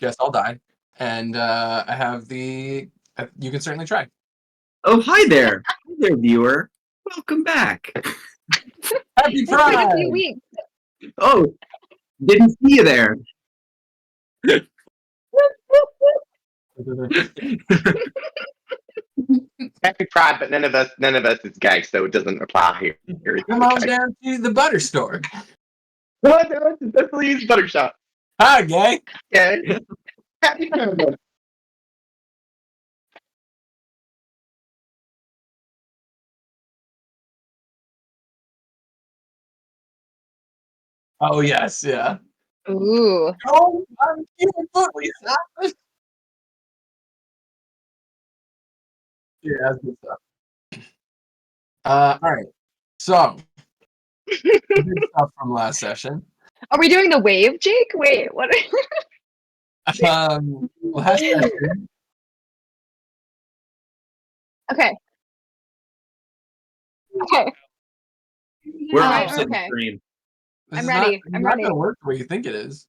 Guess I'll die. And I have the. You can certainly try. Oh, hi there. Hi there, viewer. Welcome back. Happy It's been a Pride! few weeks. Oh, didn't see you there. Happy Pride, but none of us is gay, so it doesn't apply here. Come on down to the butter store. No, please, Buttershot. Hi, gay. Okay. Happy Pride. Oh yes, yeah. Ooh. Oh, I'm human foot, Lisa. Yeah, that's good stuff. All right. So, good stuff from last session. Are we doing the wave, Jake? Wait, what? Last session. Okay. Okay. We're Oh, opposite okay. the stream. This I'm is ready. Not, I'm not ready. gonna work the way you think it is.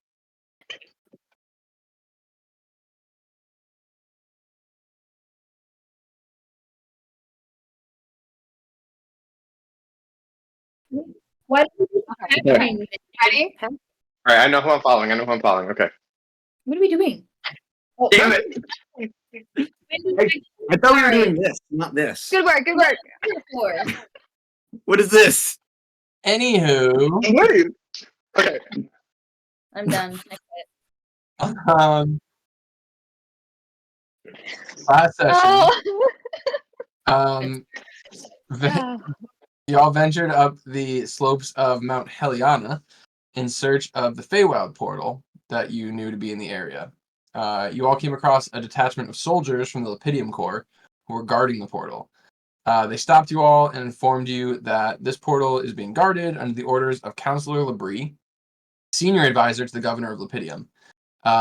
What is Okay. happening? Ready? All right, I know who I'm following. Okay. What are we doing? Oh, Damn it! I thought we were doing this, not this. Good work. Good work. What is this? Anywho, Wait. Okay. I'm done. last session, Oh. y'all ventured up the slopes of Mount Heliana in search of the Feywild portal that you knew to be in the area. You all came across a detachment of soldiers from the Lepidium Corps who were guarding the portal. They stopped you all and informed you that this portal is being guarded under the orders of Councillor Labrie, senior advisor to the governor of Lepidium.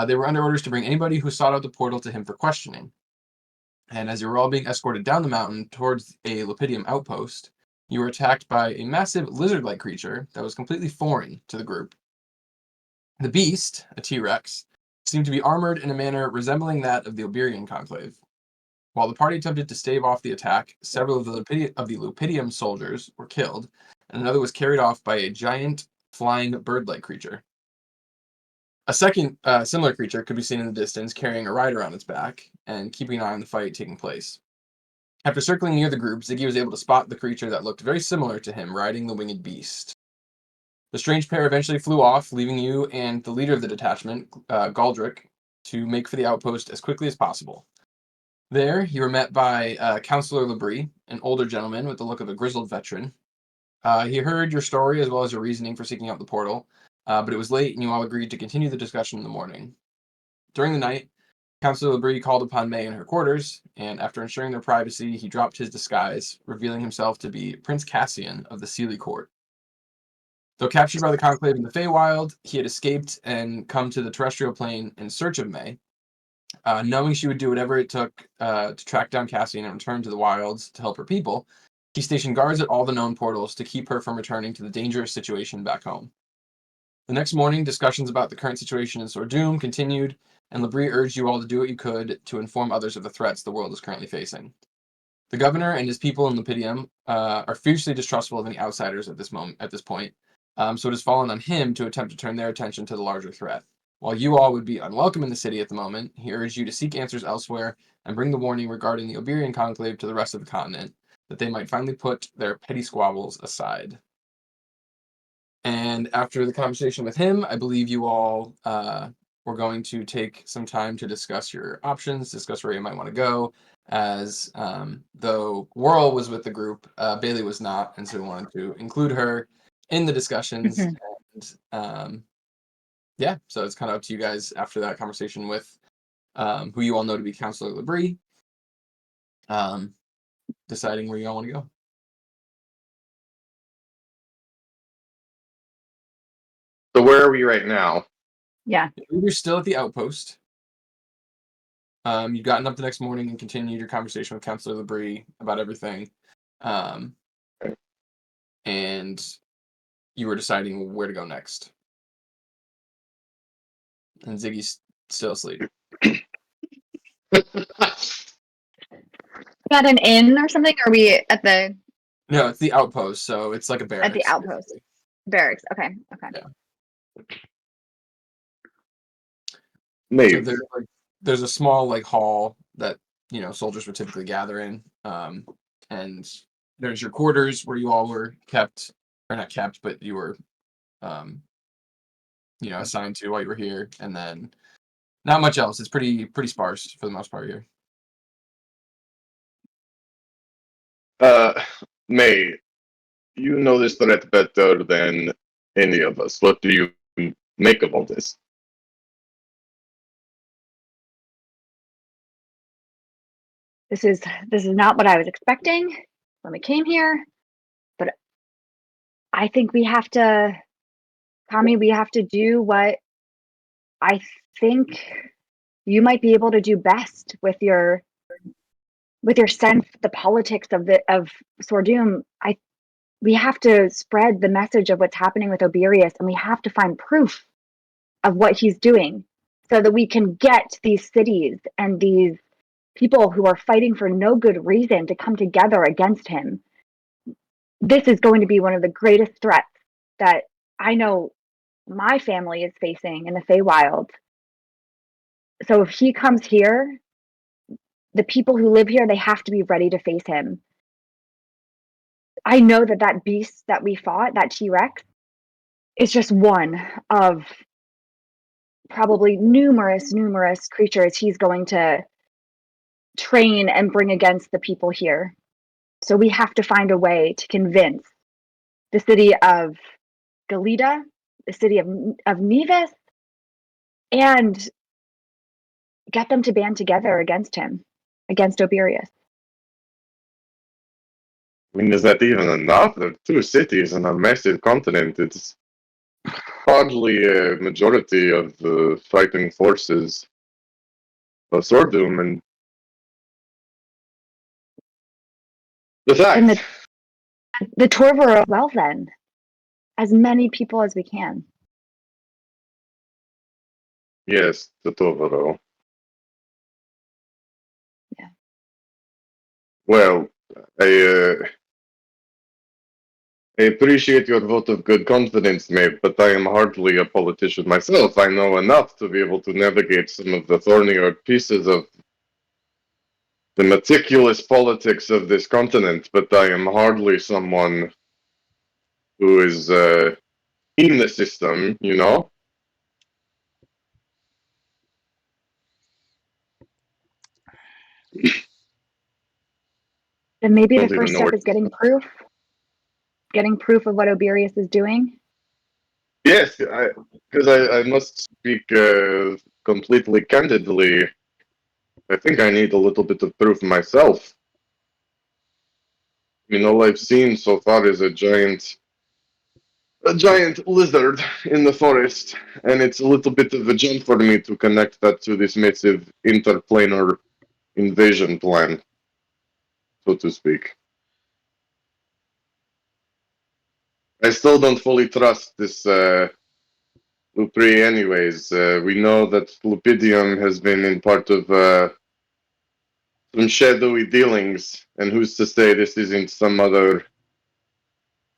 They were under orders to bring anybody who sought out the portal to him for questioning. And as you were all being escorted down the mountain towards a Lepidium outpost, you were attacked by a massive lizard-like creature that was completely foreign to the group. The beast, a T-Rex, seemed to be armored in a manner resembling that of the Oberian Conclave. While the party attempted to stave off the attack, several of the Lepidium soldiers were killed, and another was carried off by a giant, flying bird-like creature. A second similar creature could be seen in the distance carrying a rider on its back and keeping an eye on the fight taking place. After circling near the group, Ziggy was able to spot the creature that looked very similar to him riding the winged beast. The strange pair eventually flew off, leaving you and the leader of the detachment, Galdric, to make for the outpost as quickly as possible. There, you were met by Councillor Labrie, an older gentleman with the look of a grizzled veteran. He heard your story as well as your reasoning for seeking out the portal, but it was late and you all agreed to continue the discussion in the morning. During the night, Councillor Labrie called upon May in her quarters, and after ensuring their privacy, he dropped his disguise, revealing himself to be Prince Cassian of the Sealy Court. Though captured by the Conclave in the Feywild, he had escaped and come to the terrestrial plane in search of May. Knowing she would do whatever it took to track down Cassian and return to the wilds to help her people, he stationed guards at all the known portals to keep her from returning to the dangerous situation back home. The next morning, discussions about the current situation in Sordoom continued, and Labrie urged you all to do what you could to inform others of the threats the world is currently facing. The governor and his people in Lepidium are fiercely distrustful of any outsiders at this point, so it has fallen on him to attempt to turn their attention to the larger threat. While you all would be unwelcome in the city at the moment, he urged you to seek answers elsewhere and bring the warning regarding the Oberian Conclave to the rest of the continent, that they might finally put their petty squabbles aside. And after the conversation with him, I believe you all were going to take some time to discuss your options, discuss where you might want to go, as though Whirl was with the group, Bailey was not, and so we wanted to include her in the discussions. And yeah, so it's kind of up to you guys after that conversation with who you all know to be Councillor Labrie, deciding where you all want to go. So where are we right now? Yeah. You're still at the outpost. You'd gotten up the next morning and continued your conversation with Councillor Labrie about everything. And you were deciding where to go next. And Ziggy's Still asleep. At an inn or something? Or are we at the No, it's the outpost, so it's like a barracks. outpost? basically. Barracks? Okay. Okay. Yeah. So Maeve, there's a small like hall that soldiers would typically gather in, and there's your quarters where you all were kept, or not kept, but you were, assigned to while you were here, and then not much else. It's pretty sparse for the most part here. May, you know this threat better than any of us. What do you make of all this? This is not what I was expecting when we came here, but I think we have to, Tommy, we have to do what I think you might be able to do best with your sense, the politics of Sordum. We have to spread the message of what's happening with Oberius, and we have to find proof of what he's doing so that we can get these cities and these people who are fighting for no good reason to come together against him. This is going to be one of the greatest threats that I know my family is facing in the Feywild. So if he comes here, the people who live here, they have to be ready to face him. I know that beast that we fought, that T-Rex, is just one of probably numerous creatures he's going to train and bring against the people here. So we have to find a way to convince the city of Gel Lida, the city of Nevis, and get them to band together against him, against Oberius. I mean, is that even enough? There are 2 cities on a massive continent. It's hardly a majority of the fighting forces of Sordum, and the fact. And the Torvor, well then, as many people as we can. Yes, the Tovaro. Yeah. Well, I appreciate your vote of good confidence, Maeve, but I am hardly a politician myself. I know enough to be able to navigate some of the thornier pieces of the meticulous politics of this continent, but I am hardly someone who is in the system, you know? Then maybe the Don't even first know step where. is getting proof of what Oberius is doing. Yes, because I must speak completely candidly. I think I need a little bit of proof myself. All I've seen so far is a giant lizard in the forest, and it's a little bit of a jump for me to connect that to this massive interplanar invasion plan, so to speak. I still don't fully trust this Lupri anyways. We know that Lupidium has been in part of some shadowy dealings, and who's to say this isn't some other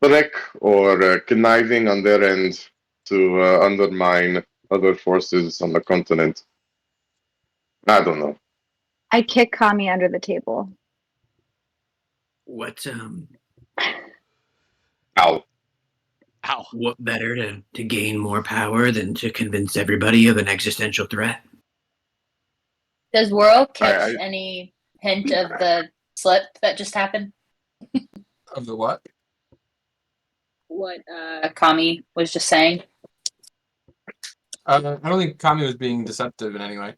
trick or conniving on their end to undermine other forces on the continent. I don't know. I kick Kami under the table. What Ow. Ow. what better to gain more power than to convince everybody of an existential threat? Does Whirl catch I- any hint of the slip that just happened? Of the what? What Kami was just saying? I don't think Kami was being deceptive in any way.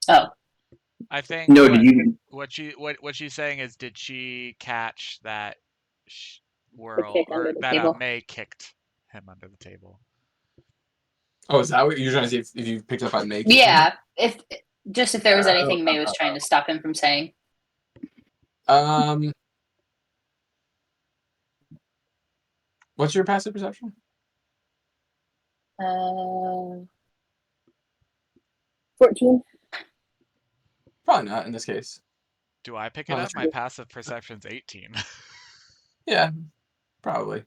Oh, I think No, did you? what she's saying is, did she catch that Whirl kick or under the that table. May kicked him under the table? Oh, is that what you're trying to see if you picked up on May? yeah. If there was Oh, anything May was trying to stop him from saying. What's your passive perception? 14. Probably not in this case. Do I pick Oh, it up? that's My good. passive perception's 18. Yeah, probably.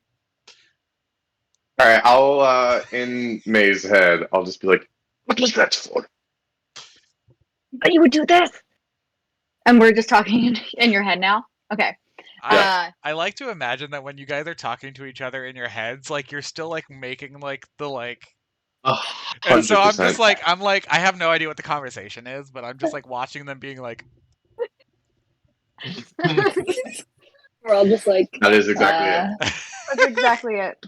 All right, I'll in May's head, I'll just be like, "What was that for?" But you would do this. And we're just talking in your head now. Okay. I like to imagine that when you guys are talking to each other in your heads, like you're still like making like the like, and so I'm just 100%. like I have no idea what the conversation is, but I'm just like watching them being like, We're all just like, That is exactly it. That's exactly it.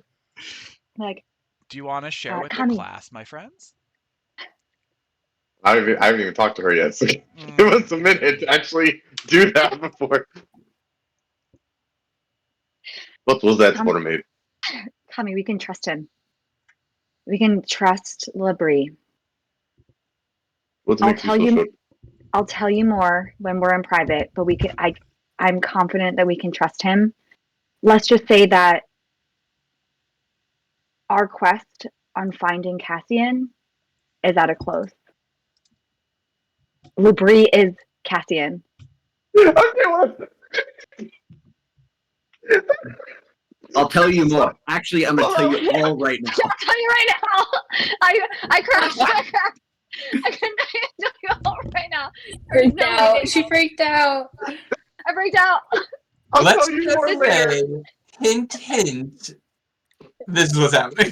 Like, do you want to share with your Kami. class, my friends? I haven't even talked to her yet, so give Mm. us a minute to actually do that before. What was that for, mate? Kami, we can trust him. We can trust Labrie. What I'll makes you tell so you. sure? I'll tell you more when we're in private, but we can. I'm confident that we can trust him. Let's just say that our quest on finding Cassian is at a close. Labrie is Cassian. Okay, well, I'll tell you more. Actually, I'm gonna tell you all right now. I'll tell you right now. I crashed. I couldn't tell you all right now. There's freaked no out. way. She freaked out. I freaked out. I'll Let's tell you just more later. say, hint, hint. This is what's happening.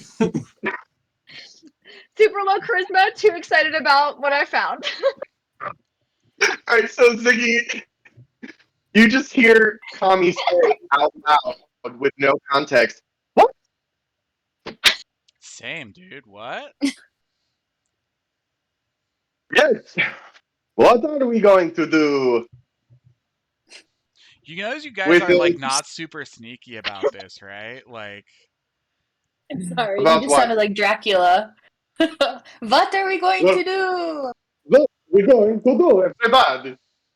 Super low charisma. Too excited about what I found. Alright, so Ziggy, you just hear Kami say out loud with no context, "What?" Same, dude. What? Yes. What are we going to do? You know, you guys With are like this- not super sneaky about this, right? Like, I'm sorry. About You just what? sounded like Dracula. What are we going What? to do? What we're going to do? Everybody.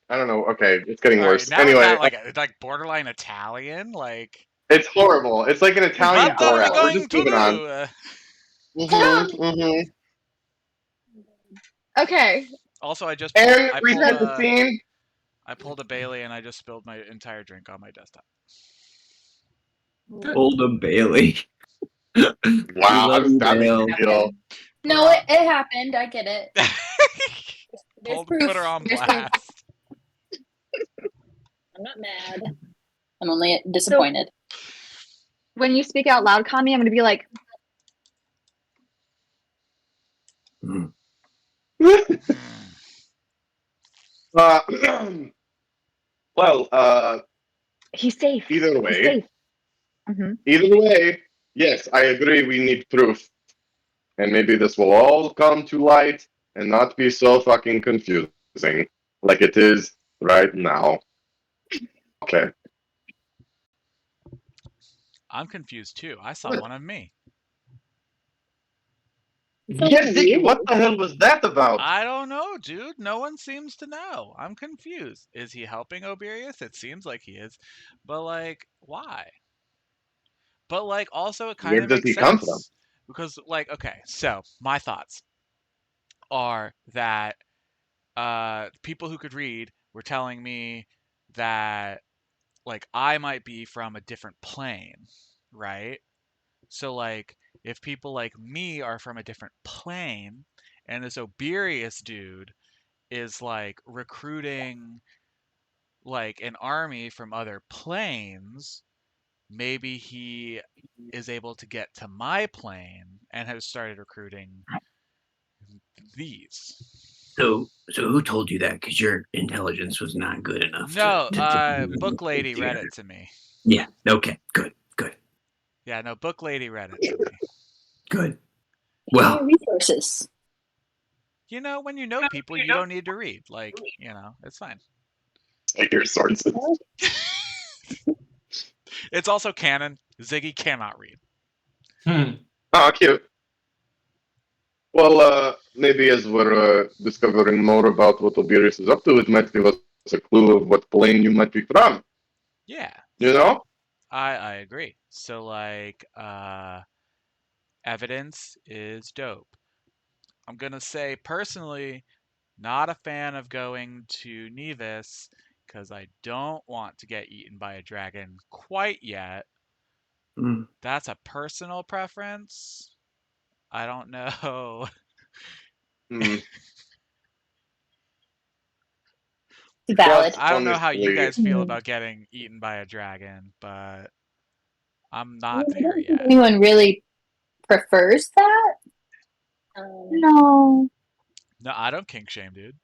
I don't know. Okay, it's getting all worse. right, now it Anyway, got like it's like borderline Italian. Like, it's horrible. It's like an Italian what are we Borat. We're going just to moving on. do? Okay. Also, I just And I reset the scene. pulled a Bailey and I just spilled my entire drink on my desktop. Hold a Bailey. Wow, how love does you, that make Dale. you feel? No, it happened. I get it. There's Put proof. her on There's proof. blast. I'm not mad. I'm only disappointed. When you speak out loud, Kami, I'm going to be like, Mm. Uh, well, he's safe. either He's way, safe. Mm-hmm. yes, I agree. We need proof, and maybe this will all come to light and not be so fucking confusing like it is right now. Okay. I'm confused too. I saw What? one of me. Yes, Ziggy, what the hell was that about? I don't know, dude. No one seems to know. I'm confused. Is he helping Oberius? It seems like he is. But like, why? But like also it kind Where of does makes he come from? sense. Because like, okay, so my thoughts are that people who could read were telling me that like I might be from a different plane, right? So like if people like me are from a different plane and this Oberius dude is like recruiting like an army from other planes, maybe he is able to get to my plane and has started recruiting these. So who told you that? Because your intelligence was not good enough. No, to Book Lady together. read it to me. Yeah. Okay. Good. Yeah, no, Book Lady read it to me. Good. Well, Well, resources. You know, when you know people, you don't need to read. Like, you know, it's fine. Take your sources. It's also canon. Ziggy cannot read. Oh, cute. Well, maybe as we're discovering more about what Oberius is up to, it might give us a clue of what plane you might be from. Yeah. You know? I agree. So like evidence is dope. I'm gonna say personally, not a fan of going to Nevis because I don't want to get eaten by a dragon quite yet. Mm. That's a personal preference. I don't know. Hmm. It's valid. Plus, I don't know how you honestly, guys feel Mhm. about getting eaten by a dragon, but I'm I not there don't think yet. anyone really prefers that. No. No, I don't kink shame, dude.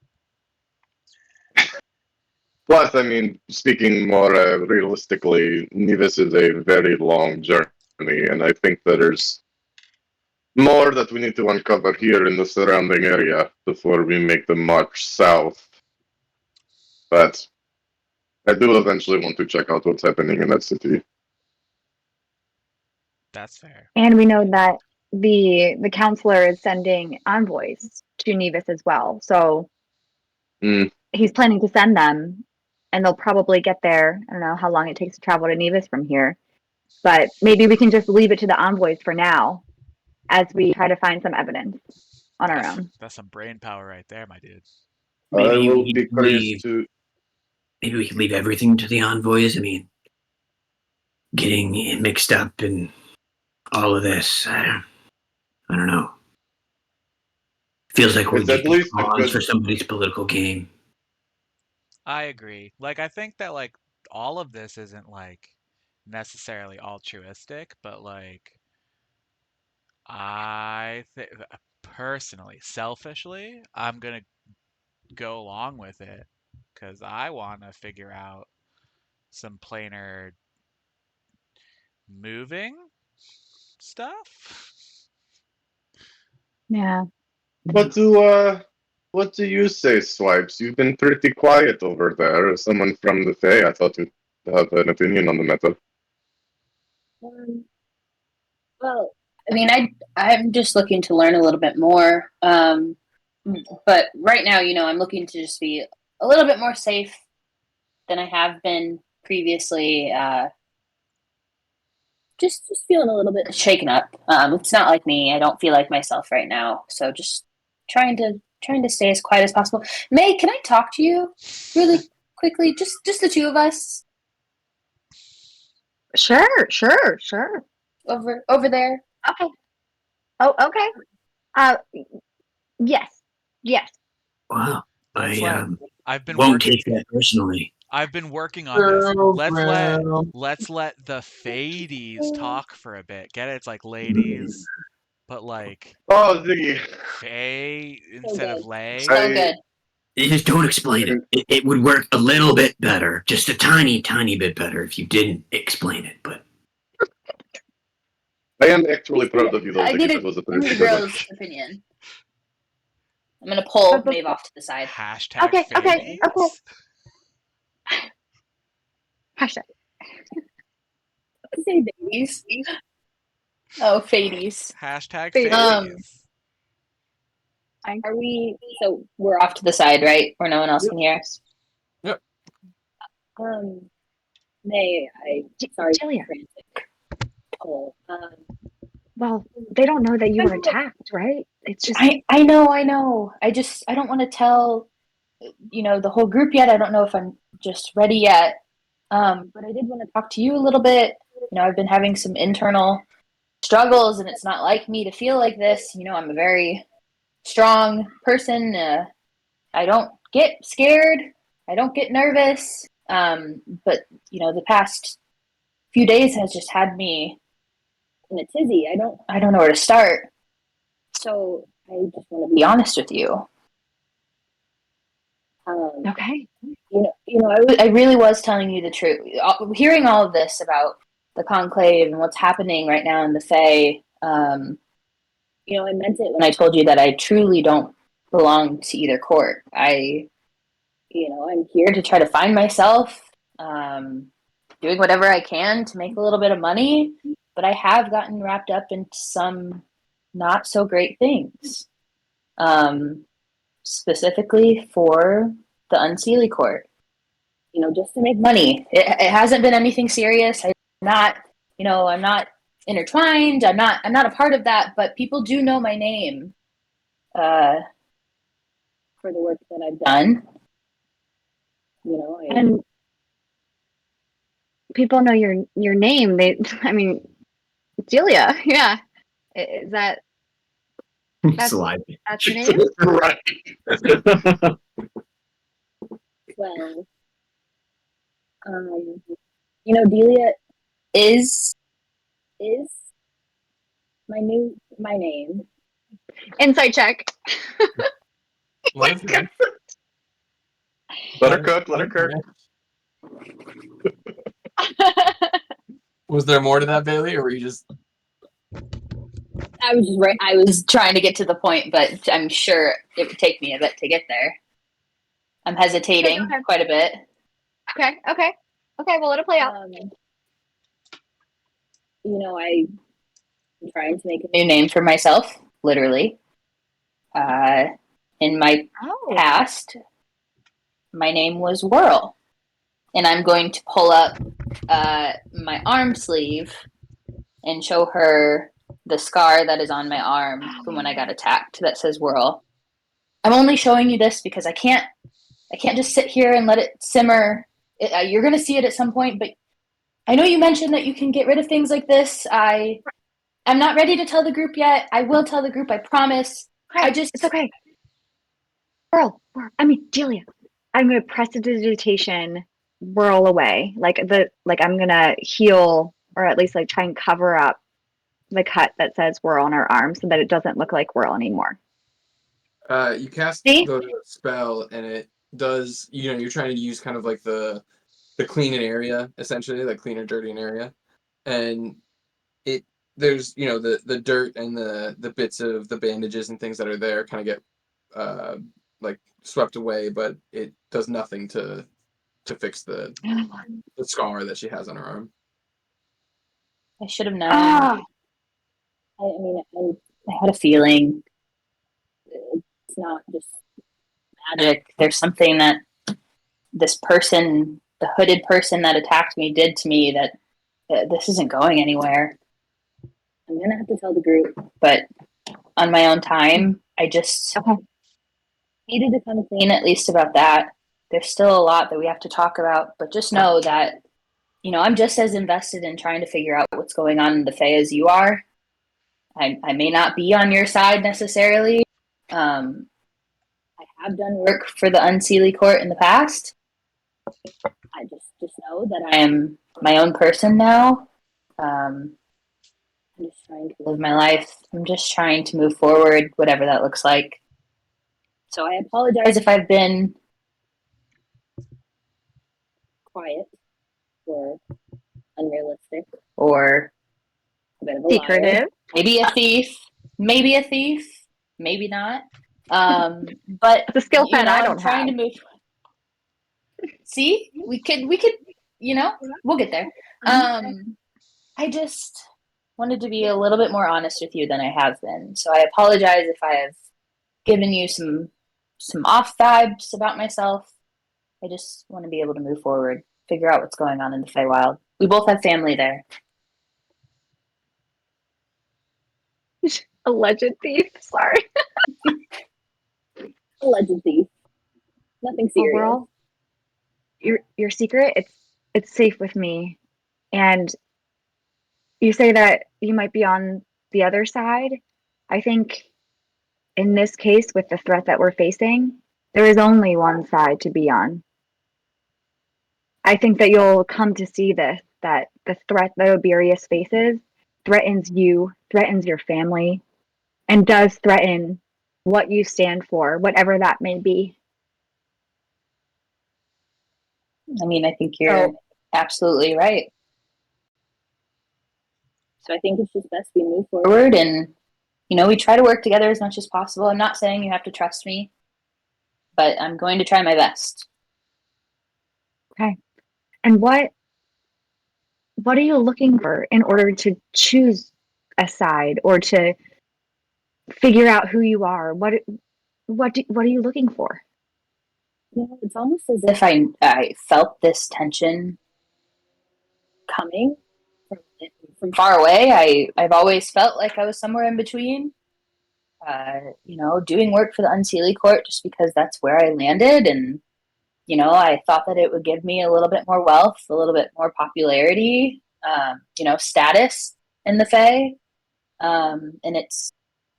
plus, I mean, speaking more realistically, Nevis is a very long journey, and I think that there's more that we need to uncover here in the surrounding area before we make the march south. But I do eventually want to check out what's happening in that city. That's fair. And we know that the counselor is sending envoys to Nevis as well. So Hmm. he's planning to send them, and they'll probably get there. I don't know how long it takes to travel to Nevis from here, but maybe we can just leave it to the envoys for now as we try to find some evidence on our own. That's some brain power right there, my dude. I Maybe will we be could curious leave. to. Maybe we could leave everything to the envoys. I mean, getting mixed up in all of this. I don't know. Feels like we're It's at just least a pawns good. for somebody's political game. I agree. Like, I think that, like, all of this isn't, like, necessarily altruistic, but, like, I think, personally, selfishly, I'm gonna go along with it because I want to figure out some planar moving stuff. Yeah. What do you say, Swipes? You've been pretty quiet over there. As someone from the Fae, I thought you'd have an opinion on the matter. Well, I mean, I'm just looking to learn a little bit more. But right now, I'm looking to just be a little bit more safe than I have been previously. Just feeling a little bit shaken up. It's not like me. I don't feel like myself right now. So just trying to stay as quiet as possible. May, can I talk to you really quickly? Just the two of us Sure. over there. Okay. Oh, okay. Uh, yes. Wow. Let's let. I've been Won't working. take that personally. I've been working on this. Let's Program. let the Fey Baes talk for a bit. Get it? It's like ladies, but like Oh, the Fae instead of lay. So good. You just don't explain it. It would work a little bit better, just a tiny, tiny bit better if you didn't explain it. But I am actually proud of you, though. I need That was a a pretty girl's opinion. I'm gonna pull Maeve off to the side. Hashtag Okay. Fae Baes. Hashtag. Say babies. Oh, Fades. Hashtag Fae Fae Baes. Baes. Are we? So we're off to the side, right, where no one else can hear us. Yep. May sorry, Jillian. frantic pull. Well, they don't know that you were attacked, right? It's just I know. I don't want to tell, the whole group yet. I don't know if I'm just ready yet. But I did want to talk to you a little bit. I've been having some internal struggles, and it's not like me to feel like this. I'm a very strong person. I don't get scared. I don't get nervous. But the past few days has just had me in a tizzy. I don't know where to start. So I just want to be honest with you. okay. I really was telling you the truth. Hearing all of this about the conclave and what's happening right now in the Fae, I meant it when I told you that I truly don't belong to either court. I'm here to try to find myself, doing whatever I can to make a little bit of money, but I have gotten wrapped up into some not so great things, specifically for the Unseelie Court. Just to make money. It hasn't been anything serious. I'm not intertwined. I'm not a part of that. But people do know my name for the work that I've done. You know, And people know your name. I mean, Julia. Yeah. Is that's Slide. that's your name? Right. well, you know, Delia is my name. Insight check. Let her finish. Let her cook. Let her cook. Was there more to that, Bailey, or were you just? I was just right. I was trying to get to the point, but I'm sure it would take me a bit to get there. I'm hesitating quite a bit. Okay. Well, let it play out. You know, I'm trying to make a new name for myself, literally. In my past, my name was Whirl. And I'm going to pull up my arm sleeve and show her the scar that is on my arm from when I got attacked that says Whirl. I'm only showing you this because I can't just sit here and let it simmer. You're going to see it at some point, but I know you mentioned that you can get rid of things like this. I'm not ready to tell the group yet. I will tell the group, I promise. Okay. It's okay. Whirl. Julia. I'm gonna prestidigitation whirl away. Like I'm gonna heal or at least like try and cover up the cut that says whirl on her arm so that it doesn't look like whirl anymore. You cast the spell and it does. You know, you're trying to use kind of like the clean an area essentially, like clean or dirty an area, and there's the dirt and the bits of the bandages and things that are there kind of get like swept away, but it does nothing to fix the scar that she has on her arm. I should have known. I had a feeling it's not just magic. There's something that this person, the hooded person that attacked me, did to me that this isn't going anywhere. I'm gonna have to tell the group, but on my own time, I just needed to come clean at least about that. There's still a lot that we have to talk about, but just know that, I'm just as invested in trying to figure out what's going on in the Fae as you are. I may not be on your side necessarily. I have done work for the Unseelie Court in the past. I just know that I am my own person now. I'm just trying to live my life. I'm just trying to move forward, whatever that looks like. So I apologize if I've been quiet or unrealistic or a bit of a secretive. Liar. Maybe a thief, maybe not. But it's a skill set I don't I'm trying have. to move. See, we could, we'll get there. I just wanted to be a little bit more honest with you than I have been. So I apologize if I have given you some off vibes about myself. I just want to be able to move forward, figure out what's going on in the Feywild. We both have family there. Alleged thief. Sorry. Alleged thief. Nothing serious. Overall, your secret, it's safe with me. And you say that you might be on the other side. I think in this case, with the threat that we're facing, there is only one side to be on. I think that you'll come to see this, that the threat that Oberius faces threatens you, threatens your family, and does threaten what you stand for, whatever that may be. I think you're absolutely right. So I think it's just best we move forward and, we try to work together as much as possible. I'm not saying you have to trust me, but I'm going to try my best. Okay. And what are you looking for in order to choose a side or to figure out who you are? What are you looking for? It's almost as if I felt this tension coming from far away. I've always felt like I was somewhere in between. doing work for the Unseelie Court just because that's where I landed. And, I thought that it would give me a little bit more wealth, a little bit more popularity, status in the Fae. And it's,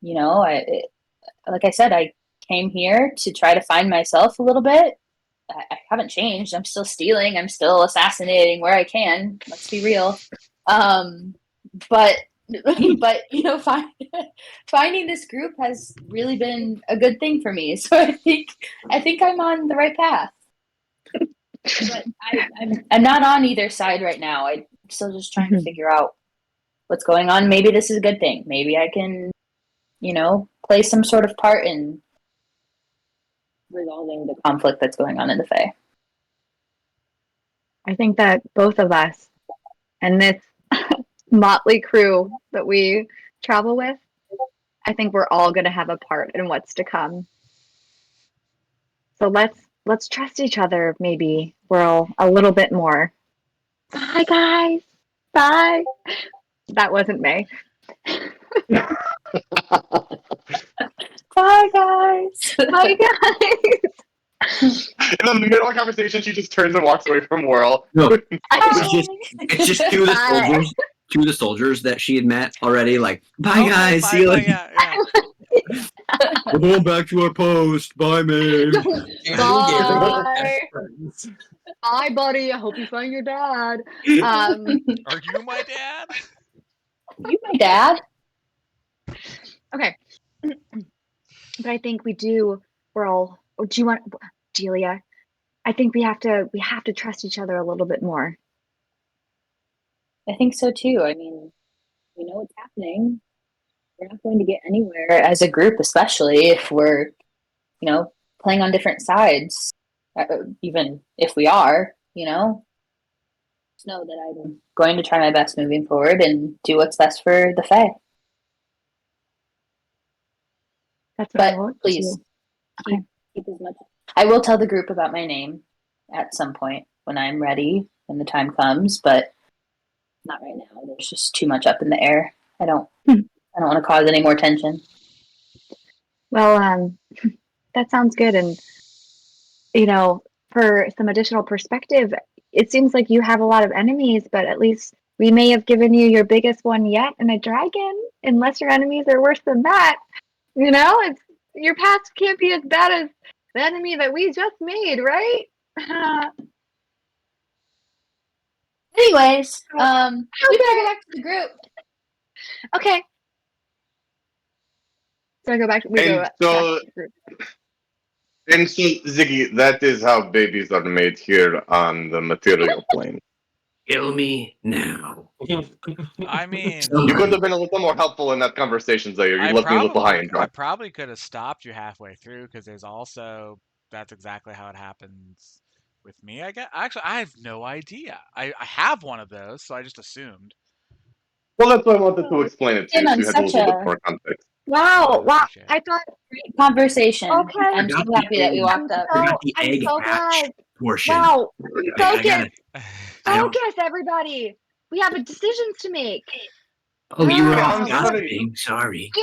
like I said, I came here to try to find myself a little bit. I haven't changed. I'm still stealing. I'm still assassinating where I can. Let's be real. But finding this group has really been a good thing for me. So I think I'm on the right path. But I'm not on either side right now. I'm still just trying to figure out what's going on. Maybe this is a good thing. Maybe I can, play some sort of part in resolving the conflict that's going on in the Fae. I think that both of us and this motley crew that we travel with, I think we're all going to have a part in what's to come. So let's trust each other, maybe, Whirl, a little bit more. Bye, guys. Bye. That wasn't May. Bye, guys. Bye, guys. In the middle of the conversation, she just turns and walks away from Whirl. No, it's just two of the Bye. soldiers. Two of the soldiers that she had met already. Like, bye guys, see you later. Yeah. We're going back to our post. Bye, Maeve. Bye. Bye, buddy. I hope you find your dad. Are you my dad? You my dad? Okay. But I think we do. Whirl. Do you want, Delia? I think we have to trust each other a little bit more. I think so too. I mean, we know what's happening. We're not going to get anywhere as a group, especially if we're, playing on different sides. Even if we are, just know that I'm going to try my best moving forward and do what's best for the Fae. That's what I But want please, to. keep as much. I will tell the group about my name at some point when I'm ready, when the time comes, but not right now. There's just too much up in the air. I don't want to cause any more tension. Well, that sounds good. And, for some additional perspective, it seems like you have a lot of enemies, but at least we may have given you your biggest one yet in a dragon, unless your enemies are worse than that. It's your past can't be as bad as the enemy that we just made, right? Anyways, we better go back to the group. Okay. So I go back. Back to the group. And so, Ziggy, that is how babies are made here on the material plane. Kill me now. I mean, You could have been a little more helpful in that conversation, Zaire. You left me a little high and dry. I probably could have stopped you halfway through because that's exactly how it happens with me. I guess. Actually, I have no idea. I have one of those, so I just assumed. Well, that's why I wanted to explain it to you, so you had a Such little bit more context. Wow. appreciate it. I thought. Great conversation. Okay. I'm so happy that we walked up. Forgot the I'm egg so hatch glad. portion. Wow. I gotta- I don't- Focus, everybody. We have decisions to make. Oh, you were Wow. off gossiping. Sorry. We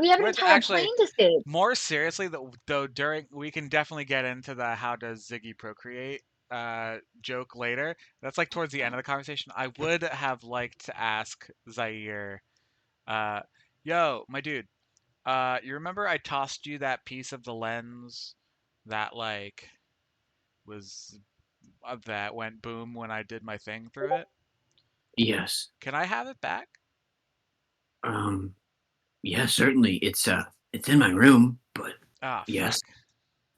have an Which entire actually- plane to save. More seriously, though, we can definitely get into the how does Ziggy procreate joke later. That's like towards the end of the conversation. I would have liked to ask Zaire, yo, my dude, you remember I tossed you that piece of the lens that that went boom when I did my thing through it? Yes. Can I have it back? Yeah, certainly. It's in my room, but Ah, yes.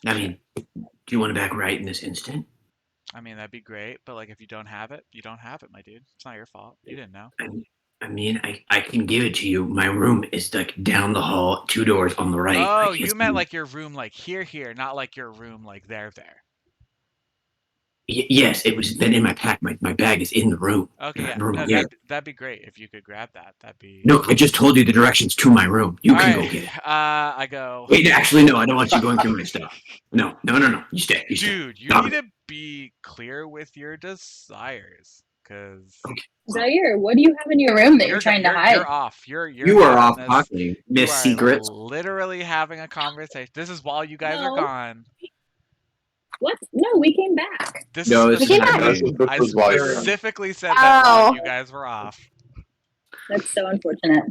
fuck. I mean, do you want it back right in this instant? I mean, that'd be great, but if you don't have it, you don't have it, my dude. It's not your fault. You didn't know. I mean, I can give it to you. My room is down the hall, 2 doors on the right. Oh, you meant your room here, not your room there. Yes, it was then in my pack. My bag is in the room. Okay, yeah. Room No, here. that'd be great if you could grab that. That'd be. No, I just told you the directions to my room. You All can right, go get it. I go. Wait, actually, no. I don't want you going through my stuff. No. You stay. Dude, you Stop need it. to be clear with your desires. because Zaire, what do you have in your room that you're trying to hide? You're off. You're You are having off this- talking, You Miss are Secrets. literally having a conversation. This is while you guys are No. gone. What? No, we came back. This No, is this is specifically, This I was why- specifically said that while Oh. you guys were off. That's so unfortunate.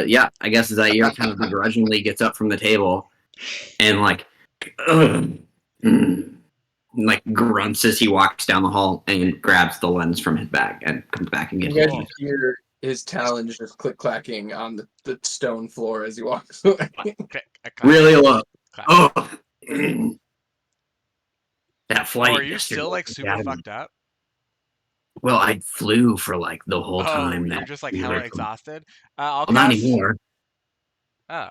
Yeah, I guess Zaire kind of begrudgingly gets up from the table and like, ugh, like grunts as he walks down the hall and grabs the lens from his bag and comes back and You gets guys it. can hear his talons just click clacking on the stone floor as he walks away. Click, a clap, Really low. clap. Oh, that flight. Oh, are you yesterday still like was super bad. fucked up? Well, I flew for like the whole Oh, time. you're that just like we hella were from- exhausted. I'll Well, not cast. anymore. Oh,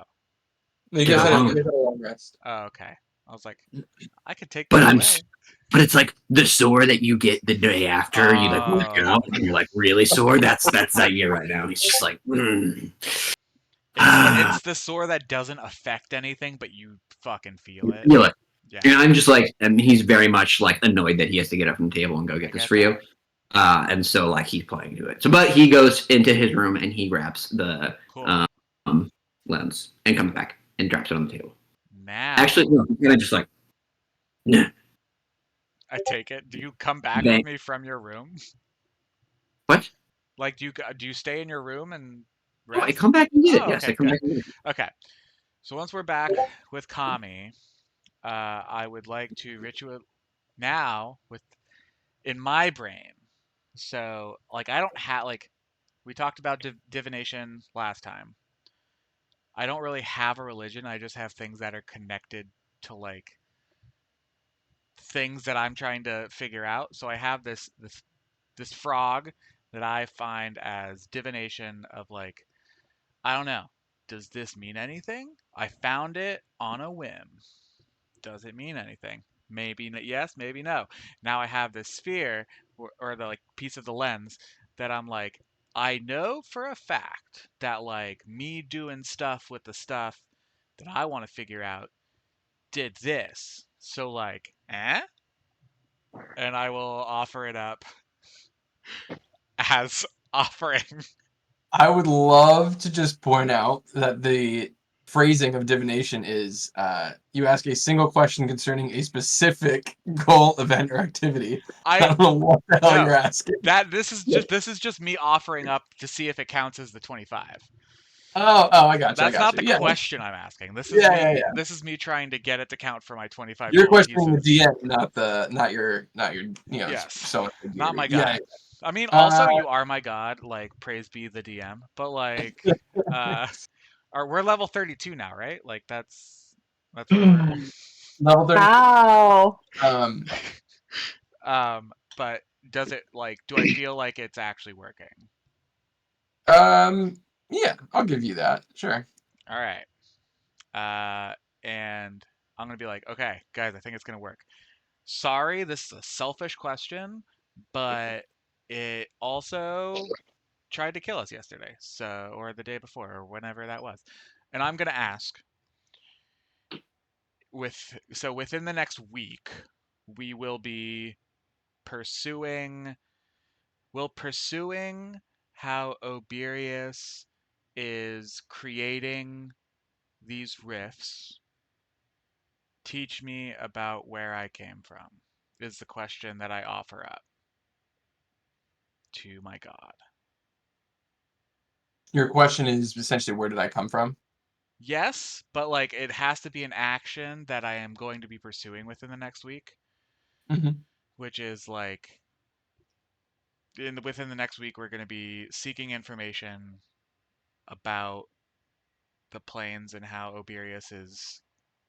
You Get guys had along. you guys had a long rest. oh, okay. I was like, I could take But this I'm away. s- But it's like the sore that you get the day after you like work Oh. out and you're like really sore. That's Zaire right now. He's just like, It's the sore that doesn't affect anything, but you fucking feel it. feel it. Yeah. And I'm just like, and he's very much like annoyed that he has to get up from the table and go get this get for you. And so like he's playing to it. So, but he goes into his room and he grabs the Cool. lens and comes back and drops it on the table. Now, Actually, no, he's gonna just like, nah. I take it. Do you come back Bang. with me from your room? What? Like, do you stay in your room and No, I rest? come back and get it. Oh, Yes, okay, I come good. back and get it. Okay. So once we're back with Kami, I would like to ritual now with in my brain. So like I don't have like we talked about divination last time. I don't really have a religion. I just have things that are connected to like things that I'm trying to figure out. So I have this frog that I find as divination of like I don't know. Does this mean anything? I found it on a whim. Does it mean anything? Maybe yes, maybe no. Now I have this sphere or the like piece of the lens that I'm like I know for a fact that like me doing stuff with the stuff that I want to figure out did this. So like, and I will offer it up as offering. I would love to just point out that the phrasing of divination is you ask a single question concerning a specific goal, event, or activity. I don't know what the hell no, you're asking. This is just me offering up to see if it counts as the 25. Oh, I got you. That's not the Yeah. question I'm asking. This is This is me trying to get it to count for my 25. You're gold questioning pieces. the DM, not your Yes. so Not my god. Yeah. I mean, also you are my god. Like, praise be the DM. But like, we're level 32 now, right? Like that's where we're. Level 30. Wow. But does it like? Do I feel like it's actually working? Yeah, I'll give you that. Sure. All right. And I'm gonna be like, okay, guys, I think it's gonna work. Sorry, this is a selfish question, but it also tried to kill us yesterday, so or the day before, or whenever that was. And I'm gonna ask within the next week, we will be pursuing how Oberius is creating these rifts. Teach me about where I came from, is the question that I offer up to my god. Your question is essentially, where did I come from? Yes, but like it has to be an action that I am going to be pursuing within the next week, which is like within the next week we're going to be seeking information about the planes and how Oberius is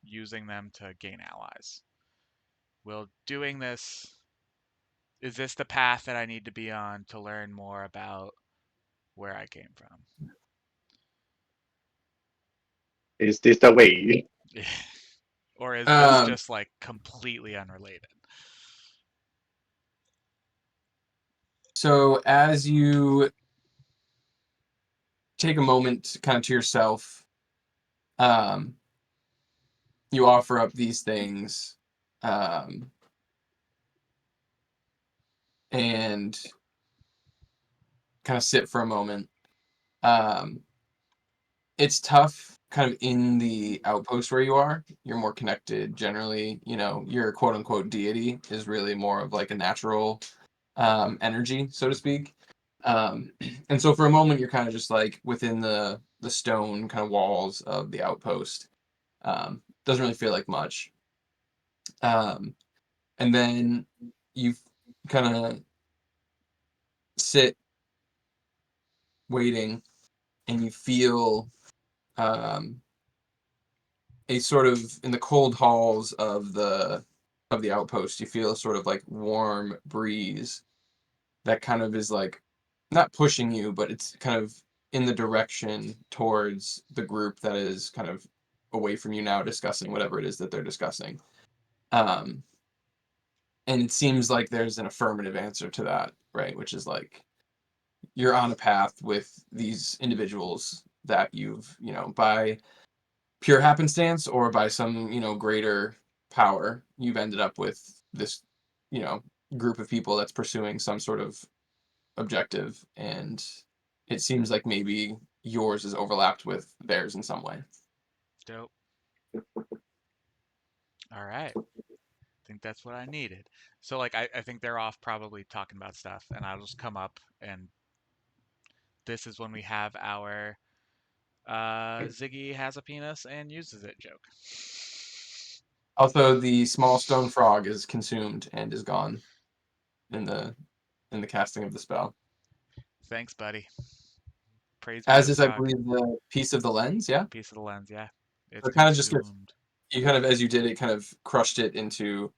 using them to gain allies. Will doing this is this the path that I need to be on to learn more about where I came from? Is this the way? Or is this just like completely unrelated? So as you take a moment kind of to yourself, you offer up these things, and kind of sit for a moment. It's tough kind of in the outpost where you are. You're more connected generally. Your quote unquote deity is really more of like a natural energy, so to speak. And so for a moment, you're kind of just like within the stone kind of walls of the outpost. Doesn't really feel like much. And then you kind of sit waiting, and you feel a sort of in the cold halls of the outpost. You feel a sort of like warm breeze that kind of is like not pushing you, but it's kind of in the direction towards the group that is kind of away from you now, discussing whatever it is that they're discussing. And it seems like there's an affirmative answer to that, right? Which is like you're on a path with these individuals that you've, by pure happenstance or by some, greater power, you've ended up with this, group of people that's pursuing some sort of objective, and it seems like maybe yours is overlapped with theirs in some way. Dope. All right. I think that's what I needed. So like I think they're off probably talking about stuff, and I'll just come up, and this is when we have our Ziggy has a penis and uses it joke. Also, the small stone frog is consumed and is gone in the casting of the spell. Thanks, buddy. Praise be As the is, I frog. believe, the piece of the lens. Yeah. Piece of the lens, yeah. It's So it kind of just gets, consumed. you kind of, as you did it, kind of crushed it into,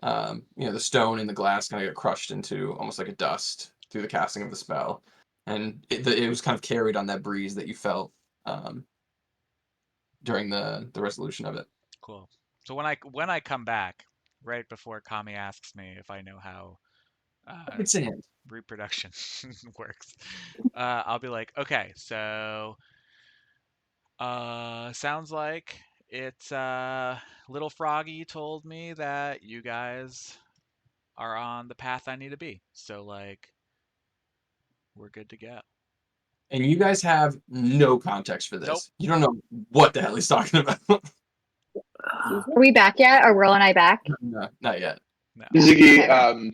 the stone and the glass kind of got crushed into almost like a dust through the casting of the spell, and it was kind of carried on that breeze that you felt during the resolution of it. Cool. So when I come back, right before Kami asks me if I know how It's sand. reproduction works, I'll be like, okay, so sounds like it's little Froggy told me that you guys are on the path I need to be. So like we're good to go. And you guys have no context for this. Nope. You don't know what the hell he's talking about. Are we back yet? Are Whirl and I back? No, not yet. No. Ziggy,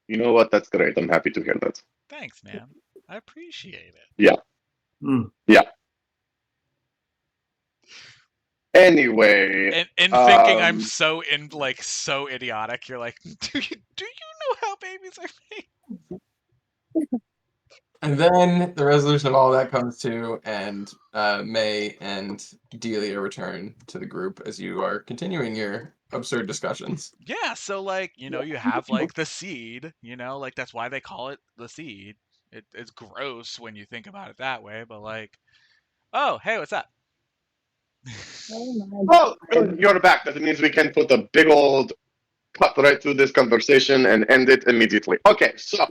you know what? That's great. I'm happy to hear that. Thanks, man. I appreciate it. Yeah. Mm. Yeah. Anyway. And thinking I'm so idiotic, you're like, do you know how babies are made? And then the resolution of all that comes to, and May and Delia return to the group as you are continuing your absurd discussions. Yeah, so like, you have like the seed, like that's why they call it the seed. It's gross when you think about it that way, but like, oh, hey, what's up? Well, good, you're back. That means we can put a big old cut right through this conversation and end it immediately. Okay, so.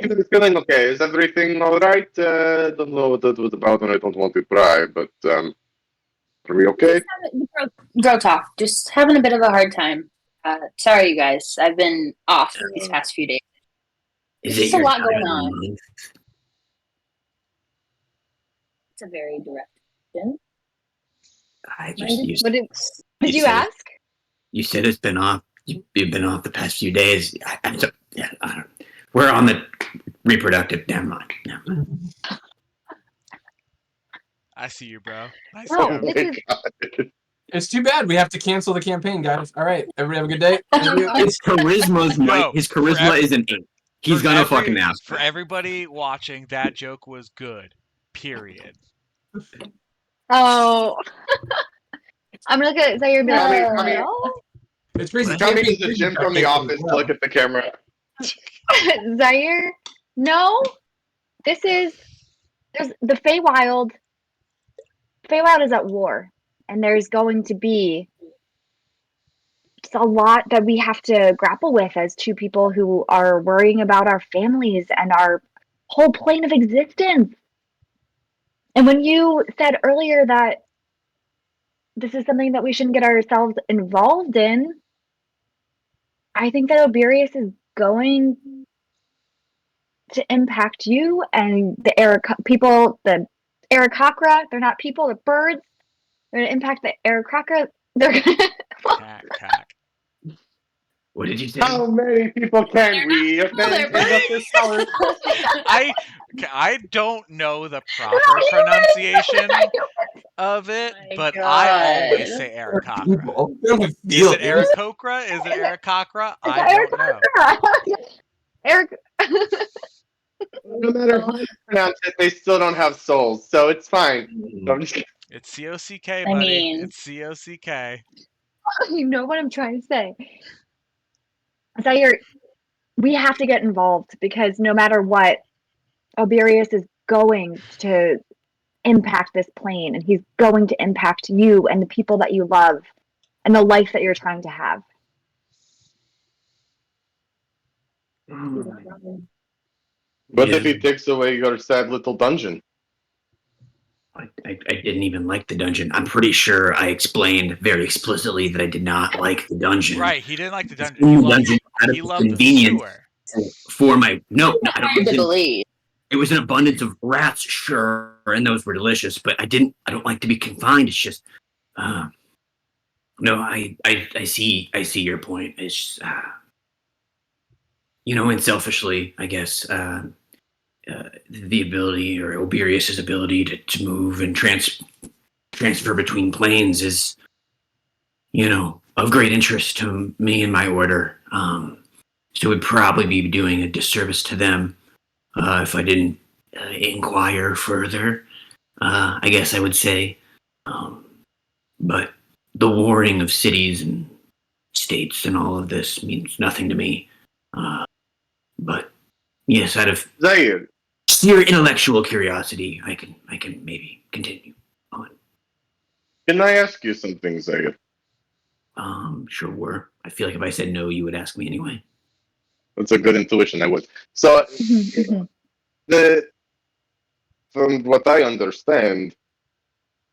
Is feeling okay? Is everything all right? Don't know what that was about, and I don't want to pry, but are we okay? Bro talk. Just having a bit of a hard time. Sorry, you guys. I've been off these past few days. Is There's it a your lot going time on. of month? It's a very direct question. I just you, What did you said- ask? You said it's been off. You've been off the past few days. I don't. We're on the reproductive. Never mind. I see you, bro. Nice No, job. this is God. It's too bad we have to cancel the campaign, guys. All right, everybody have a good day. Thank you. His charisma's No, his charisma is an 8. He's For gonna fucking ask. For everybody watching, that joke was good. Period. oh. I'm gonna look at Zaire and be like, I mean, "No." It's crazy. Coming to the gym from the office to look at the camera. Zaire, no. There's the Feywild. Feywild is at war, and there's going to be just a lot that we have to grapple with as two people who are worrying about our families and our whole plane of existence. And when you said earlier that this is something that we shouldn't get ourselves involved in, I think that Oberius is going to impact you and the people, the Aarakocra. They're not people, they're birds. They're going to impact the Aarakocra. They're going to... Cack. What did you say? How many people can we they're offend in birds. this hour? I don't know the proper pronunciation of it, My but I always God. say Aarakocra. People. They don't have Is it feelings. Aarakocra? Is it Aarakocra? I don't know. Eric. No matter how you pronounce it, they still don't have souls, so it's fine. No, I'm just kidding. It's C-O-C-K, I buddy. mean- It's C-O-C-K. You know what I'm trying to say. So we have to get involved because no matter what, Alberius is going to impact this plane, and he's going to impact you and the people that you love and the life that you're trying to have. What if he takes away your sad little dungeon? I didn't even like the dungeon. I'm pretty sure I explained very explicitly that I did not like the dungeon. Right, he didn't like the dungeon. In He the loved, dungeon out of he loved the convenience sewer. for my no, I Hard to don't. believe. It was an abundance of rats, sure, and those were delicious. But I don't like to be confined. It's just, no. I see your point. It's just, and selfishly, I guess, the ability or Oberius's ability to move and transfer between planes is, of great interest to me and my order. So it would probably be doing a disservice to them if I didn't inquire further. I guess I would say, but the warring of cities and states and all of this means nothing to me. But yes, out of Zaire, sheer intellectual curiosity, I can maybe continue on. can I ask you something, Zaire? Sure. I feel like if I said no, you would ask me anyway. That's a good intuition, I would. So, from what I understand,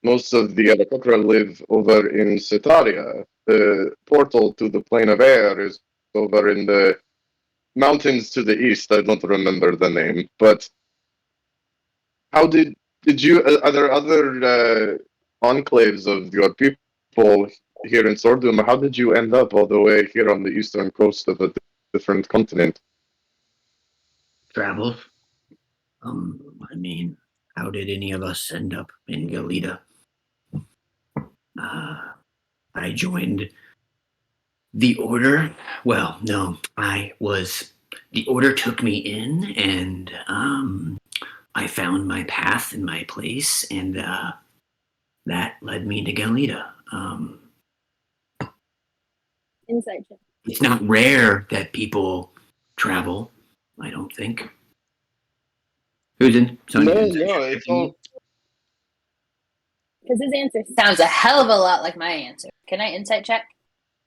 most of the Aarakocra live over in Citaria. The portal to the plane of air is over in the mountains to the east. I don't remember the name, but how did you? Are there other enclaves of your people here in Sordum? How did you end up all the way here on the eastern coast of a different continent? Travel. I mean, how did any of us end up in Gel Lida? I joined the order. Well, no, the order took me in, and I found my path and my place, and that led me to Gel Lida. Inside check. It's not rare that people travel, I don't think. Who's in? No, it's all. Because his answer sounds a hell of a lot like my answer. Can I insight check?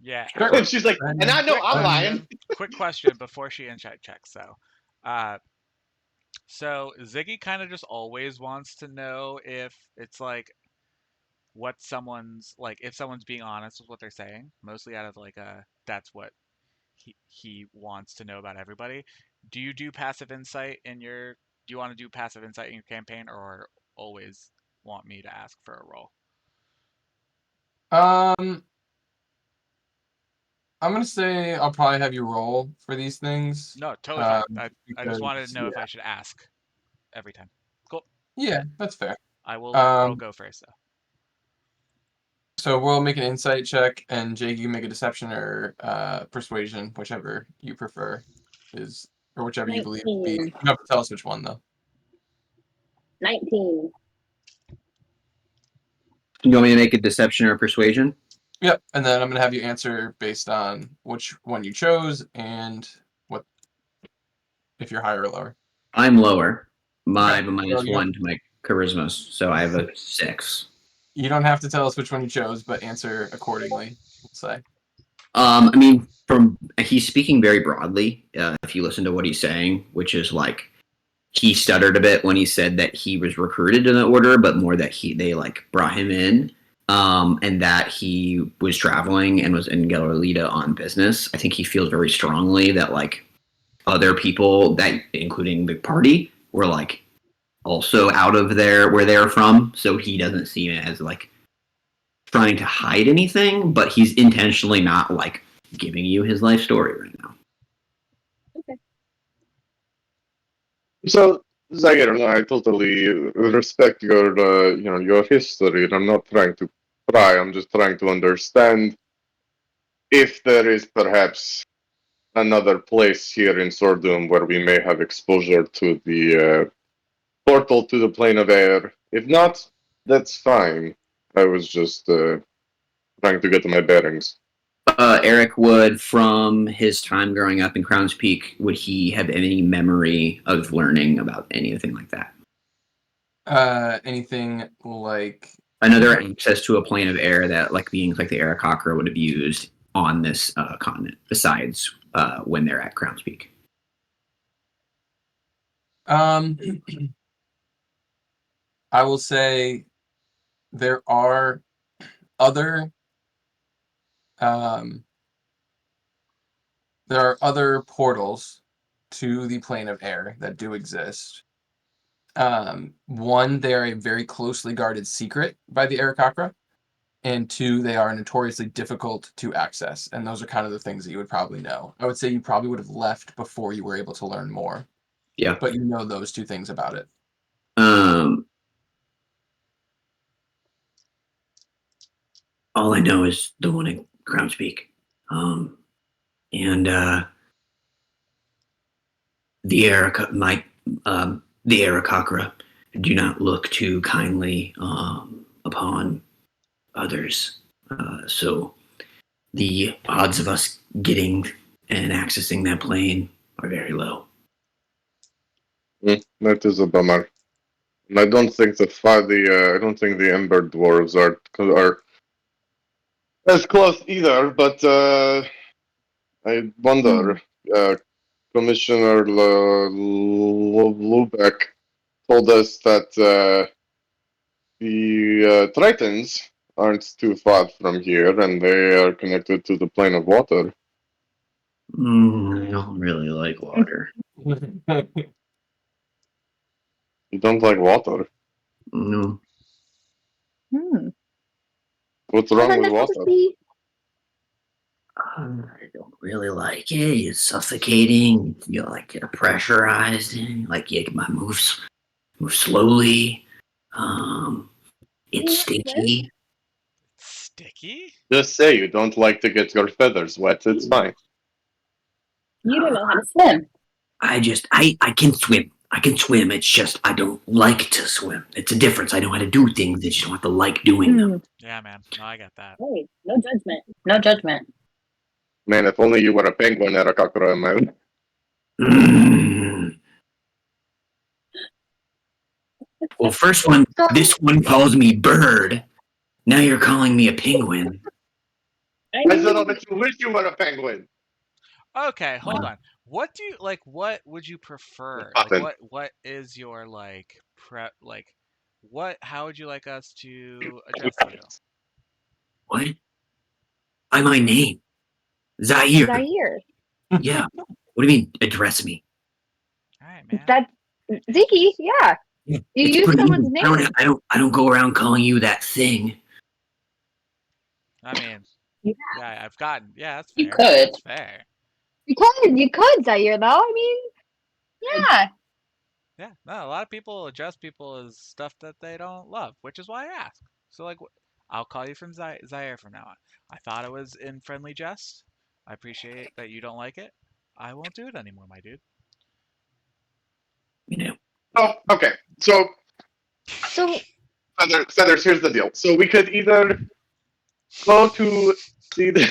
Yeah. And she's like, and I know I'm lying. Quick question before she insight checks, though. So Ziggy kind of just always wants to know if it's like what someone's like, if someone's being honest with what they're saying, mostly out of like that's what he wants to know about everybody. Do you do passive insight in your? Do you want to do passive insight in your campaign, or always want me to ask for a roll? I'm gonna say I'll probably have you roll for these things. No, totally fine. I because, just wanted to know if I should ask every time. Cool. Yeah, that's fair. I will let Whirl go first, though. So we'll make an insight check, and Jake, you can make a deception or persuasion, whichever you prefer, or whichever you believe to be. You 19. don't have to tell us which one, though. 19. You want me to make a deception or persuasion? Yep, and then I'm gonna have you answer based on which one you chose and what, if you're higher or lower. I'm lower. I have a Okay. Well, -1 to my charisma, so I have a 6. You don't have to tell us which one you chose, but answer accordingly. We'll say. I mean, he's speaking very broadly. If you listen to what he's saying, which is like he stuttered a bit when he said that he was recruited in the order, but more that they like brought him in, and that he was traveling and was in Gel Lida on business. I think he feels very strongly that like other people that, including the party, were like also out of where they're from. So he doesn't see it as like trying to hide anything, but he's intentionally not like giving you his life story right now. So, Zaire, I totally respect your, your history. I'm not trying to pry. I'm just trying to understand if there is perhaps another place here in Sordum where we may have exposure to the portal to the plane of air. If not, that's fine. I was just trying to get my bearings. Eric would, from his time growing up in Crown's Peak, would he have any memory of learning about anything like that? Anything like Another access to a plane of air that like beings like the Aarakocra would have used on this continent, besides when they're at Crown's Peak. I will say there are other portals to the plane of air that do exist. One, they are a very closely guarded secret by the Aarakocra, and two, they are notoriously difficult to access. And those are kind of the things that you would probably know. I would say you probably would have left before you were able to learn more. Yeah. But you know those two things about it. All I know is the one at Crown's Peak. And the Aarakocra do not look too kindly upon others. So the odds of us getting and accessing that plane are very low. That is a bummer. And I don't think I don't think the Ember Dwarves are as close either. But I wonder. Commissioner Lubeck told us that the Tritons aren't too far from here, and they are connected to the plane of water. I don't really like water. You don't like water? No. What's wrong with water? I don't really like it. It's suffocating. You're like pressurized, and like you move slowly. It's stinky. Sticky? Just say you don't like to get your feathers wet. It's fine. You don't know how to swim. I can swim. I can swim. It's just I don't like to swim. It's a difference. I know how to do things. I just don't have to like doing them. Yeah, man. No, I get that. Hey, no judgment. No judgment. Man, if only you were a penguin, Aarakocra, man. Well, this one calls me bird. Now you're calling me a penguin. I said that you wish you were a penguin. Okay, hold on. What do you like? What would you prefer? Like, what is your like what? How would you like us to address you? What? My name. Zaire. Zaire. Yeah. What do you mean, address me? All right, man. That's Ziki, yeah. Yeah, You it's use pretty someone's easy. name. I don't go around calling you that thing. I mean, You yeah, I've gotten. Yeah, that's fair. You could. That's fair. You could, Zaire, though. I mean, yeah. Yeah, no, a lot of people address people as stuff that they don't love, which is why I ask. So, like, I'll call you from Zaire from now on. I thought it was in friendly jest. I appreciate that you don't like it. I won't do it anymore, my dude. You know. Oh, okay. So, Feathers, here's the deal. So we could either go to see the...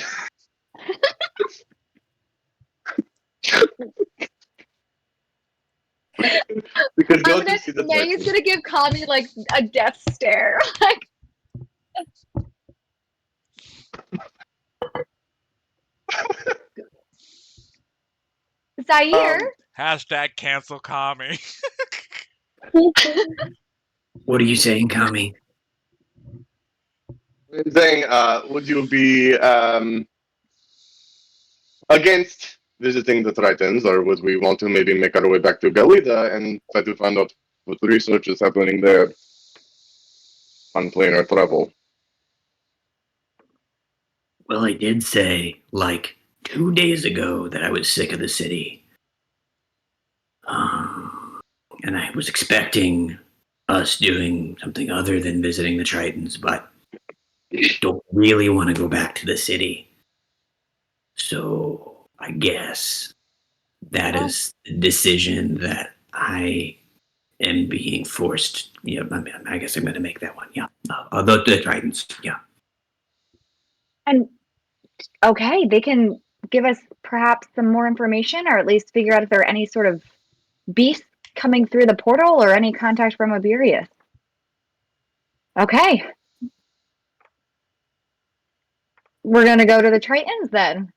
we could go to see the... He's gonna give Kami, like, a death stare. Like... Zaire? Hashtag cancel Kami. What are you saying, Kami? I'm saying, would you be against visiting the Tritons, or would we want to maybe make our way back to Gel Lida and try to find out what research is happening there on planar travel? Well, I did say, like, 2 days ago that I was sick of the city. And I was expecting us doing something other than visiting the Tritons, but don't really want to go back to the city. So I guess that is the decision that I am being forced. Yeah, I guess I'm going to make that one. Yeah, the Tritons. Yeah. And okay, they can give us perhaps some more information, or at least figure out if there are any sort of beasts coming through the portal or any contact from Aberius. Okay. We're going to go to the Tritons then.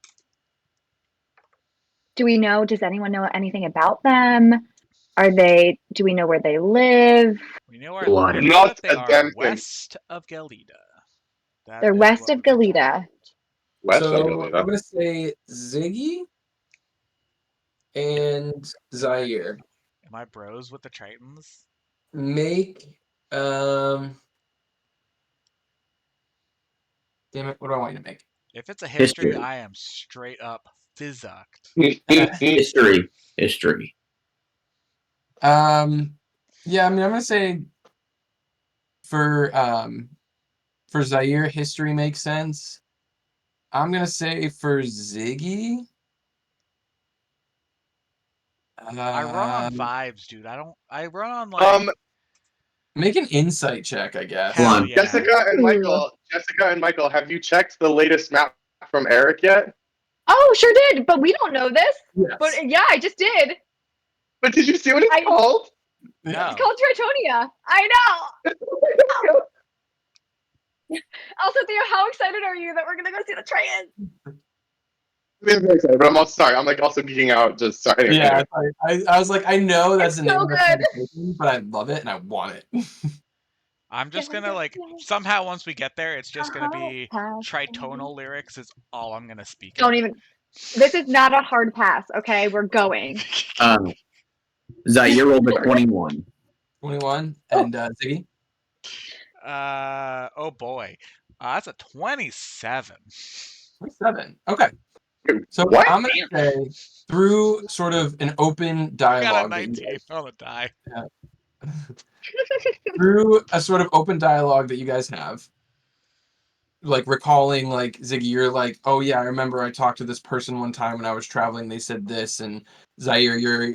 Does anyone know anything about them? Do we know where they live? We know Water. Not that they a are damn thing. west of Gel Lida. That They're is west what of we've been Gel Lida. told. West of So Gel Lida. I'm gonna say Ziggy and Zaire. Am I bros with the Tritons? Make damn it, what do I want you to make? If it's a history, History. I am straight up physicked. History. Yeah, I mean I'm gonna say for Zaire history makes sense. I'm gonna say for Ziggy. I run on Um, vibes, dude. I run on like make an insight check, I guess. hell Come on. yeah. Jessica and Michael, have you checked the latest map from Eric yet? Oh, sure did, but we don't know this. Yes. But yeah, I just did. But did you see what it's called? No. It's called Tritonia. I know. Also, Theo, how excited are you that we're gonna go see the Tritons? I'm very excited, but I'm also sorry. I'm like also geeking out. Just sorry. Yeah, I was like, I know that's It's the name so of the good. conversation, but I love it and I want it. I'm just gonna like somehow once we get there, it's just gonna be tritonal lyrics is all I'm gonna speak. Don't even. This is not a hard pass. Okay, we're going. Zaire rolled a 21. 21 and Ziggy. Oh boy, that's a 27. 27. Okay. So What? I'm gonna say through sort of an open Got a dialogue that you 19 guys, on the die. through a sort of open dialogue that you guys have, like recalling, like Ziggy, you're like, oh yeah, I remember I talked to this person one time when I was traveling. They said this, and Zaire, you're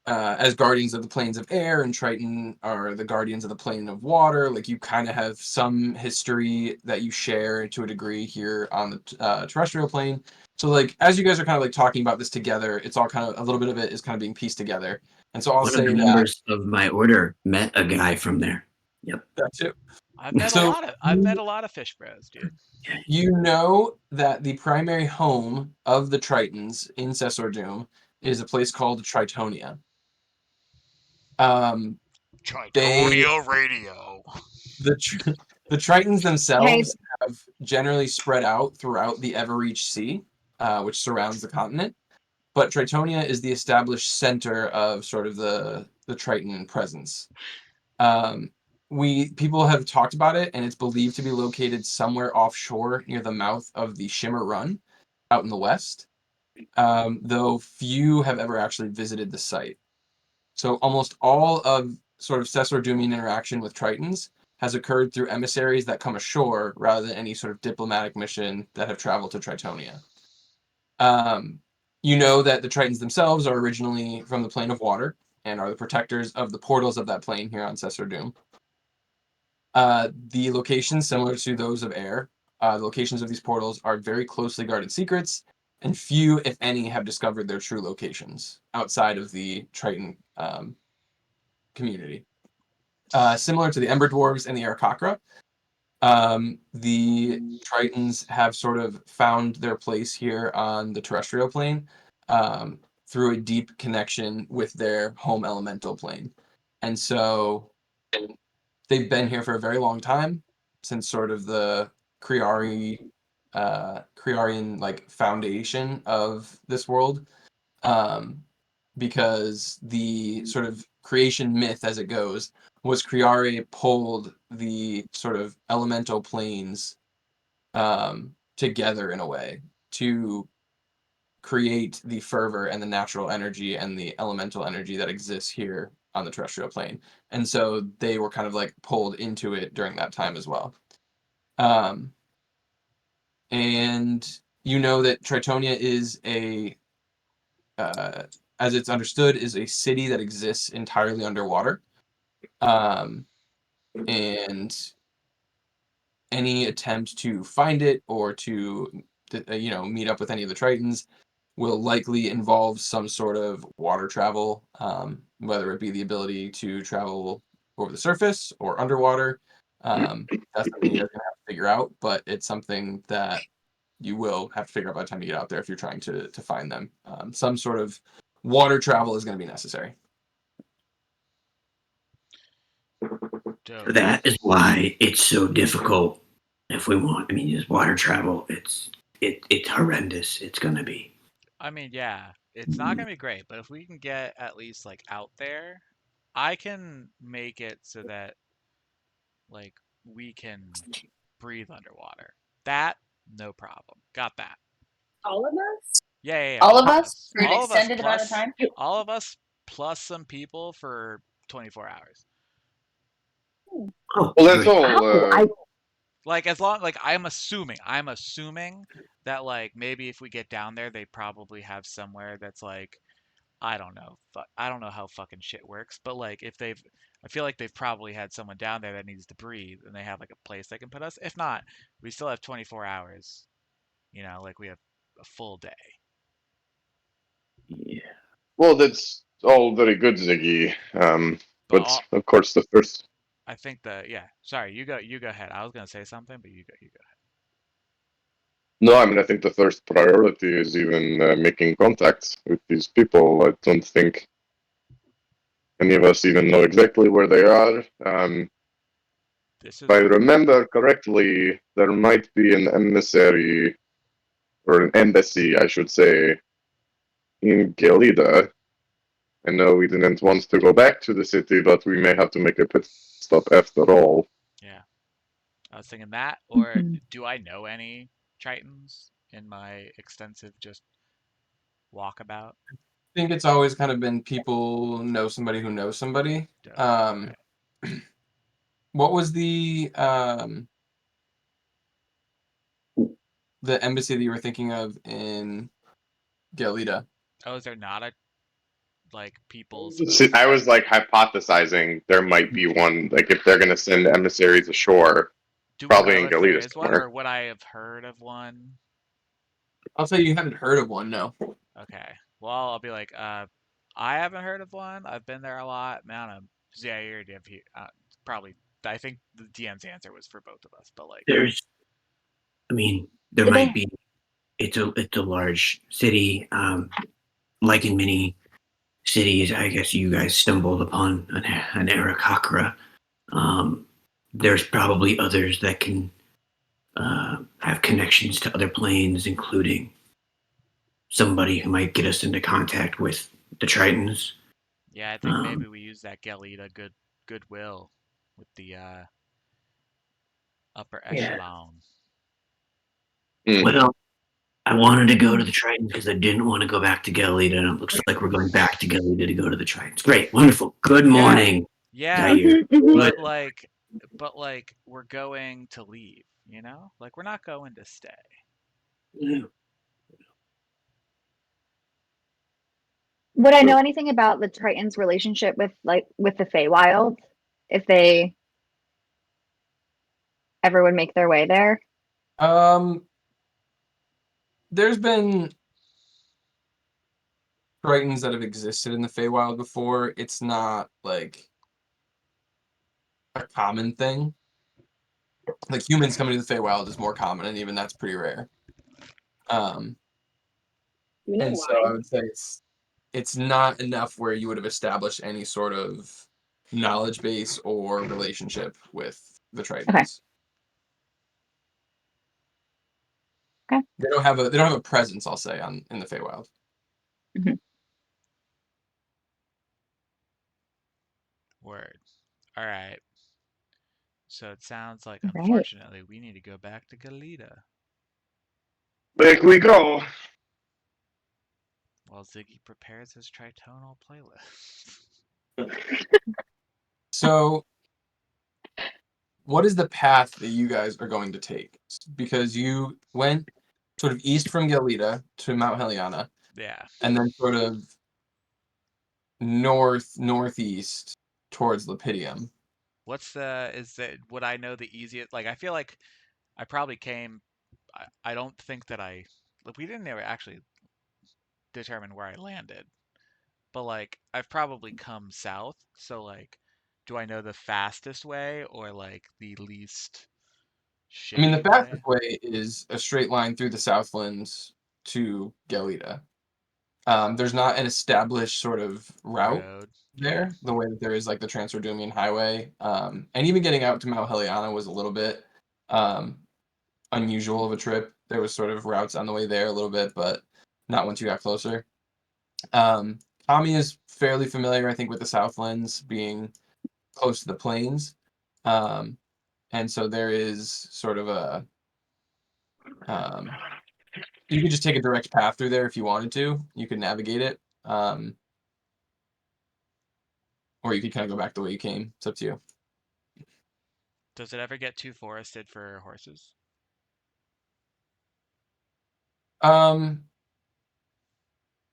as guardians of the planes of air, and Triton are the guardians of the plane of water. Like you kind of have some history that you share to a degree here on the terrestrial plane. So like as you guys are kind of like talking about this together, it's all kind of a little bit of it is kind of being pieced together. And so I'll One of say the that members of my order met a guy from there. Yep. too. I've met So a lot of fish bros, dude. you know that the primary home of the Tritons in Cessor Doom is a place called Tritonia. Tritonia Radio. The Tritons themselves have generally spread out throughout the Everreach Sea, which surrounds the continent. But Tritonia is the established center of sort of the Triton presence. People have talked about it, and it's believed to be located somewhere offshore near the mouth of the Shimmer Run, out in the west. Though few have ever actually visited the site. So almost all of sort of Cessor Doomian interaction with Tritons has occurred through emissaries that come ashore rather than any sort of diplomatic mission that have traveled to Tritonia. You know that the Tritons themselves are originally from the plane of water and are the protectors of the portals of that plane here on Cessor Doom. The locations, similar to those of air, the locations of these portals are very closely guarded secrets, and few, if any, have discovered their true locations outside of the Triton community. Similar to the Ember Dwarves and the Aarakocra, the Tritons have sort of found their place here on the terrestrial plane through a deep connection with their home elemental plane. And so they've been here for a very long time, since sort of the Kriari Kriarian like foundation of this world, because the sort of creation myth as it goes was Kriari pulled the sort of elemental planes together in a way to create the fervor and the natural energy and the elemental energy that exists here on the terrestrial plane. And so they were kind of like pulled into it during that time as well. And you know that Tritonia is as it's understood, is a city that exists entirely underwater. And any attempt to find it or to, meet up with any of the Tritons will likely involve some sort of water travel, whether it be the ability to travel over the surface or underwater. That's something you guys are going to have to figure out, but it's something that you will have to figure out by the time you get out there if you're trying to find them. Some sort of water travel is going to be necessary. Dope. That is why it's so difficult. If we want, I mean, just water travel. It's horrendous. It's gonna be. I mean, yeah, it's not gonna be great, but if we can get at least like out there, I can make it so that like we can breathe underwater. That, no problem. Got that. All of us? Yeah, yeah, yeah. All of us for an All of us extended amount of plus time? all of us plus some people for 24 hours. Oh, Well, that's great. all. Like as long like I'm assuming that like maybe if we get down there, they probably have somewhere that's like I don't know. I don't know how fucking shit works, but like if they've I feel like they've probably had someone down there that needs to breathe and they have like a place they can put us. If not, we still have 24 hours. You know, like we have a full day. Yeah. Well, that's all very good, Ziggy. But But of course, the first. I think yeah. Sorry, you go ahead. I was gonna say something, but you go ahead. No, I mean, I think the first priority is even making contacts with these people. I don't think any of us even know exactly where they are. This If I is remember correctly, there might be an emissary, or an embassy, I should say, in Gel Lida. I know we didn't want to go back to the city, but we may have to make a pit stop after all. yeah. I was thinking that, or Mhm. do I know any Tritons in my extensive just walkabout? I think it's always kind of been people know somebody who knows somebody. Dope. Um, Okay. what was the embassy that you were thinking of in Gel Lida? Oh, is there not a like people's See, I was like hypothesizing there might be one. Like if they're going to send emissaries ashore, Do we probably know in if there Galita is one, somewhere. or would I have heard of one? I'll say you haven't heard of one, no. Okay. Well, I'll be like, I haven't heard of one. I've been there a lot. Man, Zaire, probably. I think the DM's answer was for both of us, but like, There's. I mean, there Did might they? be. It's a large city. Like in many cities, I guess you guys stumbled upon an Arakakra. There's probably others that can have connections to other planes, including somebody who might get us into contact with the Tritons. yeah, I think maybe we use that Gel Lida goodwill with the upper Yeah. echelon. Well, I wanted to go to the Tritons because I didn't want to go back to Gel Lida, and it looks like we're going back to Gel Lida to go to the Tritons. Great, wonderful. Good morning, Yeah, Zaire. Mhm, mhm. but like we're going to leave, you know? Like we're not going to stay. Would I know anything about the Triton's relationship with the Feywild if they ever would make their way there? There's been Tritons that have existed in the Feywild before. It's not like a common thing. Like humans coming to the Feywild is more common, and even that's pretty rare. Um, Do we know and so why? I would say it's not enough where you would have established any sort of knowledge base or relationship with the Okay. Tritons. Okay. They don't have a presence, I'll say, in the Feywild. Word. All right. So it sounds like, Right. unfortunately, we need to go back to Gel Lida. Back we go. While Ziggy prepares his tritonal playlist. So, what is the path that you guys are going to take? Because you went sort of east from Gel Lida to Mount Heliana, Yeah. and then sort of northeast towards Lepidium. Would I know the easiest? Like, I feel like I probably came. I don't think that we didn't ever actually determine where I landed, but like I've probably come south. So like, do I know the fastest way or like the least I mean, the shitty way? fastest way is a straight line through the Southlands to Gel Lida. There's not an established sort of route Road. there, the way that there is like the Transfordumian Highway. And even getting out to Mount Heliana was a little bit unusual of a trip. There was sort of routes on the way there a little bit, but not once you got closer. Tommy is fairly familiar, I think, with the Southlands being close to the plains. And so there is sort of a you could just take a direct path through there if you wanted to. You could navigate it. Or you could kind of go back the way you came. It's up to you. Does it ever get too forested for horses?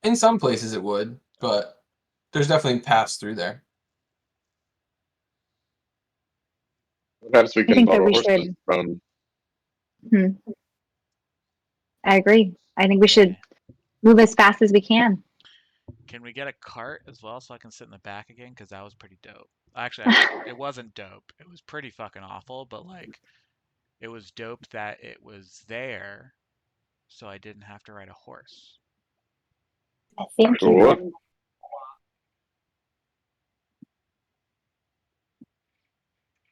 In some places it would, but there's definitely paths through there. Perhaps we I can think that borrow we horses should. from. I agree. I think we should Yeah. move as fast as we can. Can we get a cart as well so I can sit in the back again? Because that was pretty dope. Actually, it wasn't dope. It was pretty fucking awful, but like, it was dope that it was there, so I didn't have to ride a horse. I think you Sure. can.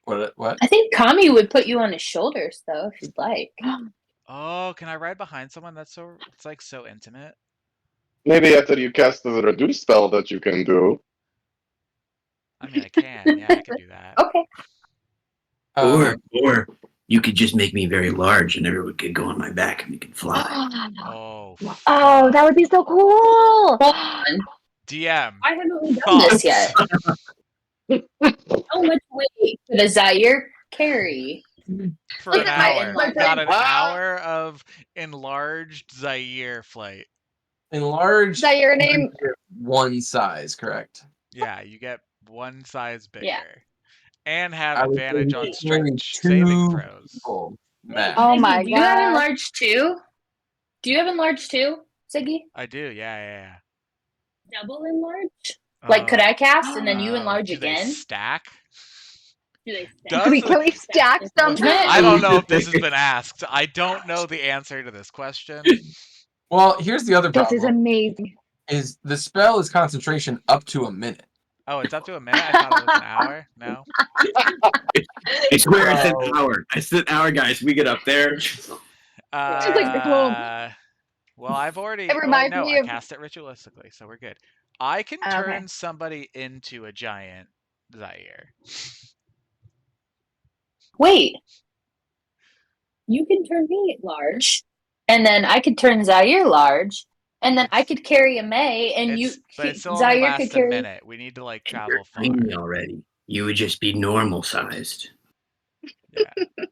What? I think Kami would put you on his shoulders though, if you'd like. Oh, can I ride behind someone? It's like so intimate. Maybe after you cast the reduce spell that you can do. I mean, I can. Yeah, I can do that. Okay. Or you could just make me very large and everyone could go on my back and we could fly. Oh, Oh, that would be so cool. Hold on. DM. Why haven't we done this yet? How much weight could a Zaire carry? For Look an at my hour. enlarged- Got an Ah! hour of enlarged Zaire flight. Enlarged Is that your name? one size, correct? Yeah, you get one size bigger. Yeah. And have I would say advantage you on could carry strength saving two throws. people max. Oh Ziggy, my do you have God. enlarged too? Do you have enlarged too, Ziggy? I do, yeah. Double enlarge? Like, could I cast and then you enlarge do they again? stack? Do they stack? Does Can we, it- can we stack them? I don't know if this has been asked. I don't know the answer to this question. Well, here's the other This is problem: amazing. is the spell is concentration up to a minute. Oh, it's up to a minute? I thought it was an hour. No? I swear it's Wow. an hour. It's an hour, guys. We get up there. like, boom. Well, I've already. It reminds no, me I of- cast it ritualistically, so we're good. I can Okay. turn somebody into a giant Zaire. Wait. You can turn me large, and then I could turn Zaire large, and then I could carry a May, and But it still only Zaire lasts could carry. a minute. We need to like travel far. Tiny already. You would just be normal sized.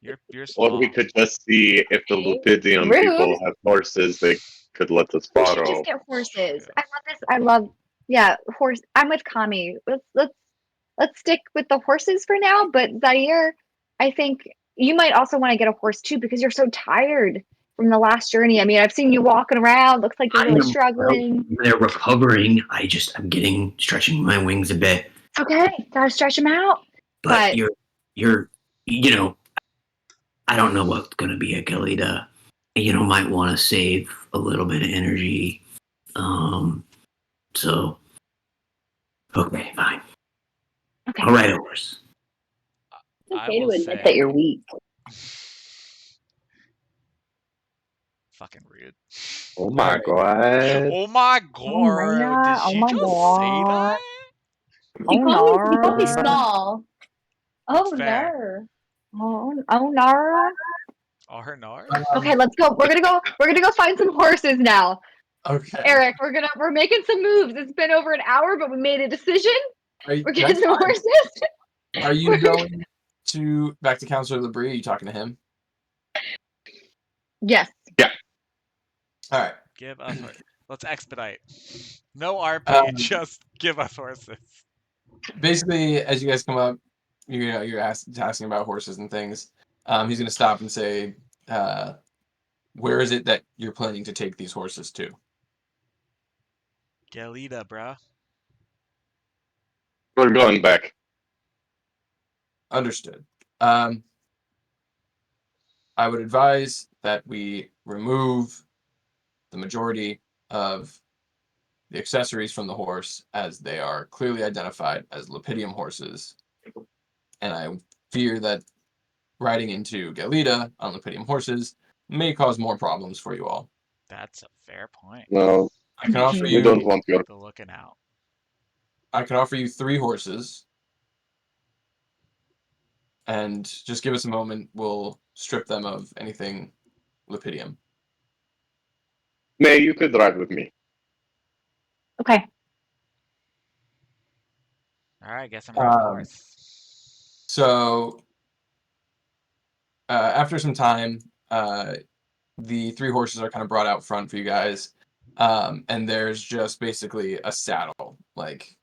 Yeah, you're small. Or we could just see if the Lupidium Rude. people have horses they could let us We should borrow. just get horses. I love this. I love, yeah, horse. I'm with Kami. Let's stick with the horses for now. But Zaire, I think you might also want to get a horse too because you're so tired from the last journey. I mean, I've seen you walking around. Looks like you're really struggling. They're recovering. I'm stretching my wings a bit. It's okay. Gotta stretch them out. But But- you're I don't know what's gonna be at Gel Lida. Might want to save a little bit of energy. So okay, fine. Okay. All right, a horse. It's I okay to will admit say- that you're weak. Fucking rude. Oh my Alright. god. Oh my Oh my god! Did god. Oh she my just say god. that? Oh He called me no. small. That's Oh fair. no. Oh no. R nar? Okay, let's go. We're gonna go find some horses now. Okay. Eric, we're making some moves. It's been over an hour, but we made a decision. We're getting That's some fine. horses. Are you going back to Counselor Labrie? Are you talking to him? Yes. All right. Give us horses. Let's expedite. No RP, just give us horses. Basically, as you guys come up, you're asking about horses and things. He's gonna stop and say, "Where is it that you're planning to take these horses to?" Gel Lida, bruh. We're going back. Understood. I would advise that we remove the majority of the accessories from the horse, as they are clearly identified as Lepidium horses, and I fear that riding into Gel Lida on Lepidium horses may cause more problems for you all. That's a fair point. No, I can offer we don't you want your. The looking out. 3 horses, and just give us a moment. We'll strip them of anything Lepidium. May, you could ride with me. Okay. Alright, guess I'm riding a horse. So after some time, the 3 horses are kind of brought out front for you guys, and there's just basically a saddle. Like,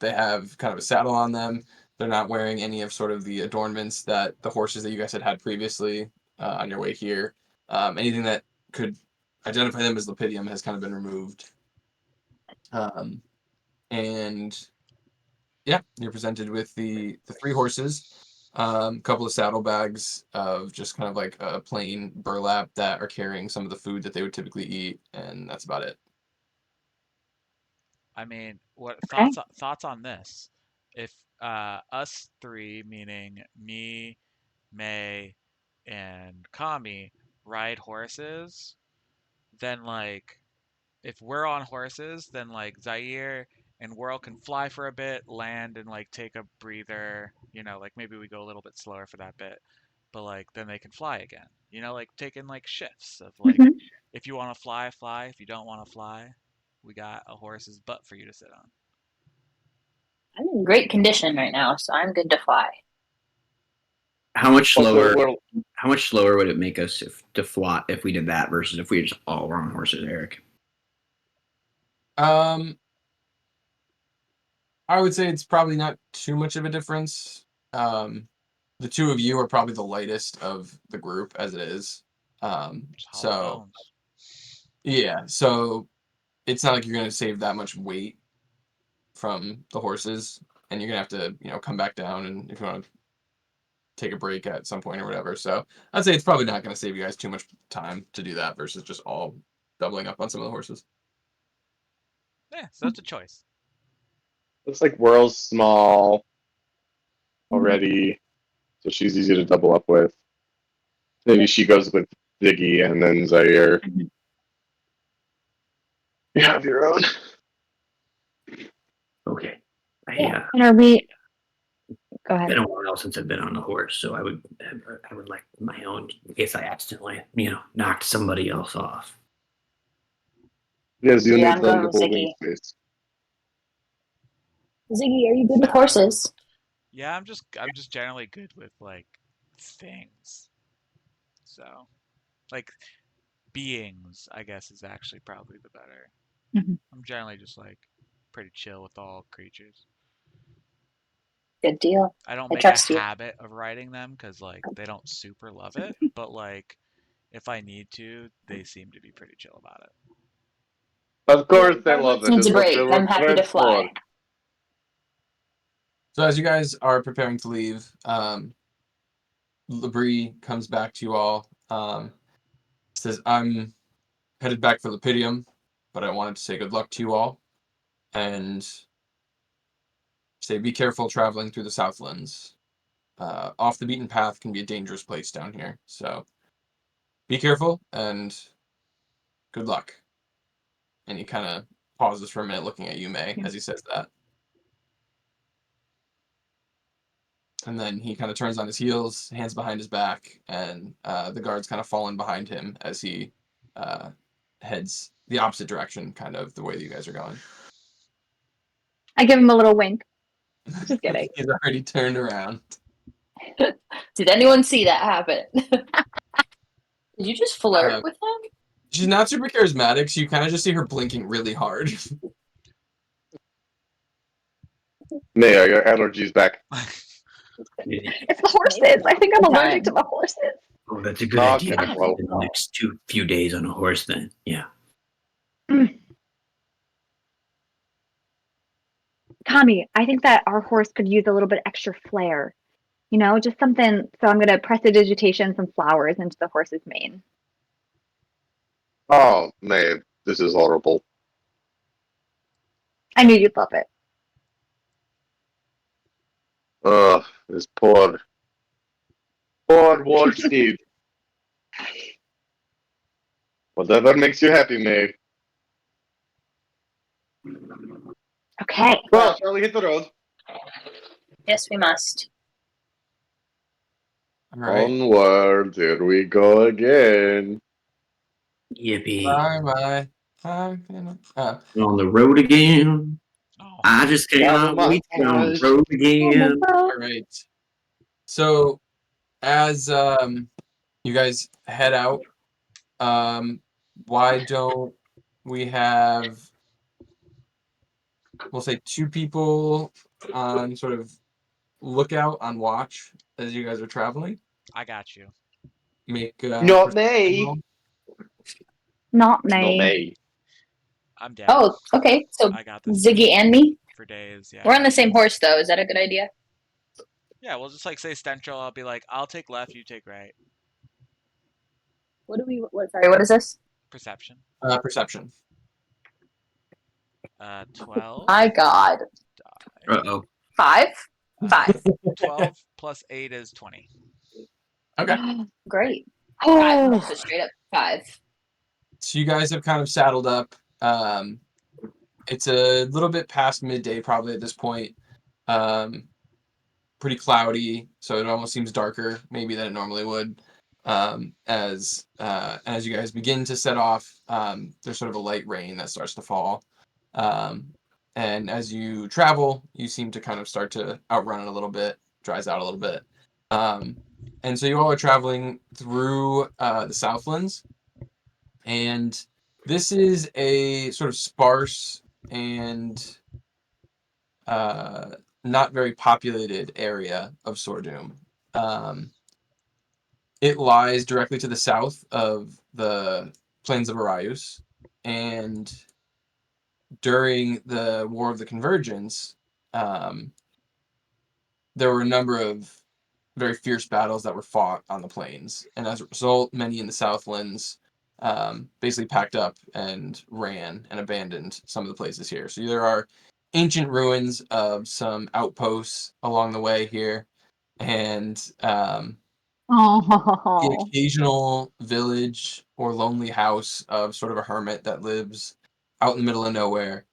they have kind of a saddle on them. They're not wearing any of sort of the adornments that the horses that you guys had previously on your way here. Anything that could identify them as Lepidium has kind of been removed. And yeah, you're presented with the 3 horses, couple of saddlebags of just kind of like a plain burlap that are carrying some of the food that they would typically eat, and that's about it. I mean, what Okay. thoughts on this? If us 3, meaning me, May, and Kami, ride horses, then like if we're on horses, then like Zaire and Whirl can fly for a bit, land and like take a breather, like maybe we go a little bit slower for that bit, but like then they can fly again. Like taking like shifts of like Mhm. if you want to fly, fly. If you don't want to fly, we got a horse's butt for you to sit on. I'm in great condition right now, so I'm good to fly. How much Also, slower? we're How much slower would it make us to fly if we did that versus if we just all were on horses, Eric? I would say it's probably not too much of a difference. The 2 of you are probably the lightest of the group as it is. Just hollow So bones. yeah, so it's not like you're gonna save that much weight from the horses, and you're gonna have to, come back down, and if you want to take a break at some point or whatever. So I'd say it's probably not gonna save you guys too much time to do that versus just all doubling up on some of the horses. Yeah, so it's a choice. looks like Whirl's small already, so she's easy to double up with. Maybe she goes with Ziggy and then Zaire. Mhm. You have your own. Okay. Yeah. And are we? Go ahead. Been a while since I've been on a horse, so I would like my own in case I accidentally, knocked somebody else off. Yes, you Yeah, need I'm the going with little Ziggy. wing space. Ziggy, are you good with horses? Yeah, I'm just generally good with like things. So, like beings, I guess is actually probably the better. Mhm. I'm generally just like pretty chill with all creatures. Good deal. I don't I make a trust you. habit of riding them because like they don't super love it, but like if I need to, they seem to be pretty chill about it. Of course, they Our love horse it. needs It's a what they break. were I'm happy to bred for. fly. So as you guys are preparing to leave, Labrie comes back to you all. Says, "I'm headed back for Lepidium, but I wanted to say good luck to you all, and say be careful traveling through the Southlands. Off the beaten path can be a dangerous place down here, so be careful, and Good luck. And he kind of pauses for a minute looking at you, May, as he says that. And then he kind of turns on his heels, hands behind his back, and the guards kind of fall in behind him as he heads the opposite direction, kind of the way that you guys are going. I give him a little wink. Just kidding. He's already turned around. Did anyone see that happen? Did you just flirt with him? She's not super charismatic, so you kind of just see her blinking really hard. May, are your allergies back? It's the horses. I think I'm allergic to the horses. Oh, that's a good Okay, idea. well. The next few days on a horse, then. Yeah. Tommy, I think that our horse could use a little bit extra flair. You know, just something. So I'm going to prestidigitation some flowers into the horse's mane. Oh, May, this is horrible. I knew you'd love it. Ugh, this poor war steed. Whatever makes you happy, May. Okay. Well, shall we hit the road? Yes, we must. All right. Onward, here we go again. Yippee. Bye. We're on the road again. Oh. I just cannot wait to get on the road again. All right. So, as you guys head out, why don't we have, we'll say, 2 people on sort of lookout on watch as you guys are traveling? I got you. Make Not May. Not No, me. May. I'm dead. Oh, okay. So I got this Ziggy and me. for days. Yeah. We're on the same horse, though. Is that a good idea? Yeah, we'll just like say central. I'll be like, I'll take left, you take right. What do we? Sorry, what is this? Perception. Perception. 12. My God. Uh-oh. 5. 5. 12 plus 8 is 20. Okay. Great. 5. Oh, So straight up 5. So you guys have kind of saddled up. It's a little bit past midday probably at this point. Pretty cloudy, so it almost seems darker maybe than it normally would. As you guys begin to set off, there's sort of a light rain that starts to fall. And as you travel, you seem to kind of start to outrun it a little bit, dries out a little bit. And so you all are traveling through the Southlands. And this is a sort of sparse and not very populated area of Sordum. It lies directly to the south of the plains of Arayus, and during the War of the Convergence, there were a number of very fierce battles that were fought on the plains, and as a result, many in the Southlands basically packed up and ran and abandoned some of the places here. So there are ancient ruins of some outposts along the way here, and the occasional village or lonely house of sort of a hermit that lives out in the middle of nowhere.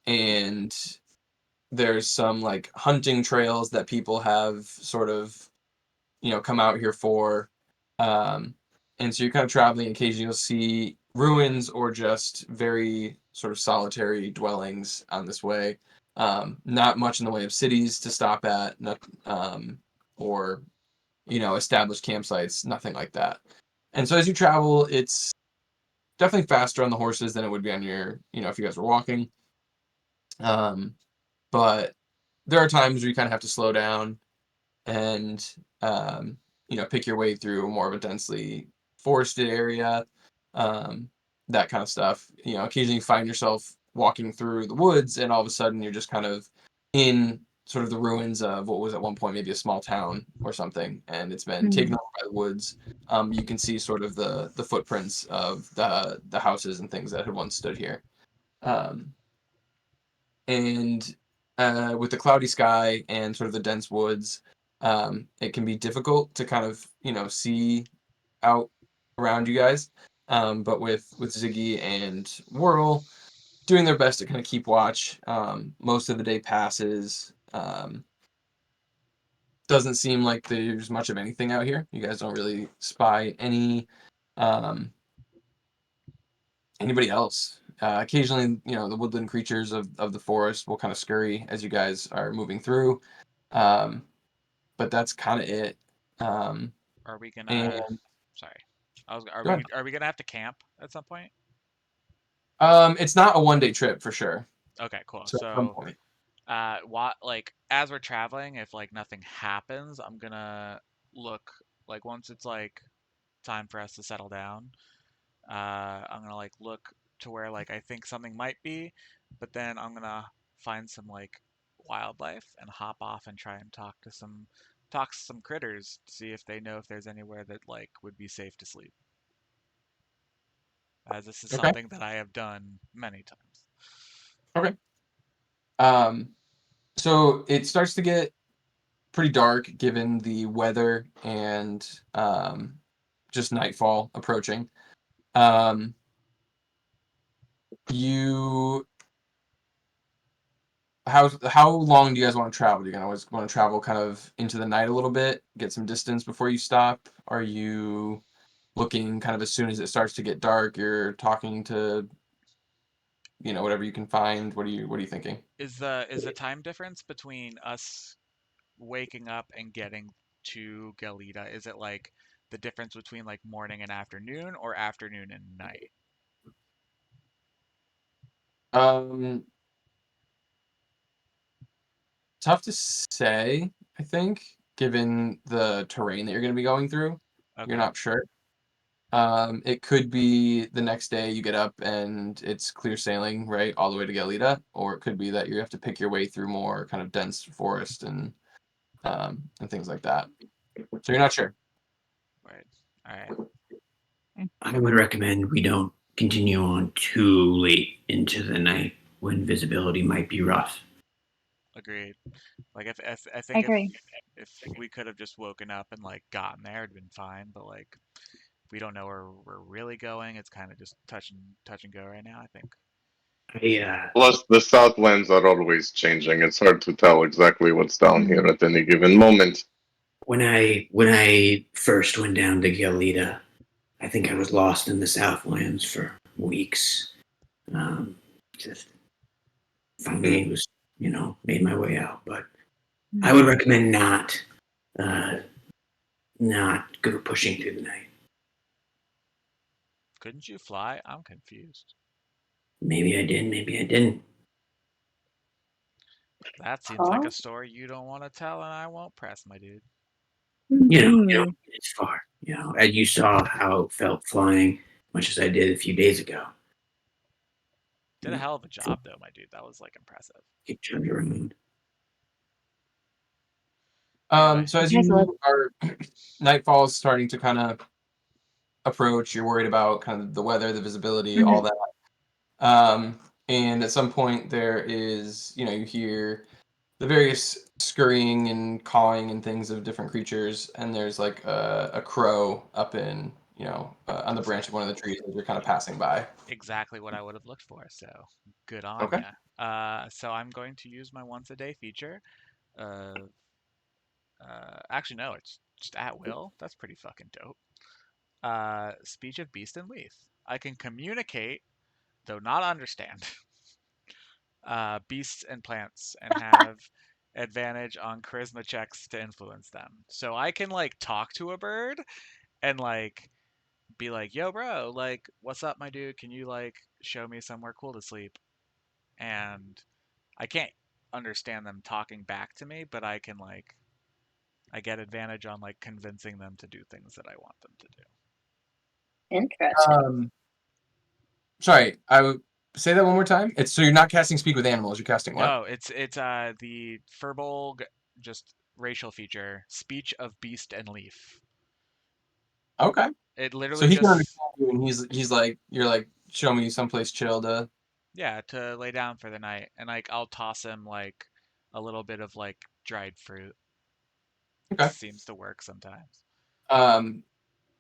And there's some like hunting trails that people have sort of, come out here for. And so you're kind of traveling. Occasionally you'll see ruins or just very sort of solitary dwellings on this way. Not much in the way of cities to stop at, or established campsites, nothing like that. And so as you travel, it's definitely faster on the horses than it would be on your, if you guys were walking. But there are times where you kind of have to slow down and pick your way through more of a densely forested area, that kind of stuff. Occasionally you find yourself walking through the woods and all of a sudden you're just kind of in sort of the ruins of what was at one point maybe a small town or something, and it's been taken over by the woods. You can see sort of the footprints of the houses and things that had once stood here. And with the cloudy sky and sort of the dense woods, it can be difficult to kind of see out around you guys. but with Ziggy and Whirl doing their best to kind of keep watch. Most of the day passes. Doesn't seem like there's much of anything out here. You guys don't really spy anybody else. Occasionally, the woodland creatures of the forest will kind of scurry as you guys are moving through. But that's kind of it. Are we And gonna? Sorry, Are go ahead. we gonna have to camp at some point? It's not a 1-day trip for sure. Okay, cool. So at some point. What like as we're traveling, if like nothing happens, I'm gonna look like once it's like time for us to settle down. I'm gonna like look to where like I think something might be, but then I'm gonna find some like wildlife and hop off and try and talk to some critters to see if they know if there's anywhere that like would be safe to sleep. As this is Okay. something that I have done many times. Okay. So it starts to get pretty dark given the weather and just nightfall approaching. You how long do you guys want to travel? Do you guys want to travel kind of into the night a little bit, get some distance before you stop? Are you looking kind of as soon as it starts to get dark, you're talking to whatever you can find? What are you thinking? Is the time difference between us waking up and getting to Gel Lida, is it like the difference between like morning and afternoon or afternoon and night? Um, Tough to say, I think, given the terrain that you're going to be going through. You're Okay. not sure. It could be the next day you get up and it's clear sailing, right, all the way to Gel Lida, or it could be that you have to pick your way through more kind of dense forest and things like that. So you're not sure. Right. All right. I would recommend we don't continue on too late into the night when visibility might be rough. Agreed. Like if I I think agree. if we could have just woken up and like gotten there, it'd been fine. But like if we don't know where we're really going, it's kind of just touch and go right now, I think. Plus, the Southlands are always changing. It's hard to tell exactly what's down here at any given moment. When I first went down to Gel Lida, I think I was lost in the Southlands for weeks. Just finally was, made my way out. But I would recommend not go pushing through the night. Couldn't you fly? I'm confused. Maybe I did, maybe I didn't. That seems like a story you don't want to tell, and I won't press, my dude. It's far. And you saw how it felt flying, much as I did a few days ago. Did a hell of a job, though, my dude. That was like impressive. Get turned around. Anyway, So as You guys look. you are nightfall is starting to kind of approach, you're worried about kind of the weather, the visibility, all that. And at some point there is, you hear the various scurrying and cawing and things of different creatures, and there's like a crow up in, on the branch of one of the trees as you're kind of passing by. exactly what I would have looked for. So good on Okay. ya. So I'm going to use my once a day feature. Uh, Actually, no, it's just at will. That's pretty fucking dope. Speech of beast and leaf. I can communicate, though not understand, beasts and plants and have advantage on charisma checks to influence them. So I can like talk to a bird and like be like, "Yo, bro, like, what's up, my dude? Can you like show me somewhere cool to sleep?" And I can't understand them talking back to me, but I get advantage on like convincing them to do things that I want them to do. Interesting. Sorry, I would say that one more time. It's so you're not casting speak with animals. You're casting what? No, it's the Furbolg just racial feature, speech of beast and leaf. Okay. It So literally he can just understand you, and he's like, you're like, show me someplace chill to. yeah, to lay down for the night. And like I'll toss him like a little bit of like dried fruit. Okay. Seems to work sometimes. Um,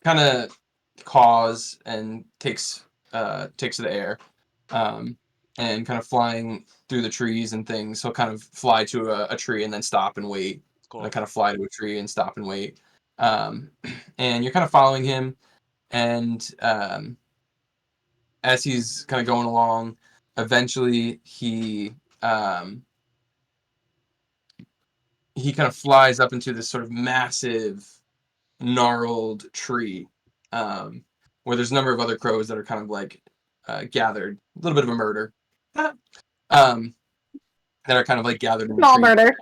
Kind of caws and takes to the air, and kind of flying through the trees and things. He'll kind of fly to a tree and then stop and wait, Cool. and then kind of fly to a tree and stop and wait. And you're kind of following him, and as he's kind of going along, eventually he kind of flies up into this sort of massive, gnarled tree, where there's a number of other crows that are kind of like gathered. A little bit of a murder, um, that are kind of like gathered in the Small tree. murder.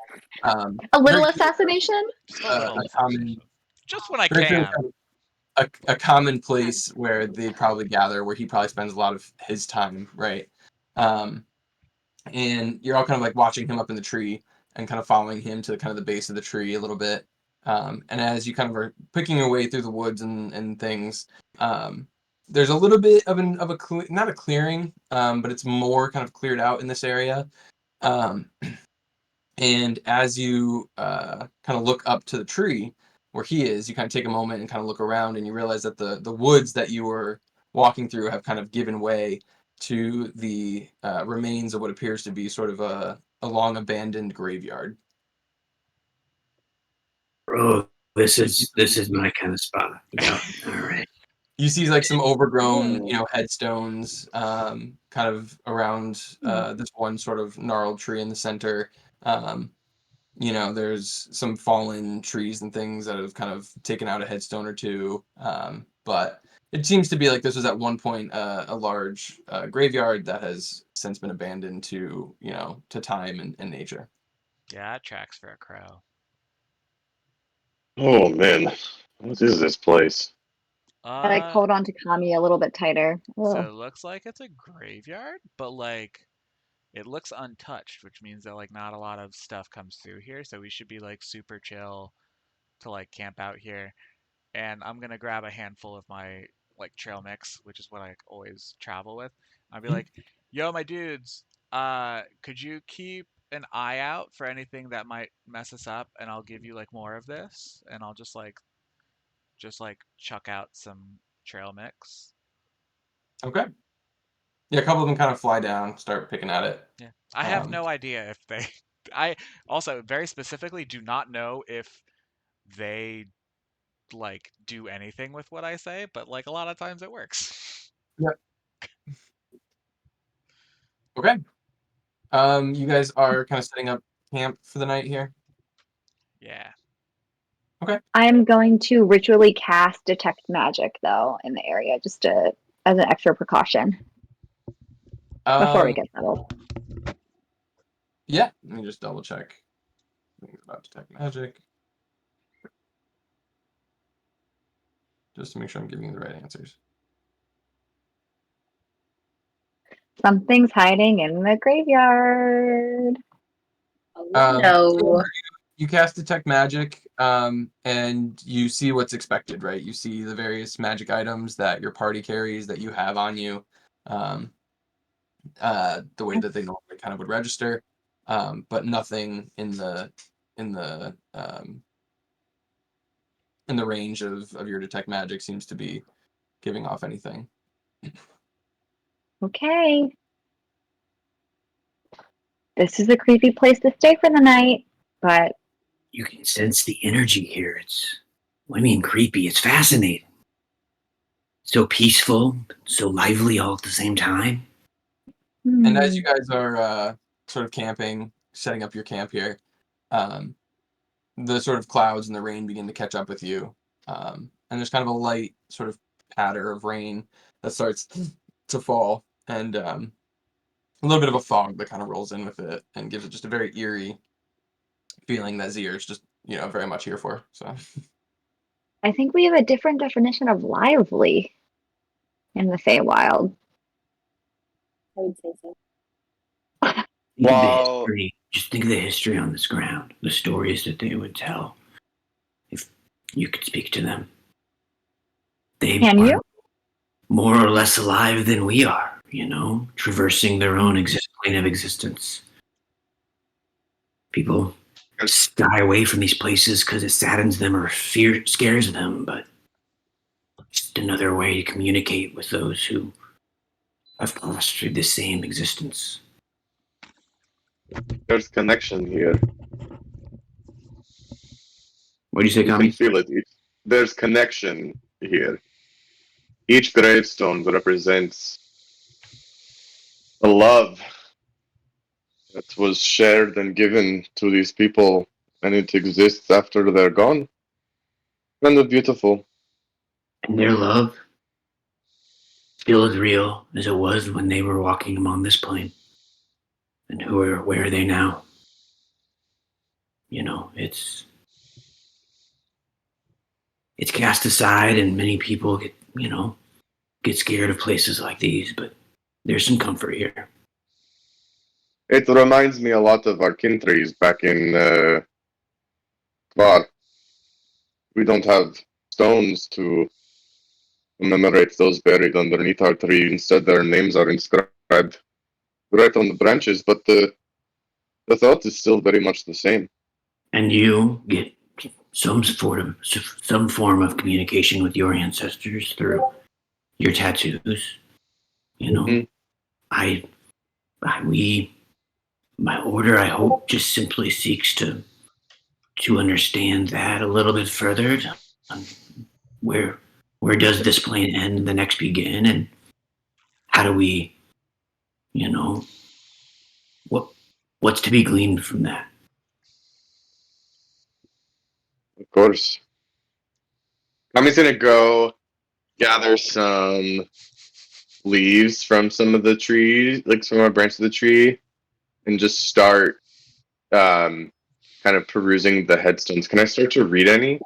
A little very- assassination. Just a little. a common, Just when I very can. kind of a common place where they probably gather, where he probably spends a lot of his time, right? And you're all kind of like watching him up in the tree and kind of following him to kind of the base of the tree a little bit. And as you kind of are picking your way through the woods and things, there's a little bit of not a clearing, but it's more kind of cleared out in this area. And as you kind of look up to the tree where he is, you kind of take a moment and kind of look around, and you realize that the woods that you were walking through have kind of given way to the remains of what appears to be sort of a long abandoned graveyard. Bro, this is my kind of spot. Yeah. All right. You see like some overgrown, headstones, kind of around this one sort of gnarled tree in the center. There's some fallen trees and things that have kind of taken out a headstone or two. But it seems to be like this was at one point a large graveyard that has since been abandoned to time and nature. Yeah, that tracks for a crow. Oh man, what is this place? I like hold on to Kami a little bit tighter. So Ugh. it looks like it's a graveyard, but like it looks untouched, which means that like not a lot of stuff comes through here. So we should be like super chill to like camp out here. And I'm gonna grab a handful of my like trail mix, which is what I always travel with. I'll be like, "Yo, my dudes, could you keep an eye out for anything that might mess us up, and I'll give you like more of this, and I'll just like chuck out some trail mix." Okay. Yeah, a couple of them kind of fly down, start picking at it. Yeah, I have no idea if they. I also very specifically do not know if they like do anything with what I say, but like a lot of times it works. Yep. Okay. You guys are kind of setting up camp for the night here. Yeah. Okay. I'm going to ritually cast detect magic though in the area just as an extra precaution before we get settled. Yeah, let me just double check things about detect magic, just to make sure I'm giving you the right answers. Something's hiding in the graveyard. No. You cast detect magic, and you see what's expected, right? You see the various magic items that your party carries that you have on you, the way that they normally kind of would register, but nothing in the range of your detect magic seems to be giving off anything. Okay. This is a creepy place to stay for the night, but You can sense the energy here. What do you mean creepy? It's fascinating. So peaceful, so lively all at the same time. And as you guys are sort of camping, setting up your camp here, the sort of clouds and the rain begin to catch up with you. And there's kind of a light sort of patter of rain that starts to fall, and a little bit of a fog that kind of rolls in with it and gives it just a very eerie feeling that Zier is just, very much here for. So I think we have a different definition of lively in the Feywild. I would say so. Wow. Just think of the history on this ground, the stories that they would tell. If you could speak to them, they Can are you? more or less alive than we are, traversing their own plane of existence. People sky away from these places because it saddens them or scares them, but just another way to communicate with those who have passed through the same existence. There's connection here. What do you say, You can Kami? feel it. There's connection here. Each gravestone represents a love that was shared and given to these people, and it exists after they're gone. Kind of beautiful. And their love still as real as it was when they were walking among this plane. And where are they now? You know, it's cast aside, and many people get scared of places like these, but there's some comfort here. It reminds me a lot of our kin trees back in Kvar. We don't have stones to commemorate those buried underneath our tree. Instead, their names are inscribed right on the branches, but the thought is still very much the same. And you get some form of communication with your ancestors through your tattoos. You know, my order, I hope, just simply seeks to understand that a little bit further. Where does this plane end and the next begin, and how do we, what's to be gleaned from that? Of course. Kami's gonna go gather some leaves from some of the trees, like from a branch of the tree, and just start kind of perusing the headstones. Can I start to read any?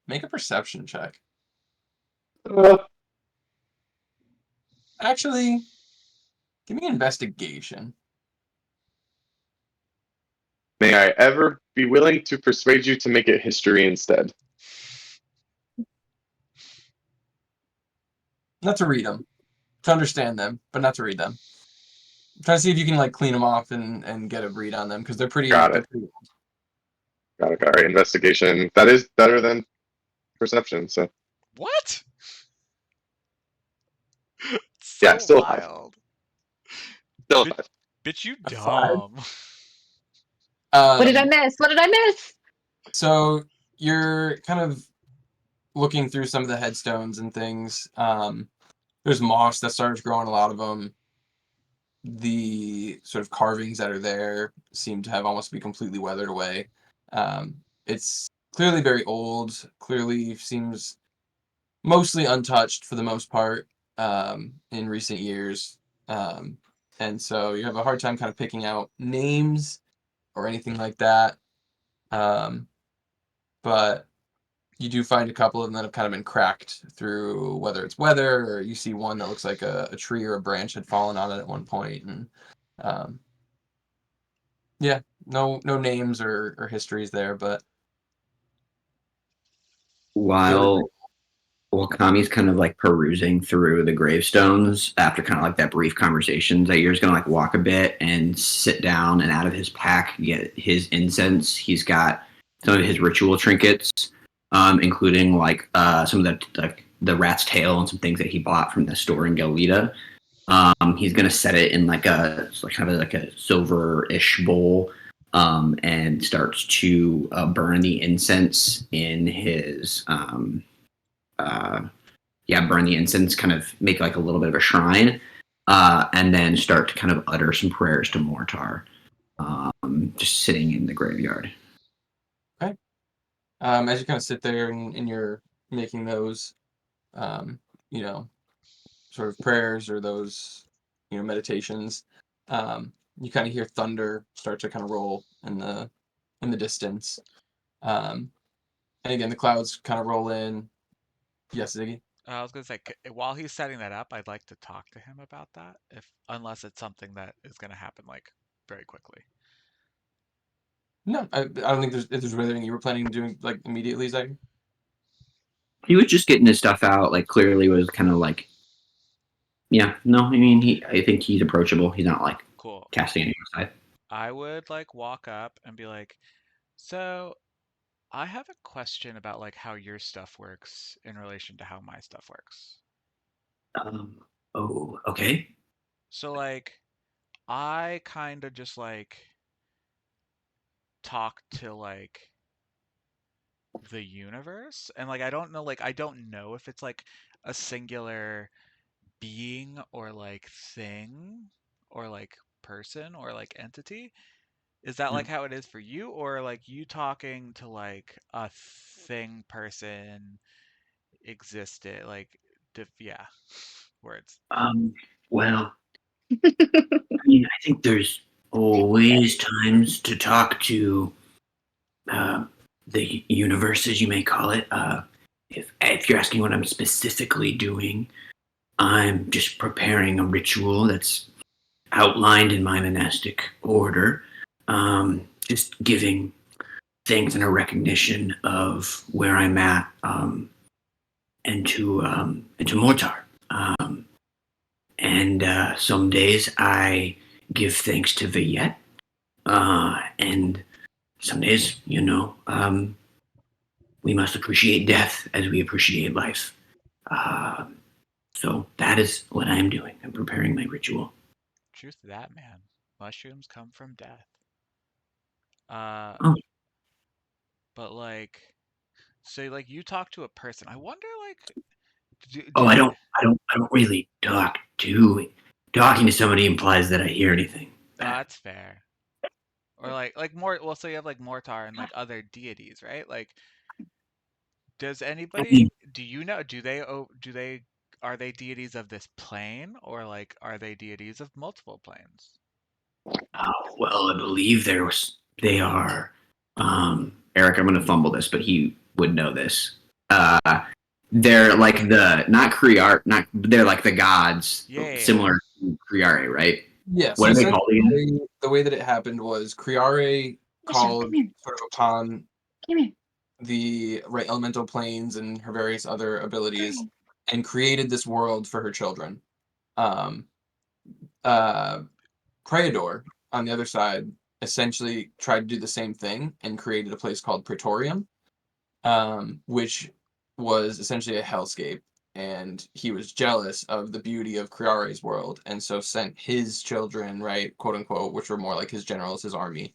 Make a perception check. Uh, Actually, give me an investigation. May I ever be willing to persuade you to make it history instead? Not to read them, to understand them, but not to read them. I'm trying to see if you can like clean them off and get a read on them because they're pretty. Got it. Got it. All right, investigation. That is better than perception. So What? yeah, still wild. Still Bitch, bitch, you A five. dumb. What did I miss? What did I miss? So you're kind of looking through some of the headstones and things. There's moss that starts growing, a lot of them. The sort of carvings that are there seem to have almost be completely weathered away. It's clearly very old, clearly seems mostly untouched for the most part in recent years. And so you have a hard time kind of picking out names or anything like that. But you do find a couple of them that have kind of been cracked through whether it's weather or you see one that looks like a tree or a branch had fallen on it at one point. And yeah, no names or histories there, but While Kami's kind of like perusing through the gravestones after kind of like that brief conversation, Zair's gonna like walk a bit and sit down, and out of his pack get his incense. He's got some of his ritual trinkets, including like some of the rat's tail and some things that he bought from the store in Gel Lida. He's gonna set it in like a kind of like a silver-ish bowl, and starts to burn the incense in his burn the incense, kind of make like a little bit of a shrine, and then start to kind of utter some prayers to Mortar, just sitting in the graveyard. okay. As you kind of sit there and you're making those, sort of prayers or those, meditations, you kind of hear thunder start to kind of roll in the distance. And again, the clouds kind of roll in. Yes, Ziggy? I was gonna say, while he's setting that up, I'd like to talk to him about that, unless it's something that is gonna happen like very quickly. No, I don't think there's really anything you were planning to do like immediately, Ziggy. He was just getting his stuff out. Like clearly was kind of like, yeah. No, I mean I think he's approachable. He's not like Cool. casting anyone aside. I would like walk up and be like, so I have a question about like how your stuff works in relation to how my stuff works. Oh, okay. So like I kind of just like talk to like the universe, and like I don't know if it's like a singular being or like thing or like person or like entity. Is that like how it is for you, or like you talking to like a thing, person, existed, like yeah, words. Well, I mean, I think there's always times to talk to the universe, as you may call it. If you're asking what I'm specifically doing, I'm just preparing a ritual that's outlined in my monastic order. Just giving thanks and a recognition of where I'm at, and to Mortar. And some days I give thanks to Viet, and some days, we must appreciate death as we appreciate life. Uh, so that is what I'm doing. I'm preparing my ritual. Truth to that, man. Mushrooms come from death. Uh, Oh. but like, so like you talk to a person. I wonder like, Oh, I don't really talk to. Talking to somebody implies that I hear anything. That's fair. Or like more. Well, so you have like Mortar and like other deities, right? Like, does I anybody? mean, Do you know? Do they? Are they deities of this plane, or like are they deities of multiple planes? well, I believe they are. Eric, I'm going to fumble this, but he would know this. They're like not Kriar, not they're like the gods, Yeah. similar to Kriare, right? Yes. What are they called again? The way that it happened was Kriare called Come here. sort of upon Come here. the right elemental planes and her various other abilities and created this world for her children. Um, Creador, on the other side, essentially tried to do the same thing and created a place called Praetorium, which was essentially a hellscape. And he was jealous of the beauty of Criare's world, and so sent his children, right, quote unquote, which were more like his generals, his army,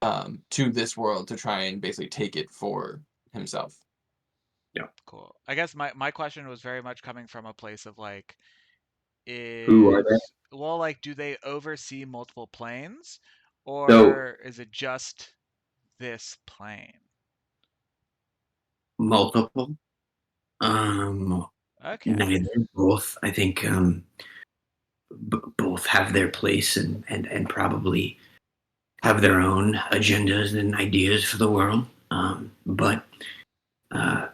to this world to try and basically take it for himself. Yeah. Cool. I guess my question was very much coming from a place of like, Who are they? well, like, do they oversee multiple planes, So or is it just this plane? multiple. Um, Okay. Neither. Both. I think both have their place and probably have their own agendas and ideas for the world. But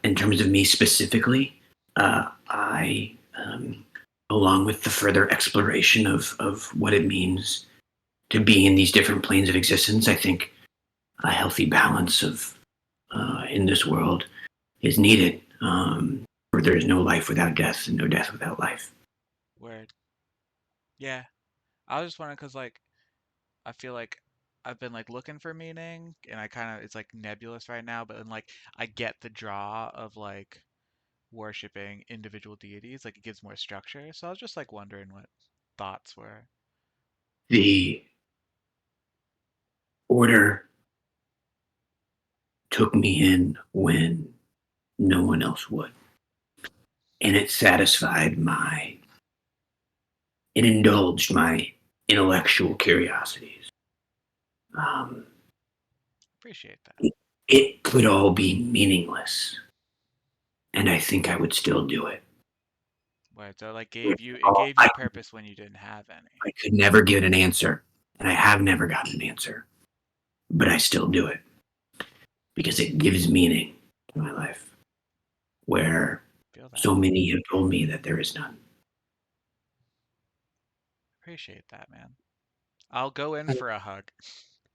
in terms of me specifically, I, along with the further exploration of what it means to be in these different planes of existence, I think a healthy balance of in this world is needed. For there is no life without death and no death without life. Word. Yeah. I was just wondering because like I feel like I've been like looking for meaning, and I kind of it's like nebulous right now, but then like I get the draw of like worshiping individual deities, like it gives more structure. So I was just like wondering what thoughts were. The order took me in when no one else would. And it indulged my intellectual curiosities. Um, Appreciate that. it could all be meaningless, and I think I would still do it. Word. So like It gave you purpose when you didn't have any. I could never get an answer, and I have never gotten an answer, but I still do it because it gives meaning to my life, where Feel that. so many have told me that there is none. Appreciate that, man. I'll go in for a hug.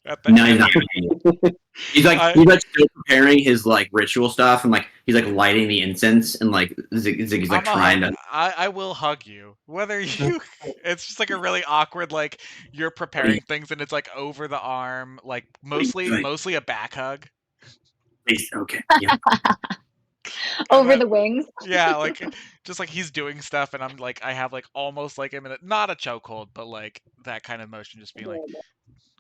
At the No, he's end. not. He's I- like still preparing his like ritual stuff, and like he's like lighting the incense, and like Ziggy's like trying to. I will hug you. Whether you it's just like a really awkward like you're preparing things and it's like over the arm, like mostly a back hug. Please, okay. Yeah. Over then- the wings. Yeah, like just like he's doing stuff, and I'm like, I have like almost like him in not a chokehold, but like that kind of motion, just being like,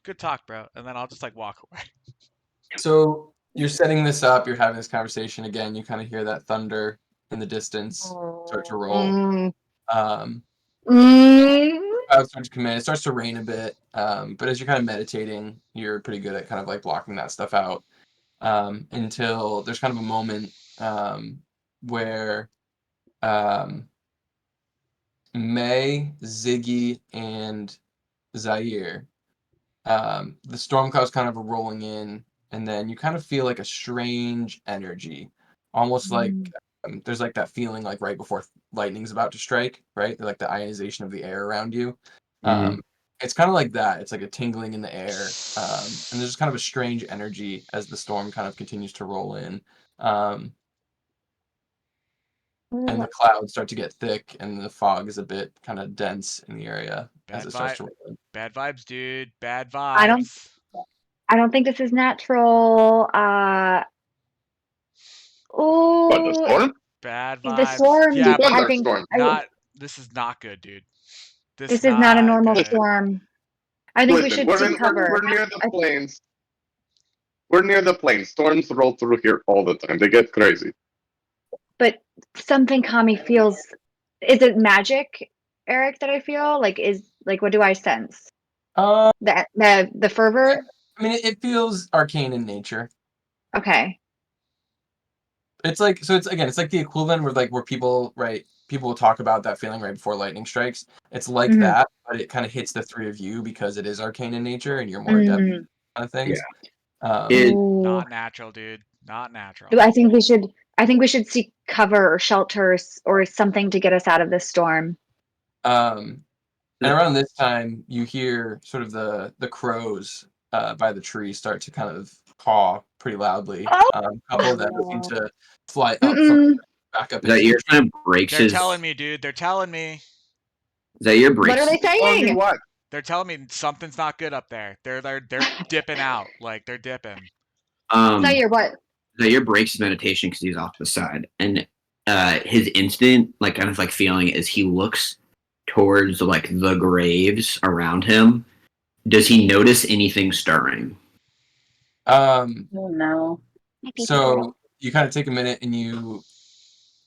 "Good talk, bro," and then I'll just like walk away. So you're setting this up. You're having this conversation again. You kind of hear that thunder in the distance start to roll. Mm. Um, Mm. clouds start to come in. It starts to rain a bit. But as you're kind of meditating, you're pretty good at kind of like blocking that stuff out. Until there's kind of a moment where May, Ziggy, and Zaire, the storm clouds kind of are rolling in, and then you kind of feel like a strange energy, almost like there's like that feeling like right before lightning's about to strike, right? Like the ionization of the air around you. Mhm. It's kind of like that. It's like a tingling in the air, and there's just kind of a strange energy as the storm kind of continues to roll in. Um, and the clouds start to get thick, and the fog is a bit kind of dense in the area as Bad it starts vibe, to roll in. bad vibes, dude. Bad I don't vibes. I don't think this is natural. What, the Oh, storm? Bad the vibes. storm. Yeah, but I think Thunderstorm. not. This is not good, dude. this is not a normal good. storm. I think we Listen, should we're, seek in, cover. we're near the plains. We're near the plains. Storms roll through here all the time. They get crazy. But something Kami feels. Is it magic, Eric? That I feel like is like what do I sense? Uh, The fervor. I mean, it feels arcane in nature. Okay. It's like so. It's again. It's like the equivalent where people will talk about that feeling right before lightning strikes. It's like Mhm. that, but it kind of hits the three of you because it is arcane in nature and you're more adept Mm. kind of things. It- Ooh. Not natural, dude. Not natural. Do I think we should? I think we should seek cover or shelters or something to get us out of this storm. And around this time, you hear sort of the crows by the tree start to kind of caw pretty loudly. Oh! A couple of them seem to fly up Mm-mm. back up Is that into your the kind of breaks They're his? telling me, dude. They're telling me. Is that your What breaks? are they Tell me saying? what? They're telling me something's not good up there. They're dipping out. Like they're dipping. Zaire, what? Zaire breaks his meditation because he's off the side, and his instant, like, kind of like feeling is he looks towards like the graves around him. Does he notice anything stirring? Um, Oh no. so you kind of take a minute and you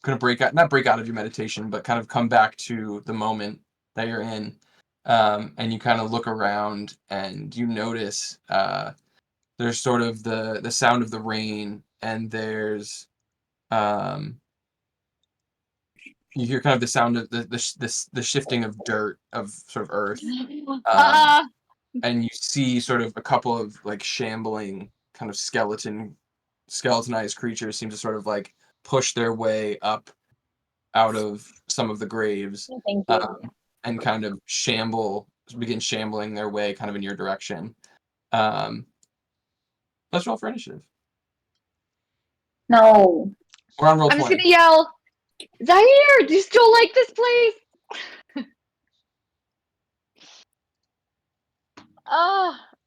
kind of not break out of your meditation, but kind of come back to the moment that you're in. And you kind of look around and you notice there's sort of the sound of the rain, and there's you hear kind of the sound of the shifting of dirt, of sort of earth, Ah, and you see sort of a couple of like shambling kind of skeletonized creatures seem to sort of like push their way up out of some of the graves, Thank you. and kind of begin shambling their way kind of in your direction. Um, let's roll for initiative. No. We're on roll I'm just 20. gonna yell, Zaire, do you still like this place?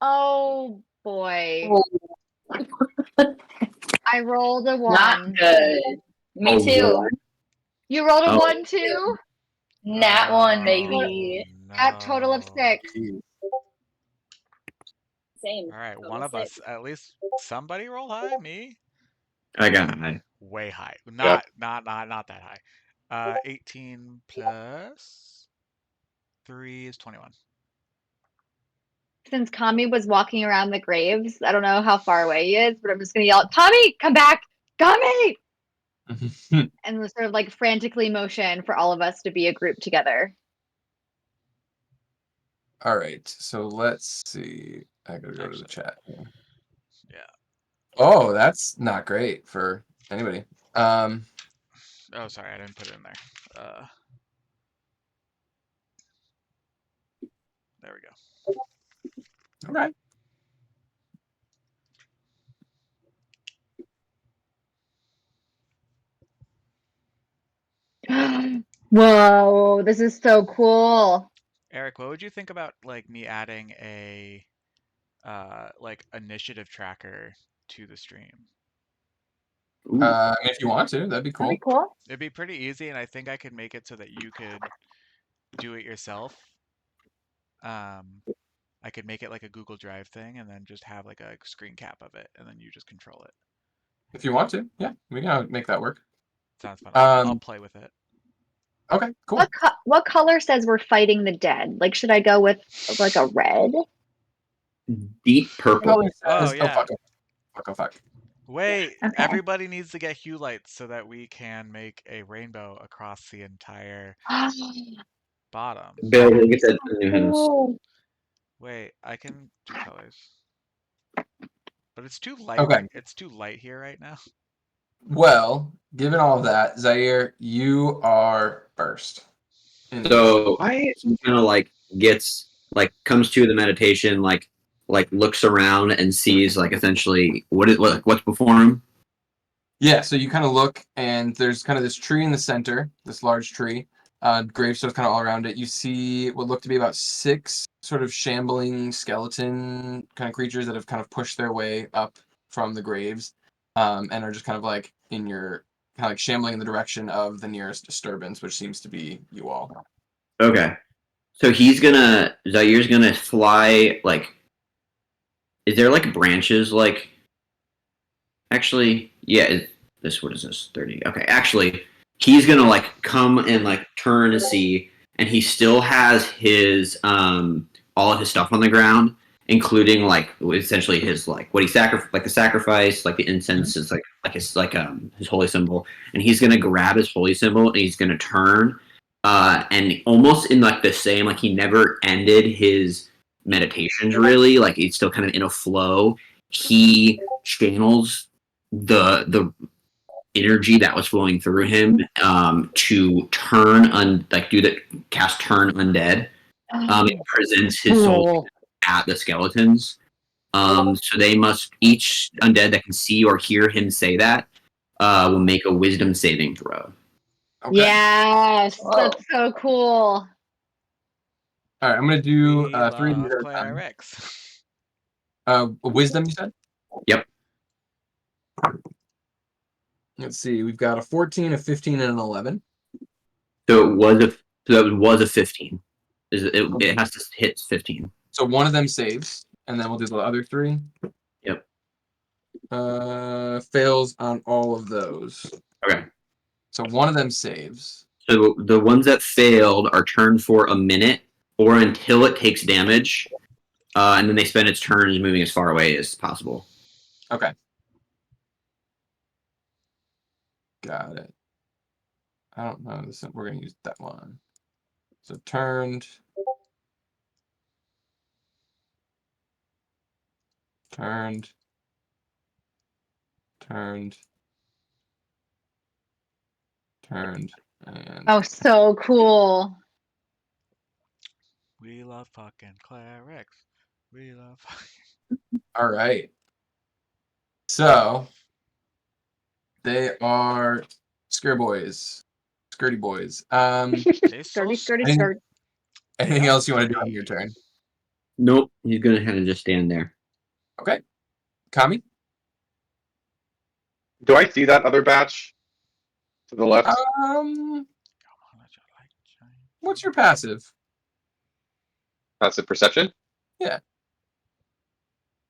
Oh boy. I rolled a Not 1. good. Me Oh, too. Lord. You rolled a Oh. 1 too? Nat one, baby. At total of 6. Same. All right, Total one of 6. us, at least somebody roll high. Me, I got it. way high. Yeah. Not that high. 18 plus 3 is 21. Since Kami was walking around the graves, I don't know how far away he is, but I'm just gonna yell, Kami, come back! Kami! And sort of like frantically motion for all of us to be a group together. All right, so let's see. I gotta go to the Actually, chat. yeah. Oh, that's not great for anybody. Oh, sorry, I didn't put it in there. There we go. All right. Whoa, this is so cool. Eric, what would you think about like me adding a like initiative tracker to the stream? Ooh. I mean, if you want to, that'd be cool. That'd be cool. It'd be pretty easy, and I think I could make it so that you could do it yourself. I could make it like a Google Drive thing, and then just have like a screen cap of it, and then you just control it. If you want to, yeah, we can make that work. Sounds fun. I'll Um, play with it. Okay, cool. What color says we're fighting the dead? Like, should I go with like a red? Deep purple. Color says, Oh, yeah. Fuck. Wait, Okay. everybody needs to get hue lights so that we can make a rainbow across the entire bottom. Bill, we'll get that in the news. Oh, Wait, I can do colors. But it's too light. Okay. It's too light here right now. Well, given all of that, Zaire, you are first. So he kind of like gets like comes to the meditation, like looks around and sees like essentially what's before him. Yeah, so you kind of look, and there's kind of this tree in the center, this large tree. Gravestones kind of all around it. You see what look to be about 6 sort of shambling skeleton kind of creatures that have kind of pushed their way up from the graves, and are just kind of like in your kind of like shambling in the direction of the nearest disturbance, which seems to be you all. Okay, so Zaire's gonna fly like. Is there like branches like? Actually, yeah. What is this? 30. Okay, actually, he's gonna like come and like turn to see, and he still has his all of his stuff on the ground, including like essentially his like what he like the sacrifice, like the incense is like his holy symbol, and he's gonna grab his holy symbol and he's gonna turn, and almost in like the same like he never ended his meditations really, like he's still kind of in a flow. He channels the energy that was flowing through him to cast turn undead. It presents his soul at the skeletons. So they must each undead that can see or hear him say that will make a wisdom saving throw. Okay. yes, Whoa. that's so cool. All right, I'm gonna do We 3 love at a time. clerics. Wisdom, you said? Yep. Let's see. We've got a 14, a 15, and an 11. So that was a 15. It has to hit 15. So one of them saves, and then we'll do the other 3. Yep. Fails on all of those. Okay. So one of them saves. So the ones that failed are turned for a minute or until it takes damage, and then they spend its turns moving as far away as possible. Okay. Got it. I don't know. We're going to use that one. So turned. Turned. Turned. Turned. And Oh, so cool. We love fucking clerics. We love. all right. So they are Scare Boys. Skirty Boys. They so Sturdy, sturdy, I think- sturdy. Anything Yeah, else you want to do on sturdy. your turn? Nope, he's gonna kind of just stand there. Okay. Kami? Do I see that other batch to the left? What's your passive? Passive perception? Yeah.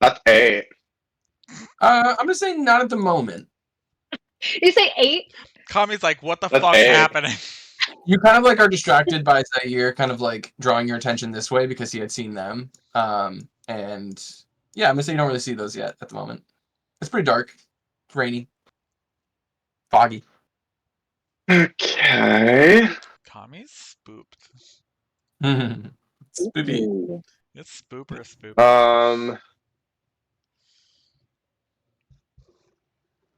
That's 8. I'm gonna say not at the moment. You say 8? Kami's like, what the That's fuck's 8. happening? You kind of like are distracted by Zaire kind of like drawing your attention this way because he had seen them. And yeah, I'm gonna say you don't really see those yet at the moment. It's pretty dark. It's rainy. Foggy. Okay. Kami's spooped. Spoopy. Ooh. It's spooper spoop.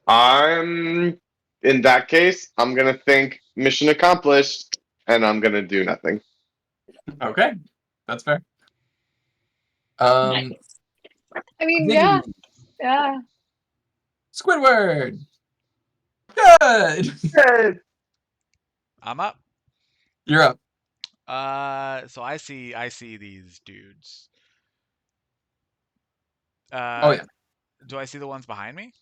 I'm in that case, I'm gonna think mission accomplished, and I'm gonna do nothing. Okay. That's fair. I mean, Ziggy. yeah. Squidward. Good. Good. I'm up. You're up. So I see these dudes. Oh yeah. Do I see the ones behind me?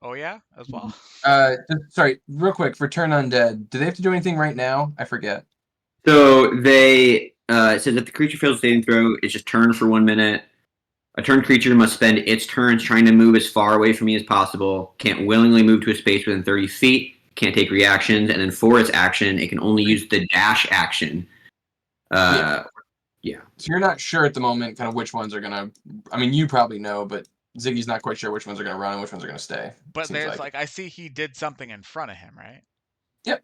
Oh yeah, as well. Sorry, real quick for turn undead. Do they have to do anything right now? I forget. So they it says if the creature fails a saving throw, it's just turn for 1 minute. A turn creature must spend its turns trying to move as far away from me as possible. Can't willingly move to a space within 30 feet. Can't take reactions, and then for its action, it can only use the dash action. Yeah. So you're not sure at the moment, kind of which ones are gonna. I mean, you probably know, but Ziggy's not quite sure which ones are gonna run and which ones are gonna stay. But Seems there's like. I see he did something in front of him, right? Yep.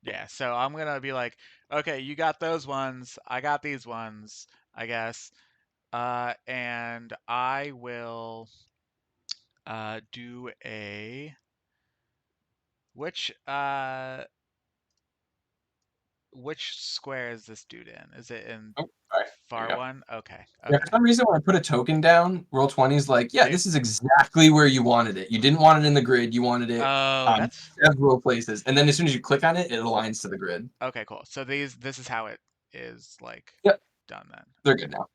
Yeah, so I'm gonna be like, okay, you got those ones, I got these ones, I guess. And I will do a which square is this dude in? Is it in Oh, all right. There far you go. one? Okay. Yeah, Okay. for some reason, when I put a token down, Roll20 is like, yeah, this is exactly where you wanted it. You didn't want it in the grid. You wanted it Oh, that's several places. And then as soon as you click on it, it aligns to the grid. okay, cool. So this is how it is like Yep. done then. They're good now.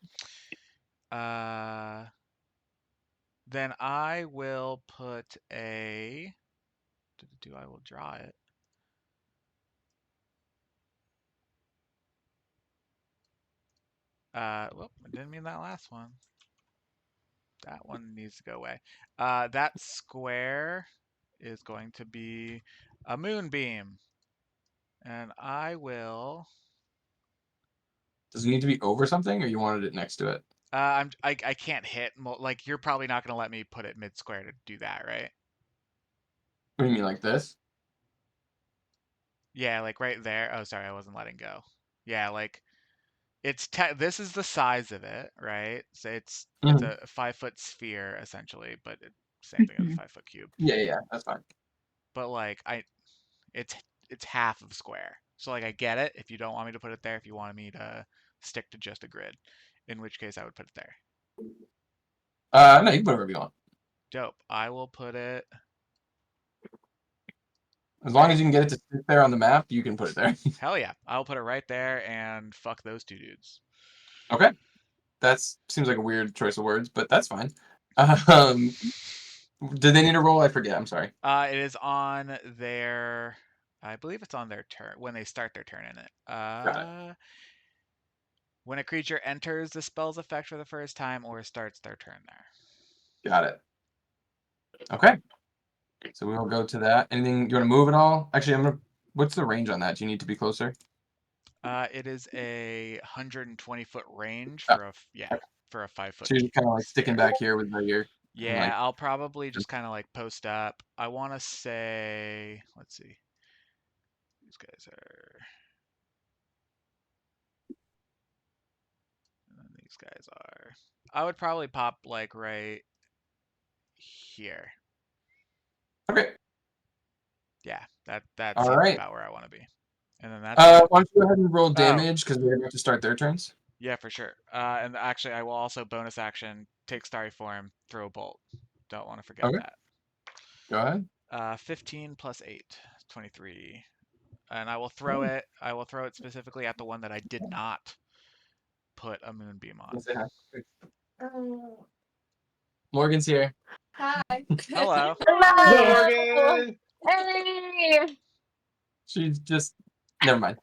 Then I will put a I will draw it. Well, I didn't mean that last one. That one needs to go away. That square is going to be a moonbeam. And I will. Does it need to be over something, or you wanted it next to it? I can't hit. Like, you're probably not going to let me put it mid square to do that, right? What do you mean, like this? Yeah, like right there. Oh, sorry, I wasn't letting go. Yeah, like this is the size of it, right? So it's Mhm. a 5-foot sphere essentially, but same thing as a 5-foot cube. Yeah, that's fine. But like it's half of square. So like I get it if you don't want me to put it there, if you wanted me to stick to just a grid, in which case I would put it there. No, you can put it wherever you want. Dope. I will put it. As long as you can get it to sit there on the map, you can put it there. Hell yeah. I'll put it right there and fuck those two dudes. Okay. That seems like a weird choice of words, but that's fine. Did they need a roll? I forget. I'm sorry. It is on their. I believe it's on their turn when they start their turn in it. Got it. When a creature enters the spell's effect for the first time or starts their turn there. Got it. Okay. So we'll go to that. Anything you want to move at all? Actually, I'm gonna. What's the range on that? Do you need to be closer? It is a 120-foot range Oh, for a okay. for a 5-foot. So you're kind of like sticking sphere. back here with your. Yeah, Like, I'll probably just kind of like post up. I want to say, let's see. These guys are. And these guys are. I would probably pop like right here. okay. Yeah, that All seems right. about where I want to be. And then that's it. Why don't you go ahead and roll Oh, damage because we're about to start their turns. yeah, for sure. And actually, I will also bonus action, take starry form, throw a bolt. Don't want to forget Okay. that. Go ahead. 15 plus 8, 23. And I will throw it. I will throw it specifically at the one that I did not put a moonbeam on. Say hi. Morgan's here. Hello. Hello. Morgan! Hey. She's just. Never mind.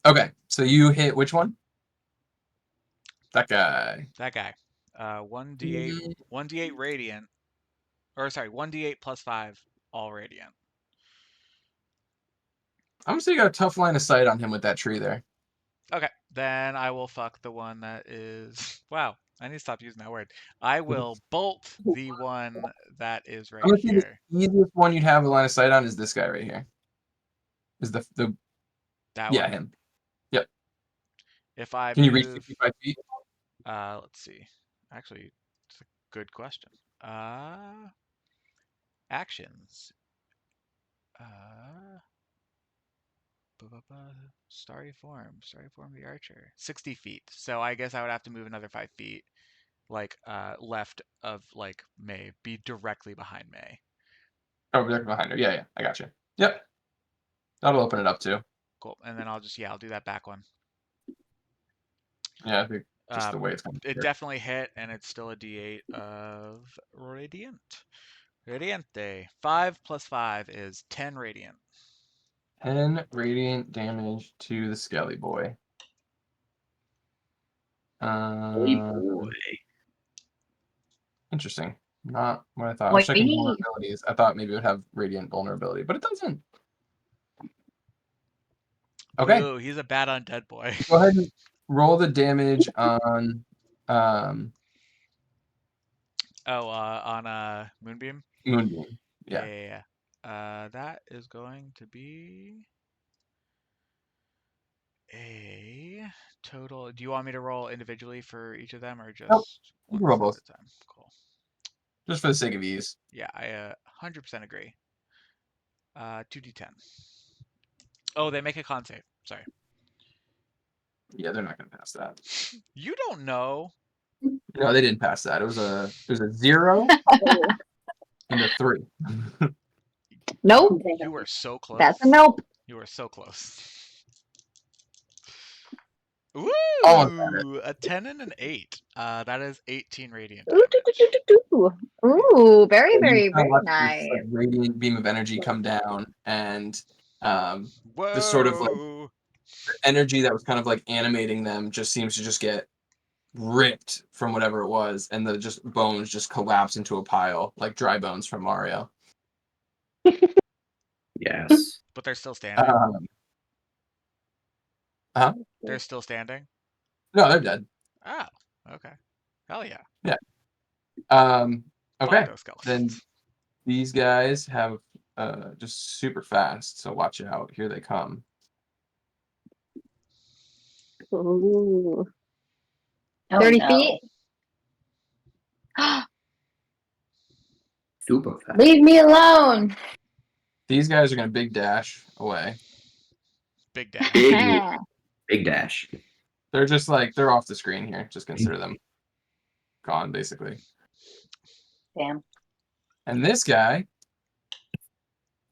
Okay. So you hit which one? That guy. That guy. 1d8 radiant. Or sorry, 1d8 plus 5, all radiant. I'm gonna say you got a tough line of sight on him with that tree there. Okay, then I will fuck the one that is. Wow, I need to stop using that word. I will bolt the one that is right I'm gonna say here. the easiest one you'd have a line of sight on is this guy right here. Is the That yeah one. him. Yep. If I Can you reach move, 65 feet? let's see. Actually, it's a good question. Actions. Uh, Starry form of the archer. 60 feet. So I guess I would have to move another 5 feet, like left of like May, be directly behind May. Oh, back behind her. Yeah, I got you. Yep. That'll open it up too. Cool. And then I'll do that back one. Yeah, I think just the way it's going to It work. definitely hit, and it's still a D8 of radiant. Radiante. 5 plus 5 is 10 radiant. 10 radiant damage to the Skelly Boy. Boy. Interesting. Not what I thought. I was checking Wait. vulnerabilities. I thought maybe it would have radiant vulnerability, but it doesn't. Okay. Ooh, he's a bad undead boy. Go ahead and roll the damage on On Moonbeam? Moonbeam. Yeah. Yeah. That is going to be a total. Do you want me to roll individually for each of them or just Nope. You one can roll step both. at a time? Cool. Just for the sake of ease. Yeah, I 100% agree. 2d10. Oh, they make a con save. Sorry. Yeah, they're not gonna pass that. You don't know. No, they didn't pass that. It was a 0 and a 3. Nope. You were so close. That's a nope. You were so close. Almost had Ooh, a 10 and an 8. That is 18 radiant Ooh, doo, damage. doo, doo, doo, doo. Ooh, very, You very, kinda very watch nice. this, like, radiant beam of energy come down, and Whoa! this sort of like energy that was kind of like animating them just seems to just get ripped from whatever it was, and the just bones just collapse into a pile like dry bones from Mario. Yes. But they're still standing. They're still standing. No, they're dead. Oh, okay. Hell yeah. Okay. Fuck those skeletons. Then these guys have just super fast, so watch out. Here they come. Ooh. Oh, 30 no. feet. Super fast. Leave me alone. These guys are gonna big dash away. Big dash. Big dash. They're just like they're off the screen here. Just consider them gone, basically. Damn. And this guy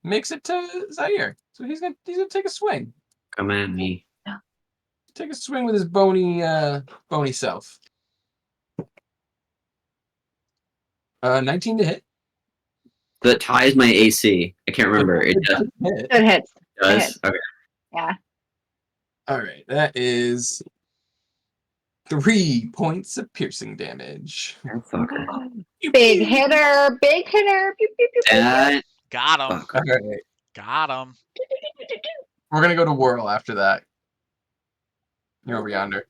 makes it to Zaire. So he's gonna take a swing. Come at me. Take a swing with his bony self. 19 to hit. That ties my AC. I can't remember. It does. Hit. It hits. Does? Okay. Yeah. All right, that is 3 points of piercing damage. That fucker. Big hitter. Big hitter. Pew, pew, pew, pew, pew. That Got him. fucker. All right, Got him. we're gonna go to Whirl after that. You're over yonder.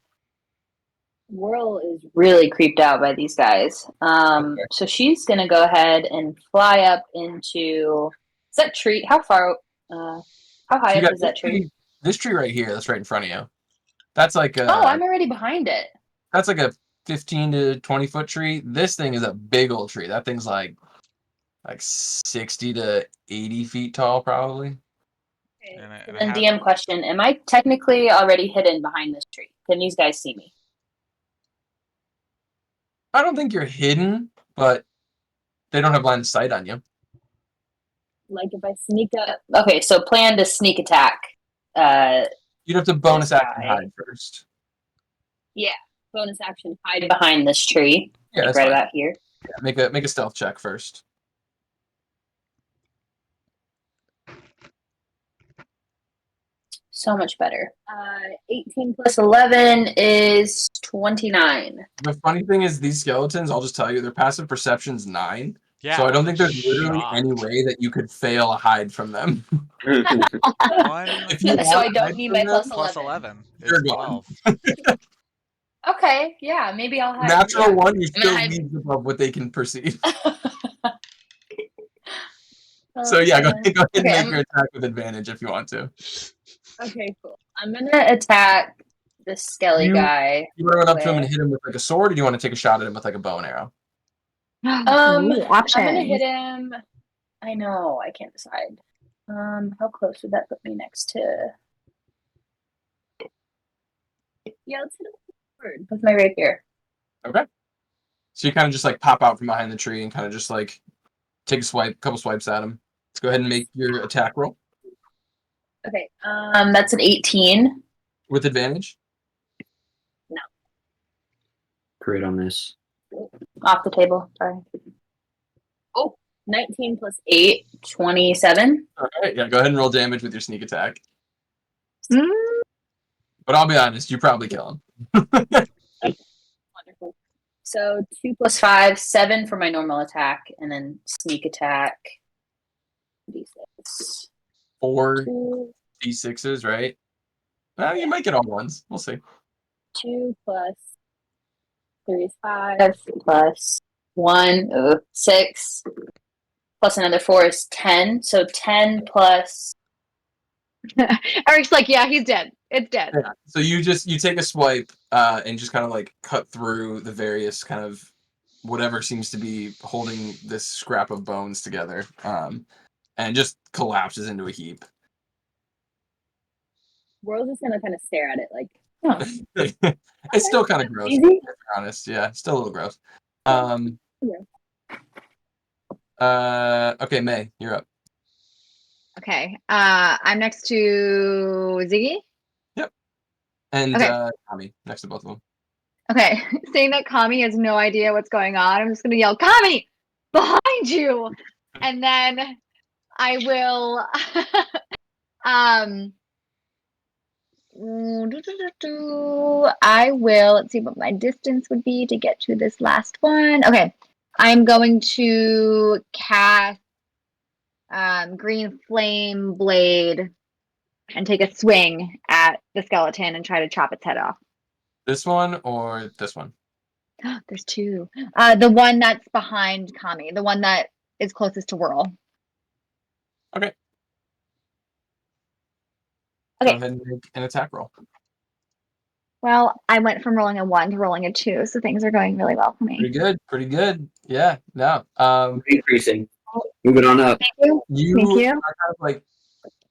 Whirl is really creeped out by these guys. Okay. So she's gonna go ahead and fly up into. Is that tree? How far? How So high you up got is that tree? this tree right here. That's right in front of you. That's like a Oh, I'm already behind it. that's like a 15 to 20 foot tree. This thing is a big old tree. That thing's like 60 to 80 feet tall, probably. And And DM question: am I technically already hidden behind this tree? Can these guys see me? I don't think you're hidden, but they don't have line of sight on you. Like if I sneak up. Okay, so plan to sneak attack. You'd have to bonus This action guy. hide first. Bonus action: hide behind this tree. Yeah, Like that's right fine. about here. Yeah, make a stealth check first. So much better. 18 plus 11 is 29. The funny thing is, these skeletons, I'll just tell you, their passive perception's 9. yeah, So I don't I'm think there's literally shocked. any way that you could fail a hide from them. One If you So I want to don't hide need from my them, plus plus 11. 11 You're is gone. 12. Okay, yeah, maybe I'll hide. Natural yeah. 1, you I'm gonna still hide- leaves above what they can perceive. Oh, So yeah, go man. ahead and Okay, make your attack with advantage if you want to. Okay, cool. I'm gonna attack the skelly You- guy. You want to run up to him and with- hit him with like a sword, or do you want to take a shot at him with like a bow and arrow? Ooh, I'm gonna options. hit him. I know, I can't decide. How close would that put me next to? Yeah, let's hit him with my rapier. Okay. So you kind of just like pop out from behind the tree and kind of just like take a couple swipes at him. Let's go ahead and make your attack roll Okay, that's an 18. with advantage. Great on this. Off the table. Sorry. 19 plus 8, 27. All right, yeah, go ahead and roll damage with your sneak attack. Mm, But I'll be honest, you probably kill him. Wonderful. So 2 plus 5, 7 for my normal attack, and then sneak attack. D6. 4 2, d6s, right? Well, you might get all ones. We'll see. 2 plus 3 is 5, plus 1, 6, plus another 4 is 10. So 10 plus. Eric's like, yeah, he's dead. It's dead. Yeah. So you take a swipe and just kind of like cut through the various kind of whatever seems to be holding this scrap of bones together, and just collapses into a heap. Whirl's just gonna kind of stare at it like, huh. It's still kind of gross, Easy. to be honest. Yeah, still a little gross. Okay, May, you're up. Okay. I'm next to Ziggy. And Okay. Tommy, next to both of them. Okay. Saying that Kami has no idea what's going on, I'm just gonna yell, Kami! Behind you! And then I will I will, let's see what my distance would be to get to this last one. Okay. I'm going to cast Green Flame Blade and take a swing at the skeleton and try to chop its head off. This one or this one? There's two. The one that's behind Kami, the one that is closest to Whirl. Okay. Okay. Go ahead and make an attack roll. Well, I went from rolling a 1 to rolling a 2, so things are going really well for me. Pretty good. Pretty good. Yeah. No. Increasing. Moving on up. Thank you. You Thank you. are kind of like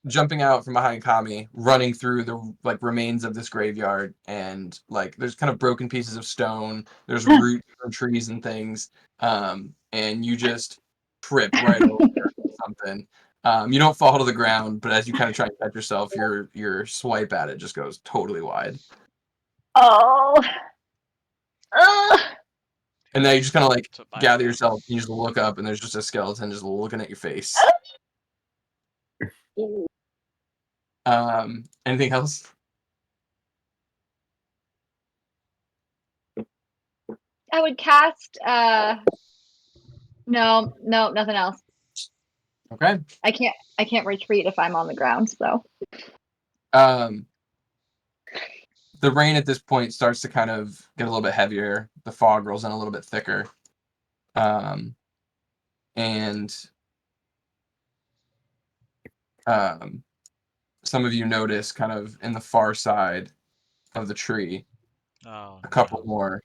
jumping out from behind Kami, running through the like remains of this graveyard, and like there's kind of broken pieces of stone. There's roots from trees and things, and you just trip right over something. You don't fall to the ground, but as you kind of try and catch yourself, your swipe at it just goes totally wide. Oh. And then you just kind of like So bye. gather yourself, and you just look up, and there's just a skeleton just looking at your face. Anything else? I would cast no, nothing else. Okay. I can't retreat if I'm on the ground, so. The rain at this point starts to kind of get a little bit heavier. The fog rolls in a little bit thicker. And some of you notice kind of in the far side of the tree, Oh, a couple no. more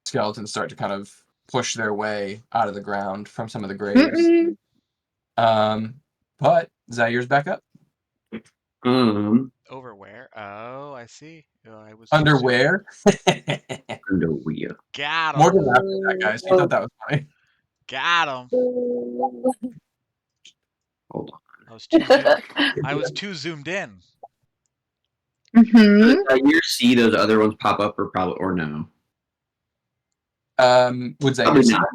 skeletons start to kind of push their way out of the ground from some of the graves. But Zaire's back up. Over where? Oh, I see. Oh, I was Underwear. Underwear. Got him. Morgan laughed at that, guys. He thought that was funny. Got him. Hold on. I was too zoomed in. Mm-hmm. Does you see those other ones pop up or no? Would Zaire Probably see not.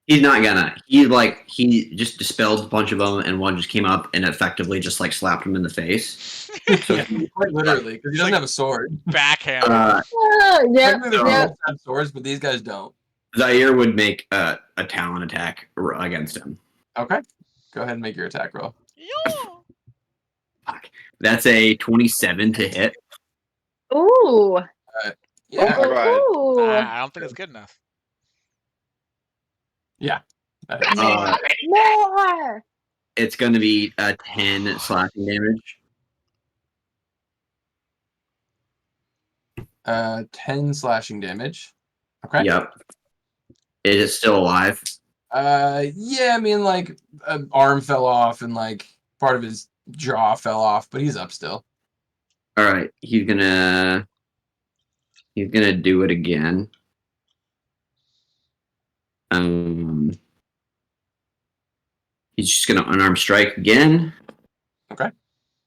He's not gonna. He just dispelled a bunch of them, and one just came up and effectively just like slapped him in the face. So yeah, quite literally, because he doesn't have a sword. Backhand. Yeah. Technically, the robots have swords, but these guys don't. Zaire would make a talon attack against him. Okay. Go ahead and make your attack roll. Fuck. That's a 27 to hit. Ooh. Yeah. All right. Ooh. I don't think it's good enough. Yeah. More. It's going to be 10 slashing damage. 10 slashing damage. Okay. Yep. It is still alive. Yeah, I mean, like, an arm fell off and, like, part of his jaw fell off, but he's up still. All right. He's gonna do it again. He's just gonna unarmed strike again. Okay.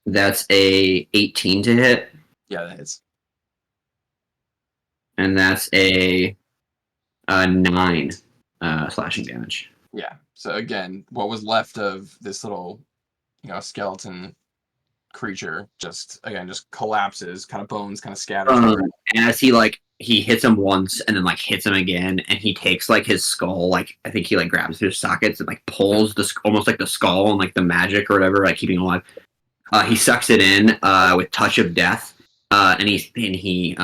That's a 18 to hit, Yeah, that hits. and that's a 9 slashing damage. Yeah. So again, what was left of this little, skeleton creature just collapses, kind of bones kind of scatters. And as he hits him once and then like hits him again, and he takes like his skull, like I think he like grabs his sockets and like pulls almost like the skull and like the magic or whatever, like keeping him alive. He sucks it in with touch of death, and he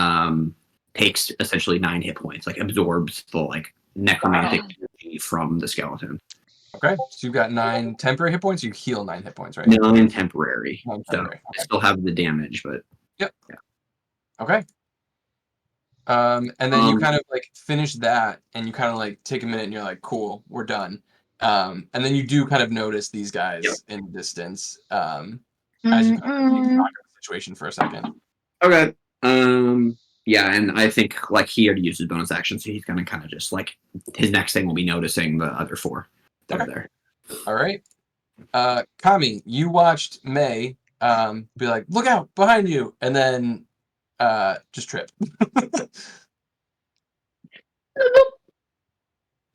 takes essentially 9 hit points, like absorbs the like necromantic energy from the skeleton. Okay, so you've got 9 temporary hit points. You heal 9 hit points, right? 9 temporary. 9 So temporary. I still have the damage, but Yep. Yeah. Okay. And then you kind of like finish that, and you kind of like take a minute, and you're like, "Cool, we're done." And then you do kind of notice these guys in the distance, as you kind of keep track of the situation for a second. Okay. Yeah, and I think like he already used his bonus action, so he's gonna kind of just like his next thing will be noticing the other 4 that are there. All right. Kami, you watched May be like, "Look out behind you," and then just trip.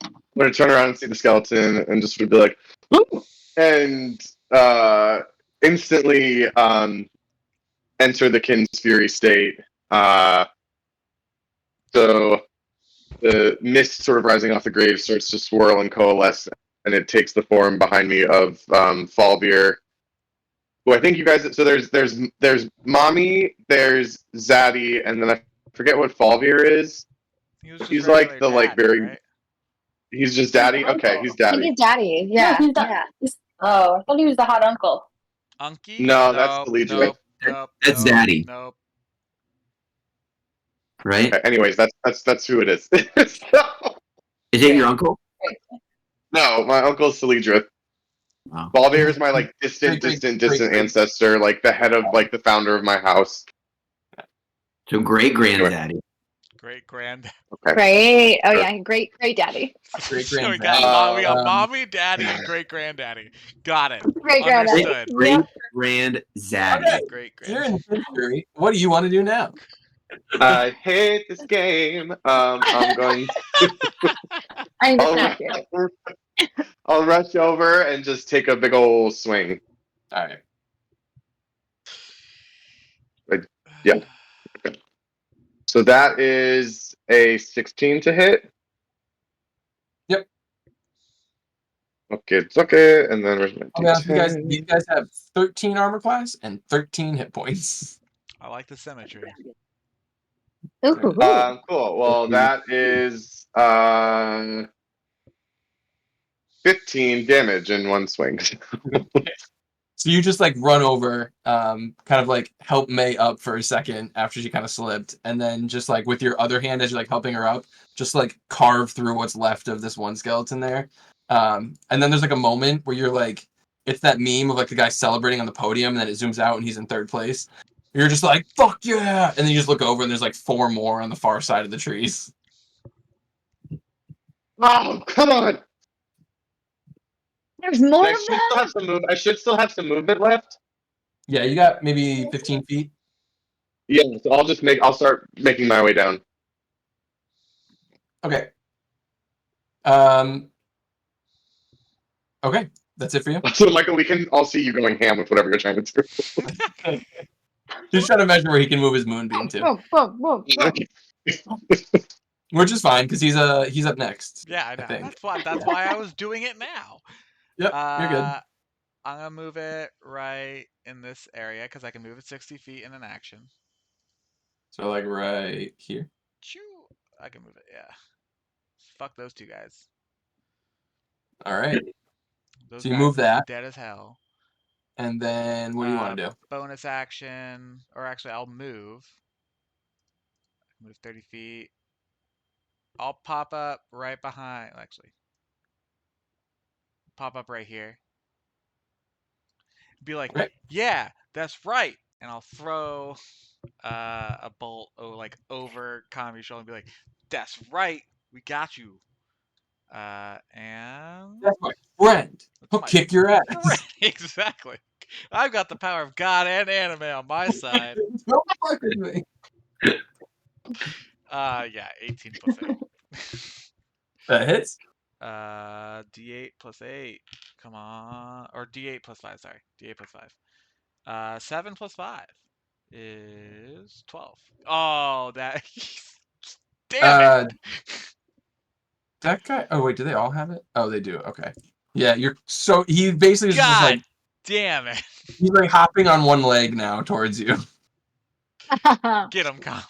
I'm gonna turn around and see the skeleton and just would be like, "Whoop!" and instantly enter the Kin's Fury state. So the mist sort of rising off the grave starts to swirl and coalesce, and it takes the form behind me of Falvier. Who I think you guys. So there's Mommy, there's Zaddy, and then I forget what Falvier is. He's like the like very. Right? He's just daddy. Okay, he's I think daddy. it's daddy. Yeah. No, I thought he was the hot uncle. Unky? No, that's the Legion. Nope. That's Daddy. Nope. Right? Okay, anyways, that's who it is. Is it your uncle? No, my uncle's Celidrith. Wow. Balvier is my like distant Great. ancestor, like the head of like the founder of my house. So great granddaddy. Great grand. Okay. Great. Oh yeah, great daddy. Great So we granddaddy. got mommy, daddy, and great granddaddy. Got it. Great granddaddy. Understood. Great granddaddy. Okay. Great You're in grand. history. What do you want to do now? I hate this game. I'm going. I need a snack here. I'll rush over and just take a big old swing. All right. Yeah. So that is a 16 to hit. Yep. Okay. And then where's my I'll be honest with D10? you guys have 13 armor class and 13 hit points. I like the symmetry. Ooh. Cool. Well, that is 15 damage in one swing. So you just like run over, kind of like help May up for a second after she kind of slipped, and then just like with your other hand as you're like helping her up, just like carve through what's left of this one skeleton there. And then there's like a moment where you're like, it's that meme of like the guy celebrating on the podium, and then it zooms out and he's in 3rd place. You're just like, fuck yeah! And then you just look over and there's like 4 more on the far side of the trees. Oh, come on! There's more I of should them. still have some move. I should still have some movement left. Yeah, you got maybe 15 feet. Yeah, so I'll start making my way down. Okay. Okay, that's it for you. So, Michael, we can all see you going ham with whatever you're trying to do. He's trying to measure where he can move his moonbeam to, which is fine because he's up next. Yeah, I know. think. That's why I was doing it now. Yep, you're good. I'm gonna move it right in this area because I can move it 60 feet in an action. So like right here. Choo! I can move it. Yeah. Fuck those 2 guys. All right. Those So you guys move that. Dead as hell. And then what do you want to do? Bonus action, or actually, I'll move. Move 30 feet. I'll pop up right behind. Actually, pop up right here. Be like, Okay. yeah, that's right. And I'll throw a bolt over Kami's shoulder and be like, that's right. We got you. And That's my friend. He'll my kick your ass. exactly. I've got the power of God and anime on my side. Don't fuck with me. Yeah, 18 plus 8. That hits. D8 plus 8. Come on. Or D8 plus 5, sorry. D8 plus 5. 7 plus 5 is 12. Oh, that. Damn it! That guy. Oh wait, do they all have it? Oh, they do. Okay. Yeah, you're so he basically is just like God damn it! he's like hopping on one leg now towards you. Get him, Kami.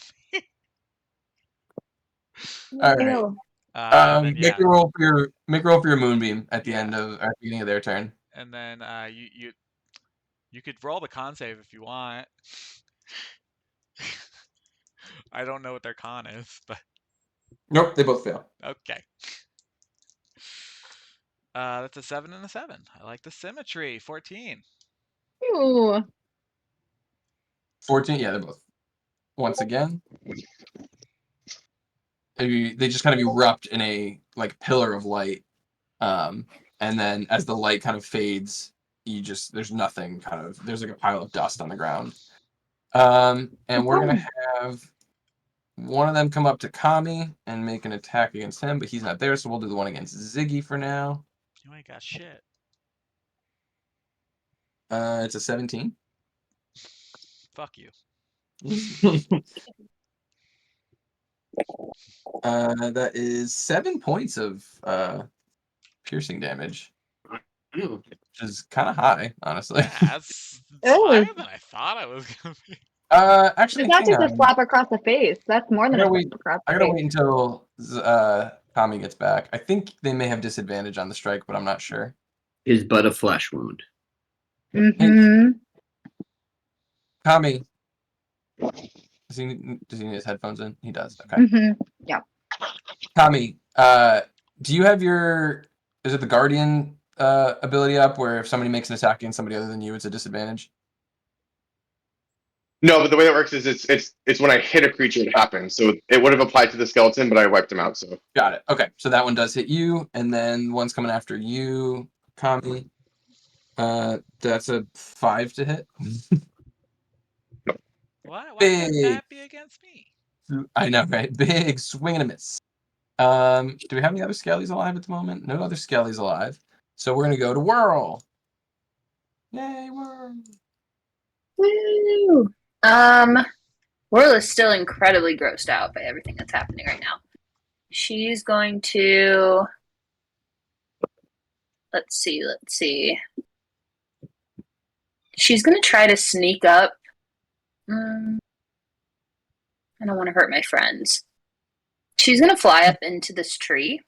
All right. Ew. And then Make yeah, a roll for your moonbeam at the Yeah. end of at the beginning of their turn. and then you could roll the con save if you want. I don't know what their con is, but Nope, they both fail. okay. That's a 7 and a 7. I like the symmetry. 14. Ew. 14. Yeah, they're both. Once again, they just kind of erupt in a like pillar of light, and then as the light kind of fades, there's nothing. There's like a pile of dust on the ground. And we're gonna have one of them come up to Kami and make an attack against him, but he's not there, so we'll do the one against Ziggy for now. You ain't got shit. It's a 17. Fuck you. That is 7 points of piercing damage, Ew. which is kind of high, honestly. That's Ooh. higher than I thought I was gonna be. Actually, It's not hang just a on. slap across the face. That's more than a gotta slap across I the gotta face. wait until Kami gets back. I think they may have disadvantage on the strike, but I'm not sure. Is but a flesh wound. Mm-hmm. Kami, does he need his headphones in? He does. Okay. Mm-hmm. Yeah. Kami, do you have is it the Guardian ability up where if somebody makes an attack against somebody other than you, it's a disadvantage? No, but the way that works is it's when I hit a creature it happens. So it would have applied to the skeleton, but I wiped him out. So Got it. Okay, so that one does hit you, and then one's coming after you, Kami. That's a 5 to hit. Why can't Big. that be against me? I know, right? Big swing and a miss. Do we have any other Skellies alive at the moment? No other Skellies alive. So we're gonna go to Whirl. Yay, Whirl! Woo! Whirl is still incredibly grossed out by everything that's happening right now. She's going to let's see. She's gonna try to sneak up. I don't want to hurt my friends. She's gonna fly up into this tree.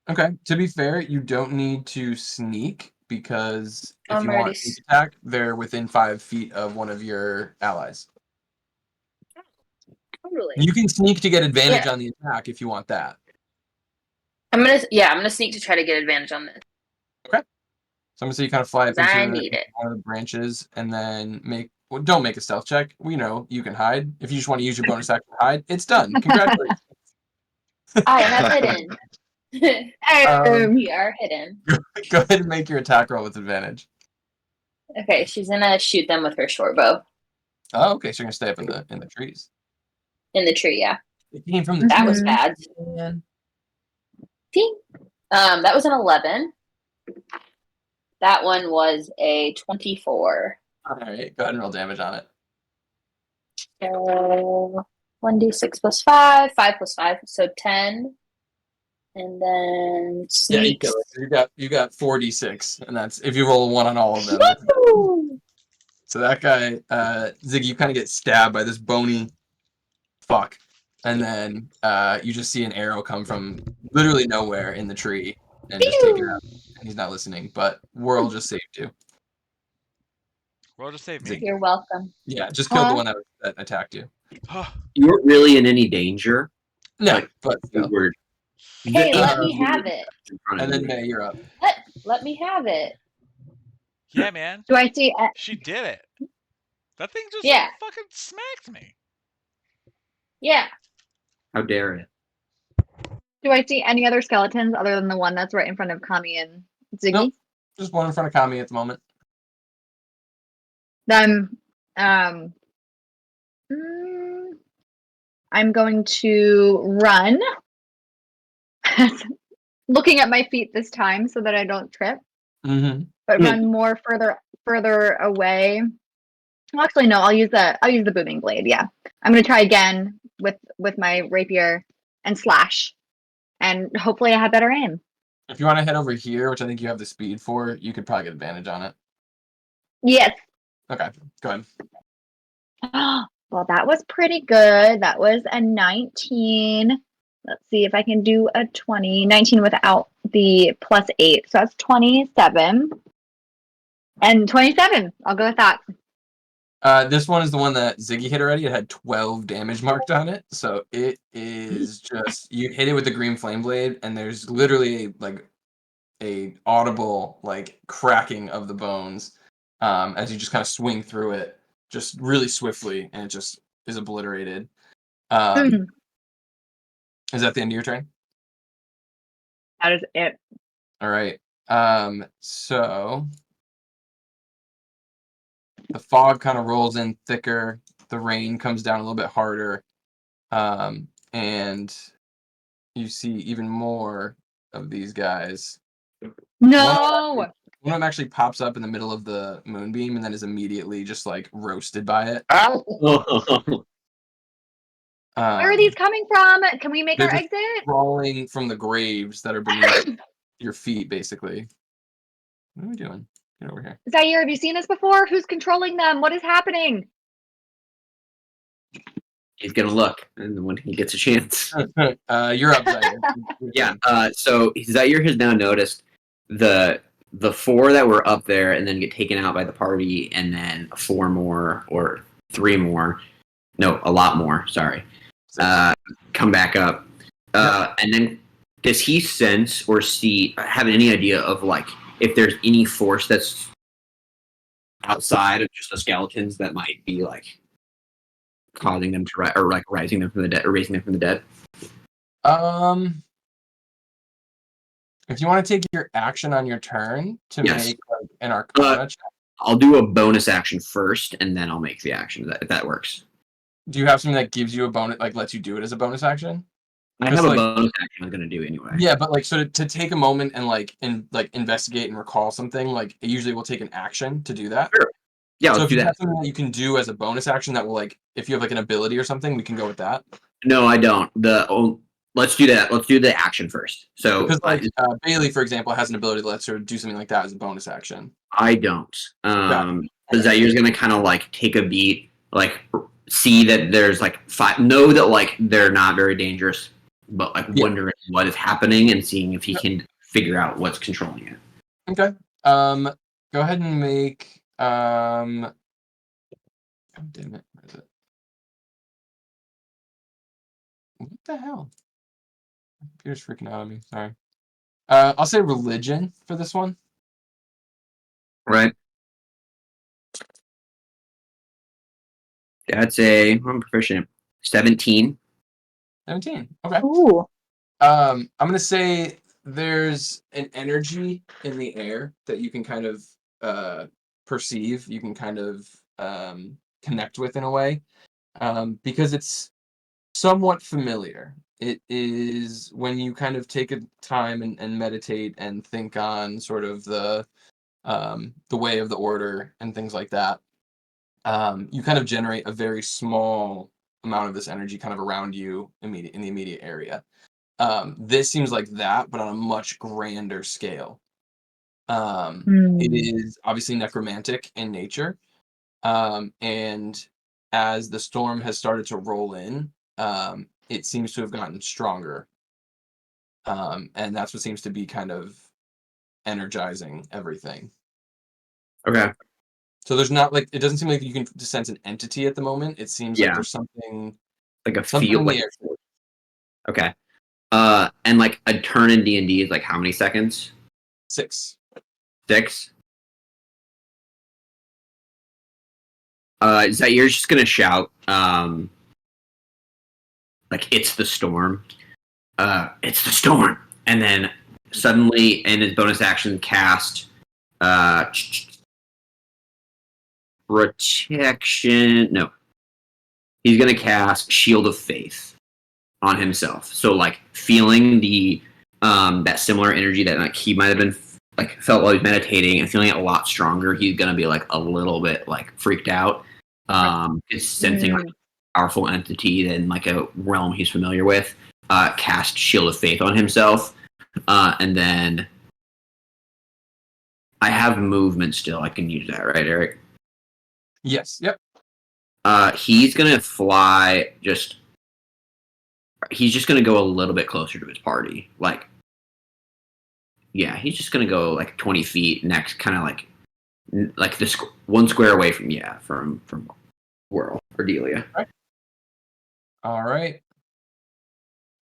Okay. To be fair, you don't need to sneak because if I'm you already want sneak attack, they're within 5 feet of one of your allies. Totally. You can sneak to get advantage on the attack if you want that. I'm gonna sneak to try to get advantage on this. Okay. So I'm gonna say you kind of fly up 'Cause I into need it. one of the branches and then don't make a stealth check. We know you can hide. If you just want to use your bonus action to hide, it's done. Congratulations. I have hidden. We are hidden. Go ahead and make your attack roll with advantage. Okay, she's gonna shoot them with her short bow Oh, okay. So you're gonna stay up in the trees. in the tree. Yeah, It came from the that was Mhm. bad. man. Ding. That was an 11. That one was a 24. All right. Go ahead and roll damage on it. So 1d6 plus 5, 5 plus 5, so 10. And then Yeah, you sneak. kill it. You got 4d6, and that's if you roll a 1 on all of them. Woo! So that guy, Ziggy, you kind of get stabbed by this bony fuck, and then you just see an arrow come from literally nowhere in the tree and just take it out. And he's not listening, but Whirl just saved you. Whirl just saved me. Ziggy. You're welcome. Yeah, just killed the one that attacked you. You weren't really in any danger. No, Like, but You still. were Hey, let me have it. in front of And then you. May, you're up. Let me have it. Yeah, man. Do I see? She did it. That thing just Yeah. fucking smacked me. Yeah. How dare it? Do I see any other skeletons other than the one that's right in front of Kami and Ziggy? Nope. Just one in front of Kami at the moment. Then, I'm going to run looking at my feet this time so that I don't trip, Mm-hmm. but run more further away. Well, actually, no. I'll use the booming blade. Yeah, I'm gonna try again with my rapier and slash, and hopefully I have better aim. If you want to head over here, which I think you have the speed for, you could probably get advantage on it. Yes. Okay, go ahead. Well, that was pretty good. That was a 19. Let's see if I can do a 20. 19 without the +8. So that's 27. And 27. I'll go with that. This one is the one that Ziggy hit already. It had 12 damage marked on it. So it is just, you hit it with the green flame blade, and there's literally a audible cracking of the bones as you just kind of swing through it just really swiftly, and it just is obliterated. Is that the end of your turn? That is it. All right. So the fog kind of rolls in thicker. The rain comes down a little bit harder. And you see even more of these guys. No. One of them actually pops up in the middle of the moonbeam and then is immediately just roasted by it. Ow! Where are these coming from? Can we make They're our just exit? crawling from the graves that are beneath your feet, basically. What are we doing? Get over here. Zaire, have you seen this before? Who's controlling them? What is happening? He's gonna look, and when he gets a chance. You're up, Zaire. Yeah. So Zaire has now noticed the 4 that were up there, and then get taken out by the party, and then 4 more or 3 more. No, a lot more. Sorry. Come back up, and then does he sense or have any idea of if there's any force that's outside of just the skeletons that might be causing them to or raising them from the dead? If you want to take your action on your turn to Yes. make an Arcana check, I'll do a bonus action first, and then I'll make the action if that works. do you have something that gives you a bonus, lets you do it as a bonus action? I have a bonus action I'm gonna do anyway. Yeah, but so to take a moment and investigate and recall something, it usually will take an action to do that. Sure. Yeah, So let's if do you that. have something that you can do as a bonus action that will if you have an ability or something, we can go with that. No, I don't. Let's do that. Let's do the action first. So Because Bailey, for example, has an ability that lets her do something like that as a bonus action. I don't. Zaire's gonna kind of take a beat, see that there's 5. Know that they're not very dangerous, but wondering what is happening and seeing if he can figure out what's controlling it. Okay. Go ahead and make oh, damn it. Where is it? What the hell? My computer's freaking out on me. Sorry. I'll say religion for this one. Right. That's I'm proficient. 17. 17. Okay. Ooh. I'm gonna say there's an energy in the air that you can kind of perceive. You can kind of connect with in a way, because it's somewhat familiar. It is when you kind of take a time and meditate and think on sort of the way of the order and things like that. You kind of generate a very small amount of this energy kind of around you in the immediate area. This seems like that, but on a much grander scale. It is obviously necromantic in nature, and as the storm has started to roll in, it seems to have gotten stronger, and that's what seems to be kind of energizing everything. Okay. So there's not it doesn't seem like you can sense an entity at the moment. It seems like there's something a something feel. in the air. Okay. And a turn in D&D is how many seconds? 6. 6. Zaire's just gonna shout, it's the storm. It's the storm. And then suddenly in his bonus action cast protection. No. He's gonna cast Shield of Faith on himself. So feeling the that similar energy that like he might have been like felt while he was meditating and feeling a lot stronger. He's gonna be like a little bit like freaked out. It's sensing like a powerful entity than like a realm he's familiar with. Cast Shield of Faith on himself, and then I have movement still. I can use that, right, Eric? Yes. Yep. He's gonna fly. He's just gonna go a little bit closer to his party. Like, yeah, he's just gonna go like 20 feet next, kind of like this one square away from Whirl or Delia. All right.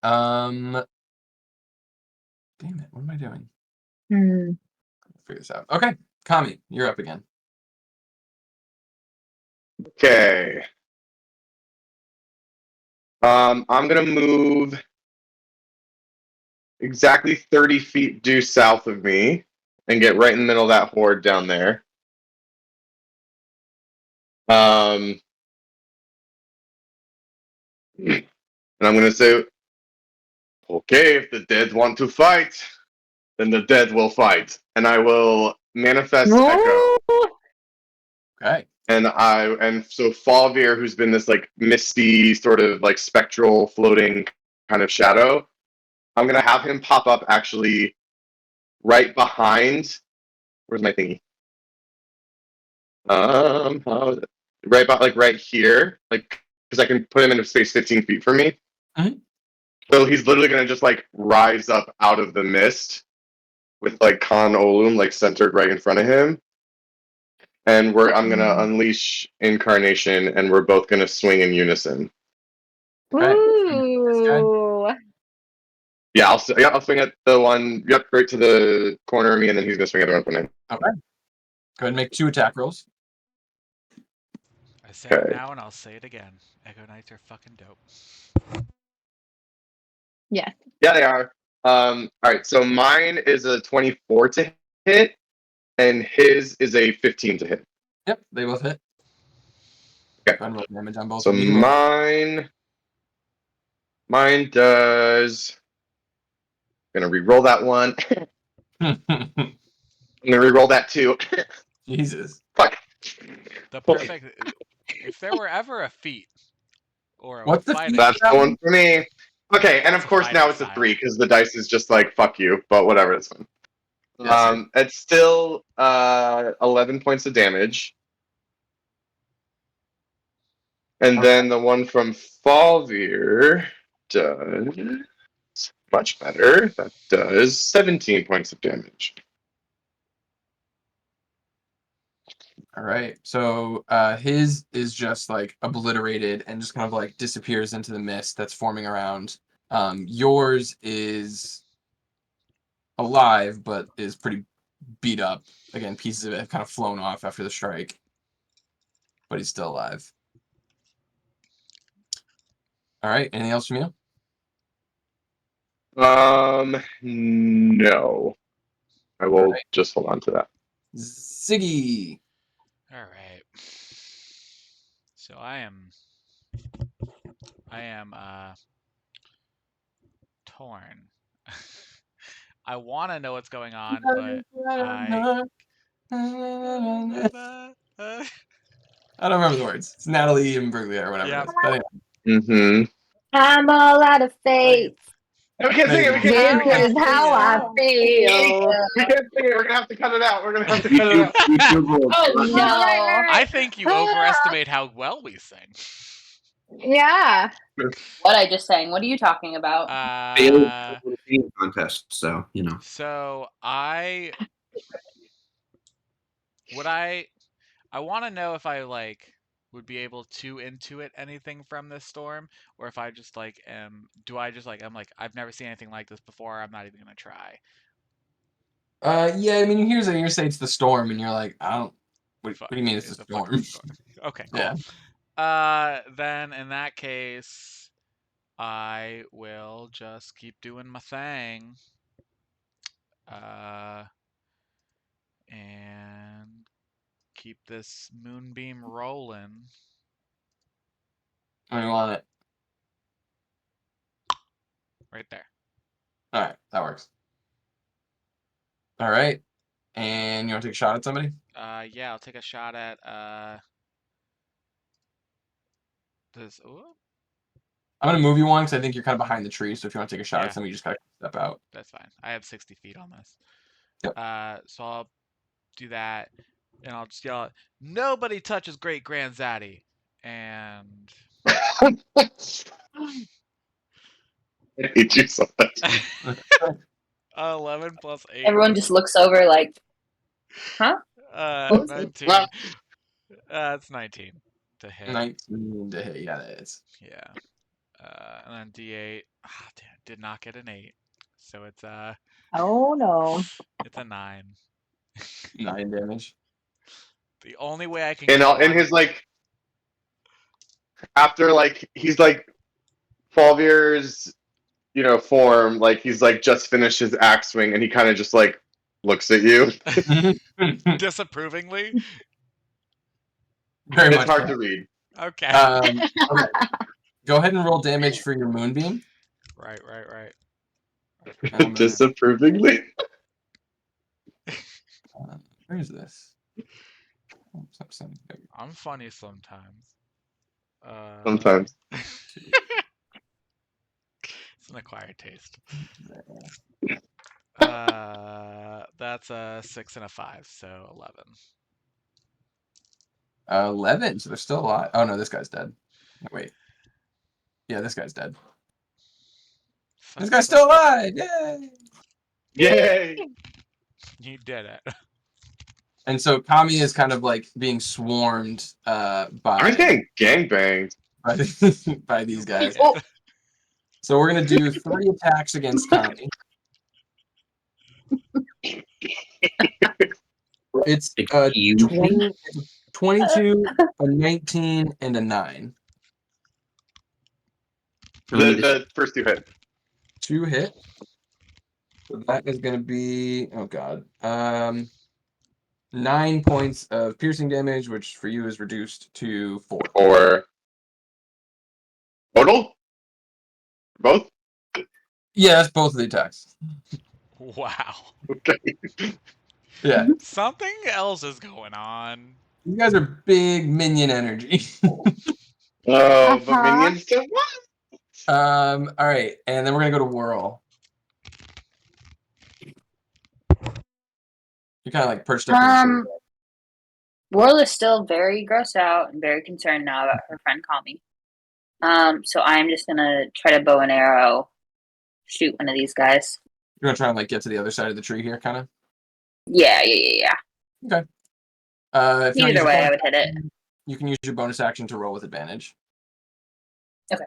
Damn it! What am I doing? Figure this out. Okay, Kami, you're up again. Okay. I'm gonna move exactly 30 feet due south of me and get right in the middle of that horde down there. And I'm gonna say, okay, if the dead want to fight, then the dead will fight, and I will manifest Echo. Okay. And so Falvir, who's been this like misty sort of like spectral floating kind of shadow, I'm gonna have him pop up actually right behind. Where's my thingy? How is it? Right about like right here, like because I can put him in a space 15 feet from me. Mhm. So he's literally gonna just like rise up out of the mist with like Khan Olum like centered right in front of him. And I'm gonna unleash Incarnation, and we're both gonna swing in unison. Okay. Ooh. Yeah, I'll swing at the one. Yep, right to the corner of me, and then he's gonna swing at the one for me. Okay. Go ahead and make 2 attack rolls. I say it Okay. now and I'll say it again. Echo Knights are fucking dope. Yes. Yeah, they are. All right. So mine is a 24 to hit, and his is a 15 to hit. Yep, they both hit. Okay. Go ahead and roll damage on both So of you. mine does. I'm gonna re-roll that one. I'm gonna re-roll that too. Jesus. Fuck. The perfect. If there were ever a feat or a What's the fighting, feat? That's the one for me. Okay, and That's of a course fighting now it's a style. 3 because the dice is just like fuck you, but whatever, it's fine. Yes, sir. It's still 11 points of damage. And then the one from Falvir does much better. That does 17 points of damage. All right. So his is just like obliterated and just kind of like disappears into the mist that's forming around. Yours is alive, but is pretty beat up. Again, pieces of it have kind of flown off after the strike, but he's still alive. All right. Anything else from you? No. I will Right. just hold on to that. Ziggy. All right. So I am torn. I want to know what's going on, but I I don't remember the words. It's Natalie Imbruglia or whatever yeah. it is. But Mm-hmm. I'm all out of faith. We can't sing it. We This can't sing is it. how I feel. We can't sing it. We're gonna have to cut it out. We're gonna have to cut it out. Oh no. I think you overestimate how well we sing. Yeah. What I just sang. What are you talking about? Contest, so you know. So I want to know if I like would be able to intuit anything from this storm, or if I just like am. Do I just like I'm like I've never seen anything like this before. I'm not even gonna try. yeah, I mean, you say it's the storm, and you're like, I don't. What do you mean it's the storm? Fucking storm. Okay, cool. Yeah. Then in that case, I will just keep doing my thing. And keep this moonbeam rolling. I want it. Right there. All right, that works. All right. And you want to take a shot at somebody? Yeah, I'll take a shot at this. Ooh, I'm gonna move you one because I think you're kind of behind the tree. So if you want to take a shot Yeah. at somebody, you just gotta step out. that's fine. I have 60 feet on this. Yep. So I'll do that, and I'll just yell, "Nobody touches Great Grandzaddy!" And I hate you so much. 11 plus 8. Everyone just looks over like, huh? 19. It's 19 to hit. 19 to hit. Yeah, that is. Yeah. And then D8. Ah, damn, did not get an 8. So it's Oh no. it's a 9. 9 damage. The only way I can And get in one. his like, after like he's like 12 years, form, like he's like just finished his axe swing, and he kind of just like looks at you. Disapprovingly. Very It's much. hard so. to read. Okay. Okay. Go ahead and roll damage for your moonbeam. Right. And I'm gonna, Disapprovingly. where is this? Oh, stop sending it. I'm funny sometimes. Sometimes. It's an acquired taste. There. That's a 6 and a 5, so 11. 11. So they're still alive. Oh no, this guy's dead. Wait. Yeah, this guy's dead. This guy's still alive! Yay! Yay! You did it. And so Kami is kind of like being swarmed I'm by getting gangbanged. by these guys. Oh. So we're gonna do 3 attacks against Kami. It's Excuse me? 22, a 19, and a 9. The first 2 hit. 2 hit. So that is gonna be, oh god, 9 points of piercing damage, which for you is reduced to 4. Or total? Both? Yeah, that's both of the attacks. Wow. Okay. Yeah, Something else is going on. you guys are big minion energy. Oh, but Uh-huh. minions still what? All right, and then we're gonna go to Whirl. You kind of like perched up. in the tree. Whirl is still very grossed out and very concerned now about her friend Kami. So I'm just gonna try to bow and arrow shoot one of these guys. You're gonna try and like get to the other side of the tree here, kind of. Yeah. Okay. If you wanna use Either your way, I bonus would hit it. action, you can use your bonus action to roll with advantage. Okay.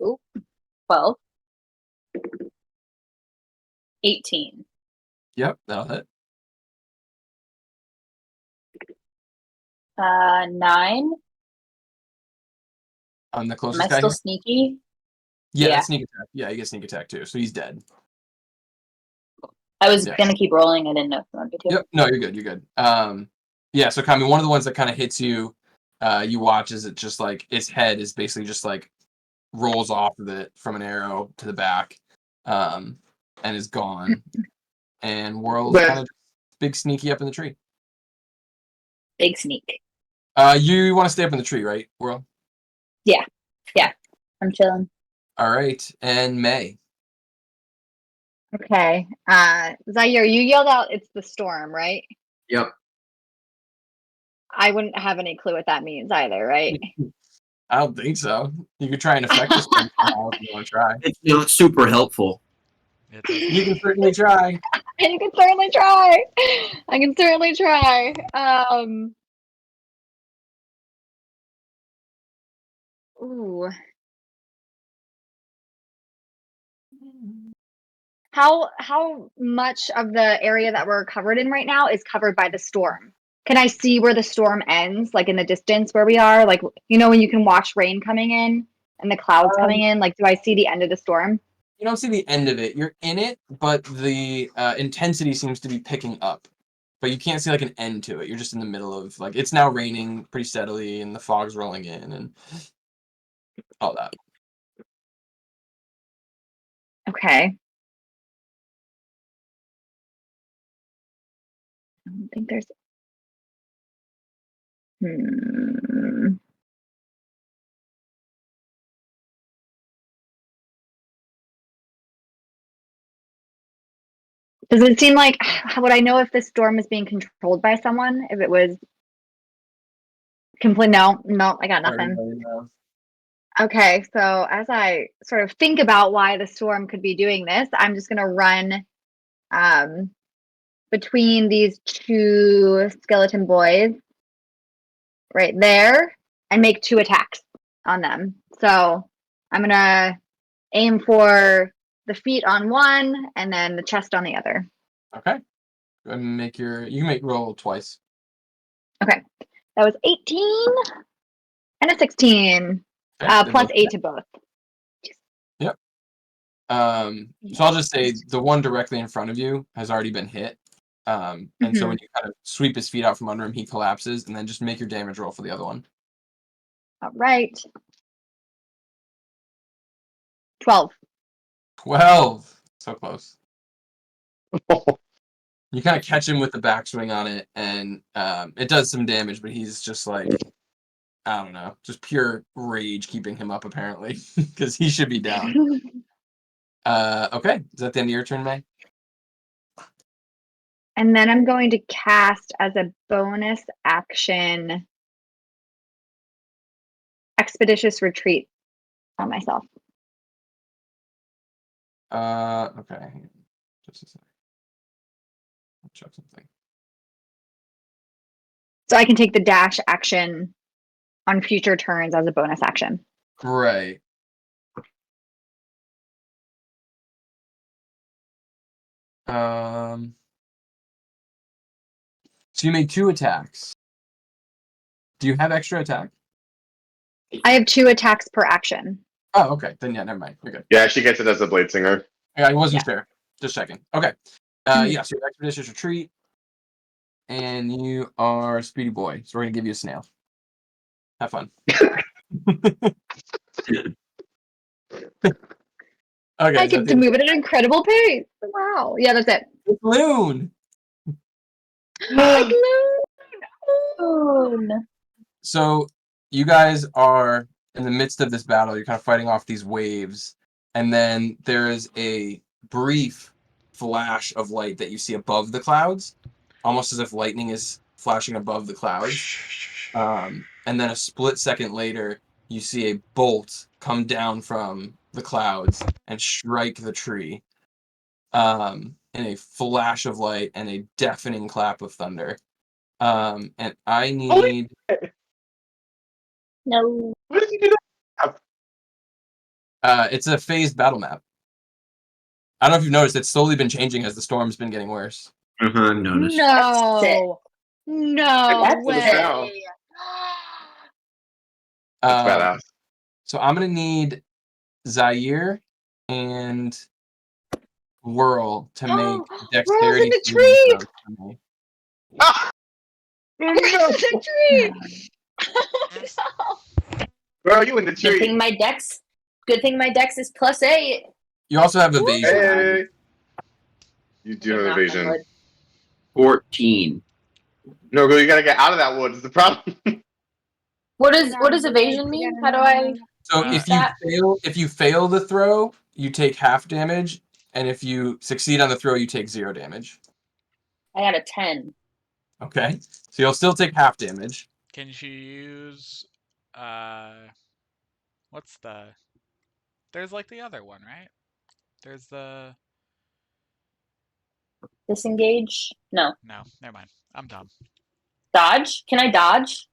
Ooh, 12. 18. Yep, that'll hit. 9. On the Am closest I guy still here? sneaky? Yeah, Yeah. that's sneak attack. Yeah, you get sneak attack too. So he's dead. I was Yeah. gonna keep rolling. I didn't know if you wanted me to. Yep. No, you're good. You're good. Yeah. So Kami, one of the ones that kind of hits you, you watch as it just like its head is basically just like rolls off of it from an arrow to the back, and is gone. And Whirl's kind of big sneaky up in the tree. Big sneak. You want to stay up in the tree, right, Whirl? Yeah. I'm chilling. All right, and May. Okay. Zaire, you yelled out it's the storm, right? Yep. I wouldn't have any clue what that means either, right? I don't think so. You could try and affect this one somehow if you want to try. It's not super helpful. It does. You can certainly try. You can certainly try. I can certainly try. Ooh. How much of the area that we're covered in right now is covered by the storm? Can I see where the storm ends, like in the distance where we are? Like, when you can watch rain coming in and the clouds coming in, like, do I see the end of the storm? You don't see the end of it. You're in it, but the intensity seems to be picking up. But you can't see like an end to it. You're just in the middle of like it's now raining pretty steadily, and the fog's rolling in, and all that. Okay. I don't think there's. Does it seem like, how would I know if this storm is being controlled by someone? If it was complete, no, I got nothing. Okay, so as I sort of think about why the storm could be doing this, I'm just gonna run between these two skeleton boys right there and make 2 attacks on them. So I'm gonna aim for the feet on one and then the chest on the other. Okay. Go ahead and you can make roll twice. Okay. That was 18 and a 16. Okay, they Plus both 8 to both. Yep. So I'll just say the one directly in front of you has already been hit. And so when you kind of sweep his feet out from under him, he collapses, and then just make your damage roll for the other one. All right. 12. 12. So close. You kind of catch him with the backswing on it, and it does some damage, but he's just like, I don't know, just pure rage keeping him up, apparently, because he should be down. Okay, is that the end of your turn, May? And then I'm going to cast as a bonus action Expeditious Retreat on myself. Okay. Just a second. I'll check something. So I can take the dash action on future turns as a bonus action. Right. So you made 2 attacks. Do you have extra attack? I have 2 attacks per action. Oh, okay. Then yeah, never mind. You're good. Yeah, she gets it as a blade singer. Yeah, I wasn't sure. Just checking. Okay. Yeah, so your Expeditious Retreat, and you are Speedy Boy, so we're gonna give you a snail. Have fun. Okay. I get to move at an incredible pace. Wow. Yeah, that's it. Balloon. So you guys are in the midst of this battle. You're kind of fighting off these waves, and then there is a brief flash of light that you see above the clouds, almost as if lightning is flashing above the clouds. And then a split second later, you see a bolt come down from the clouds and strike the tree. In a flash of light and a deafening clap of thunder. And I need. No. What did you do? It's a phased battle map. I don't know if you've noticed, it's slowly been changing as the storm's been getting worse. Noticed. No. No That's way. now. That's badass. So I'm gonna need Zaire and Whirl to make dexterity. Whirl's in the tree. For me. Ah! Whirl's in the tree. No. Where are you in the Good tree? thing my dex is +8. You also have evasion. Hey. You do have evasion. 14. No, you gotta get out of that wood. Is the problem? What does evasion mean? How do I? So if you fail the throw, you take half damage, and if you succeed on the throw, you take 0 damage. I got a 10. Okay, so you'll still take half damage. Can she use what's the there's like the other one, right? There's the Disengage? No. no, never mind. I'm dumb. Dodge? Can I dodge?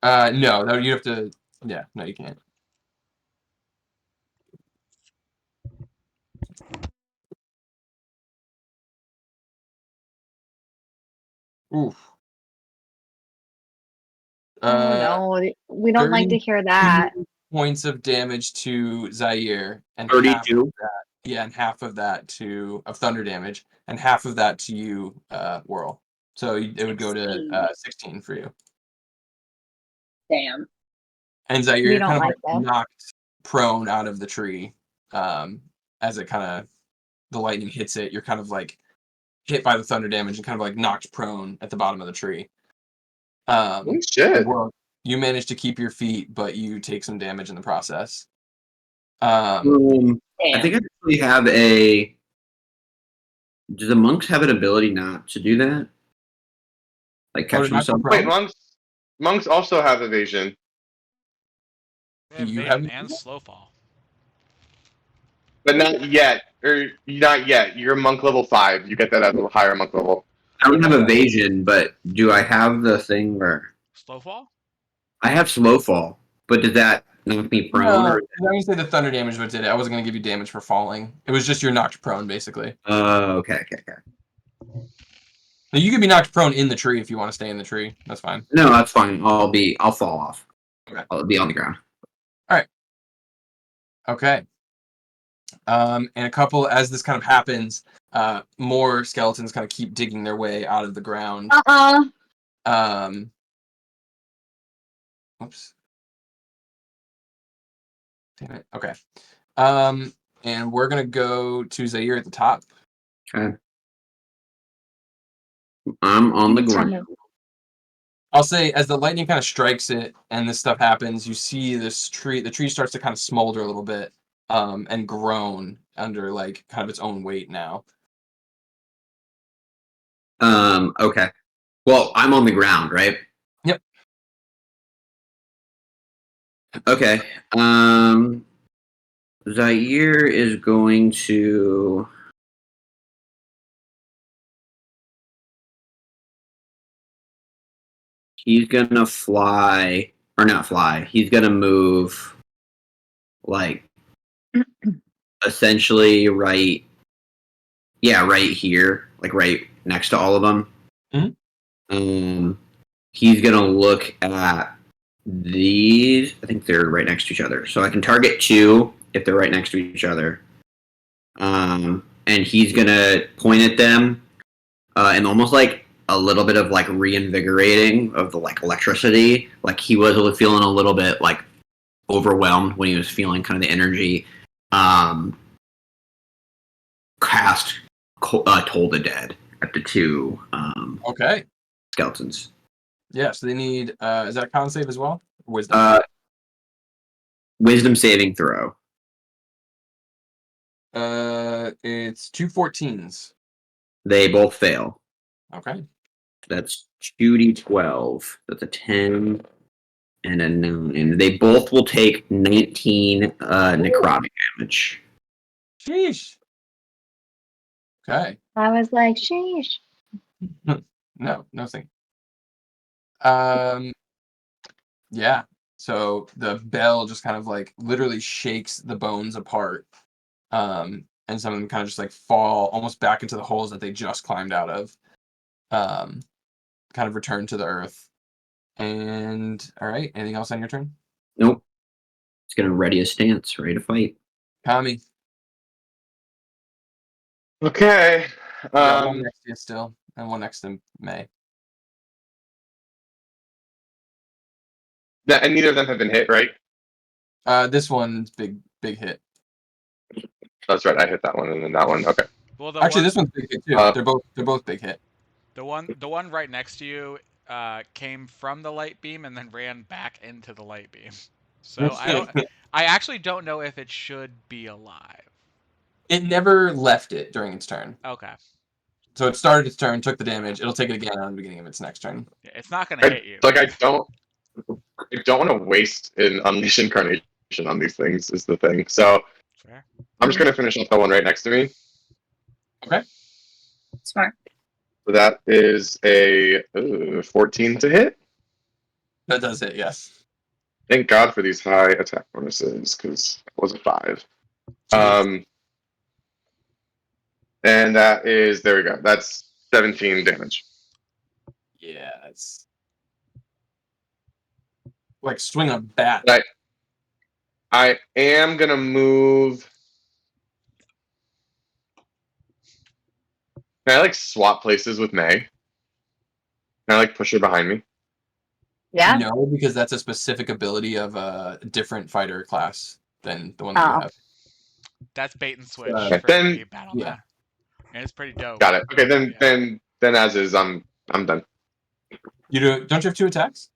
No, you have to. Yeah, no, you can't. Oof. Oh no, we don't like to hear that. Points of damage to Zaire, and 32. half of that of thunder damage, and half of that to you, Whirl. So it would go to 16 for you. Damn. And Zaire, We you're don't kind of like that. knocked prone out of the tree. as it kind of the lightning hits it, you're kind of like hit by the thunder damage and kind of like knocked prone at the bottom of the tree. Holy shit. Well, you manage to keep your feet, but you take some damage in the process. I Damn. think I actually have a. Do the monks have an ability not to do that? Like Oh, catch to knock themselves? prone? Wait, monks also have evasion. They have You evasion have- and slow fall. But not yet. Or not yet. You're monk level 5. You get that at a higher monk level. I don't have evasion, but do I have the thing where Slow fall? I have slow fall? But did that knock me prone? No, Or I was say the thunder damage what did it. I wasn't going to give you damage for falling. It was just you're knocked prone, basically. okay. Now, you can be knocked prone in the tree if you want to stay in the tree. That's fine. No, that's fine. I'll fall off. Okay. I'll be on the ground. Okay. And a couple, as this kind of happens, more skeletons kind of keep digging their way out of the ground. Oops. Damn it. Okay. And we're gonna go to Zaire at the top. Okay. I'm on the It's time ground. I'll say as the lightning kind of strikes it and this stuff happens, you see this tree. The tree starts to kind of smolder a little bit, and groan under like kind of its own weight now. Okay. Well, I'm on the ground, right? Yep. Okay. Zaire is going to. He's gonna fly, or not fly. He's gonna move, like, essentially right. Yeah, right here, like right next to all of them. He's gonna look at these. I think they're right next to each other, so I can target 2 if they're right next to each other. And he's gonna point at them, and almost like a little bit of like reinvigorating of the like electricity. Like he was feeling a little bit like overwhelmed when he was feeling kind of the energy. Cast Toll the Dead at the 2 Okay. skeletons. Yeah. So they need. Is that a con save as well? Or wisdom. Wisdom saving throw. It's 2 14s. They both fail. Okay. That's 2d12. That's a 10 and a 9. They both will take 19 necrotic damage. Sheesh. Okay. I was like, sheesh. No thing. Yeah. So the bell just kind of like literally shakes the bones apart. And some of them kind of just like fall almost back into the holes that they just climbed out of. Kind of return to the earth. And all right, anything else on your turn? Nope. It's gonna ready a stance, ready to fight. Kami. Okay. You got one next to you still, and one next to May. And neither of them have been hit, right? This one's big hit. That's right. I hit that one and then that one. Okay. Well, the Actually, one, this one's big hit too. They're both big hit. the one right next to you came from the light beam and then ran back into the light beam. So I actually don't know if it should be alive. It never left it during its turn. Okay. So it started its turn, took the damage. It'll take it again on the beginning of its next turn. Yeah, it's not gonna hit you. Like I don't want to waste an Unleash Incarnation on these things. Is the thing. So Fair. I'm just gonna finish off the one right next to me. Okay. Smart. So that is a 14 to hit. That does it, yes. Thank God for these high attack bonuses, because it was a 5. And that is, there we go. That's 17 damage. Yeah, it's like swing a bat. I am gonna move. Can I like swap places with May? Can I like push her behind me? Yeah. No, because that's a specific ability of a different fighter class than the one that you Oh. have. That's bait and switch Uh, for then- the battle yeah. map. And it's pretty dope. Got it. Okay, then Yeah. then as is, I'm done. Don't you have 2 attacks?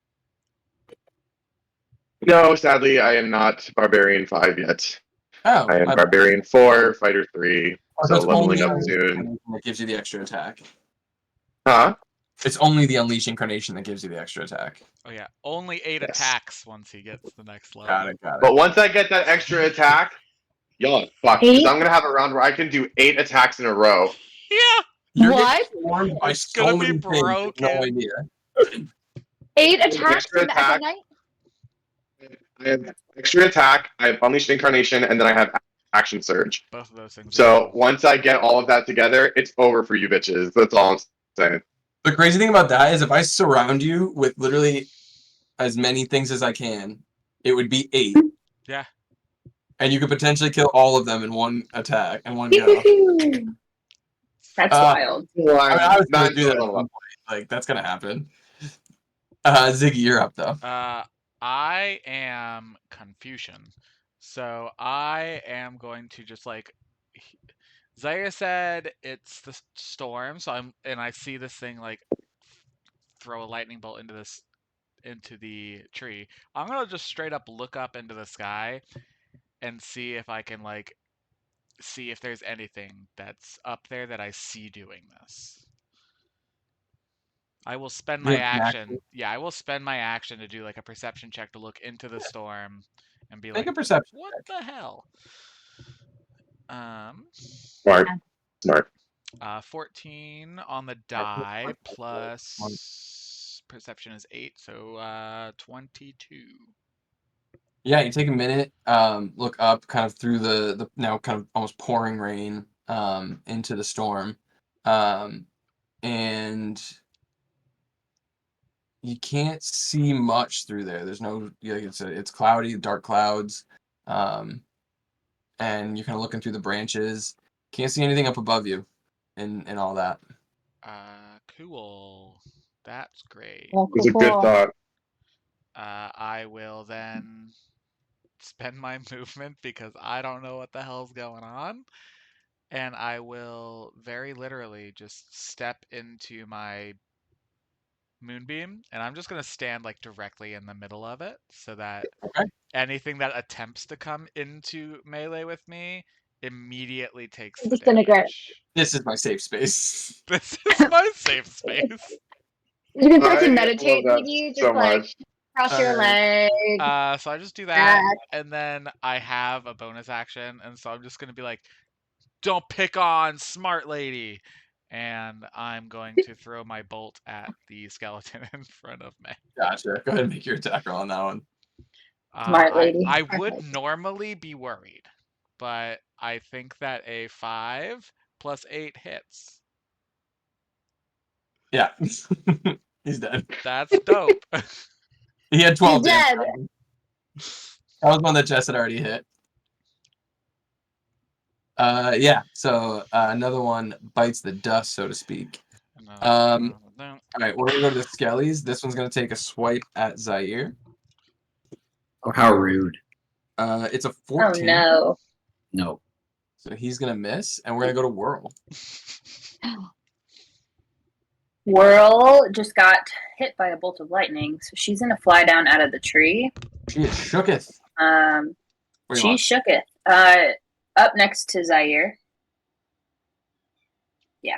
No, sadly, I am not Barbarian 5 yet. Oh, I am my bad. Barbarian 4, Fighter 3, Oh, so it's leveling only up Unleash soon. Incarnation that gives you the extra attack. Huh? It's only the Unleash Incarnation that gives you the extra attack. Oh yeah, only 8 Yes. attacks once he gets to the next level. Got it. But once I get that extra attack, y'all fuck, because 8? I'm gonna have a round where I can do 8 attacks in a row. Yeah, You're What? getting swarmed by It's so gonna be many things. You have no broken. idea. 8 attacks Extra at the attack. night? I have extra attack, I have Unleashed Incarnation, and then I have Action Surge. Both of those things. So are once I get all of that together, it's over for you bitches. That's all I'm saying. The crazy thing about that is if I surround you with literally as many things as I can, it would be 8. Yeah. And you could potentially kill all of them in one attack, in one go. That's Uh, wild. I mean, I was Not going to do that at until some point. Like, that's going to happen. Ziggy, you're up, though. I am Confucian, so I am going to just like. Zaya said it's the storm, so I see this thing like throw a lightning bolt into the tree. I'm gonna just straight up look up into the sky and see if I can like see if there's anything that's up there that I see doing this. I will spend my You have an action. Yeah, I will spend my action to do like a perception check to look into the storm and be Make like, a perception what check. the hell? Smart. Smart. 14 on the die plus perception is 8, so 22. Yeah, you take a minute, look up kind of through the now kind of almost pouring rain into the storm. And you can't see much through there. There's no, like it's cloudy, dark clouds. And you're kind of looking through the branches. Can't see anything up above you and all that. Cool. That's great. Oh, It's a good thought. I will then spend my movement because I don't know what the hell's going on. And I will very literally just step into my moonbeam, and I'm just gonna stand like directly in the middle of it so that Okay. anything that attempts to come into melee with me immediately takes the Disintegrate. damage. This is my safe space. This is my safe space. You can start I to love meditate, that maybe just so like much. cross your leg. So I just do that, back. and then I have a bonus action, and so I'm just gonna be like, "Don't pick on smart lady," and I'm going to throw my bolt at the skeleton in front of me. Gotcha. Go ahead and make your attack roll on that one. Smart lady. I would Perfect. normally be worried, but I think that a 5 plus 8 hits. Yeah. He's dead. That's dope. He had 12 He's dead. damage. That was one that Jess had already hit. Yeah, so another one bites the dust, so to speak. All right, we're gonna go to the Skellies. This one's gonna take a swipe at Zaire. Oh, how rude. It's a Oh 14. no. No. So he's gonna miss, and we're gonna go to Whirl. Whirl just got hit by a bolt of lightning, so she's gonna fly down out of the tree. She is shooketh. Where you She want? shooketh. Up next to Zaire. Yeah.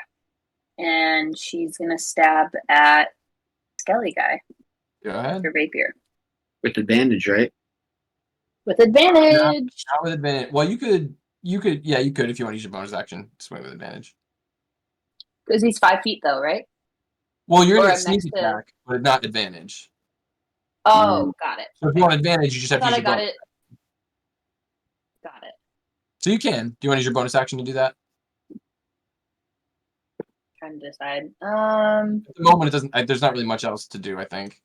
And she's gonna stab at Skelly guy, Go ahead. her rapier. With advantage, right? With advantage. Not with advantage. Well, you could, yeah, you could if you want to use your bonus action. Swing with advantage. Because he's 5 feet though, right? Well, you're Or gonna I'm get sneak next to- attack, but not advantage. Oh, got it. So if you want advantage, you just I have to thought use I your got bonus. it. Got it. So you can. Do you want to use your bonus action to do that? Trying to decide. At the moment, it doesn't. There's not really much else to do. I think.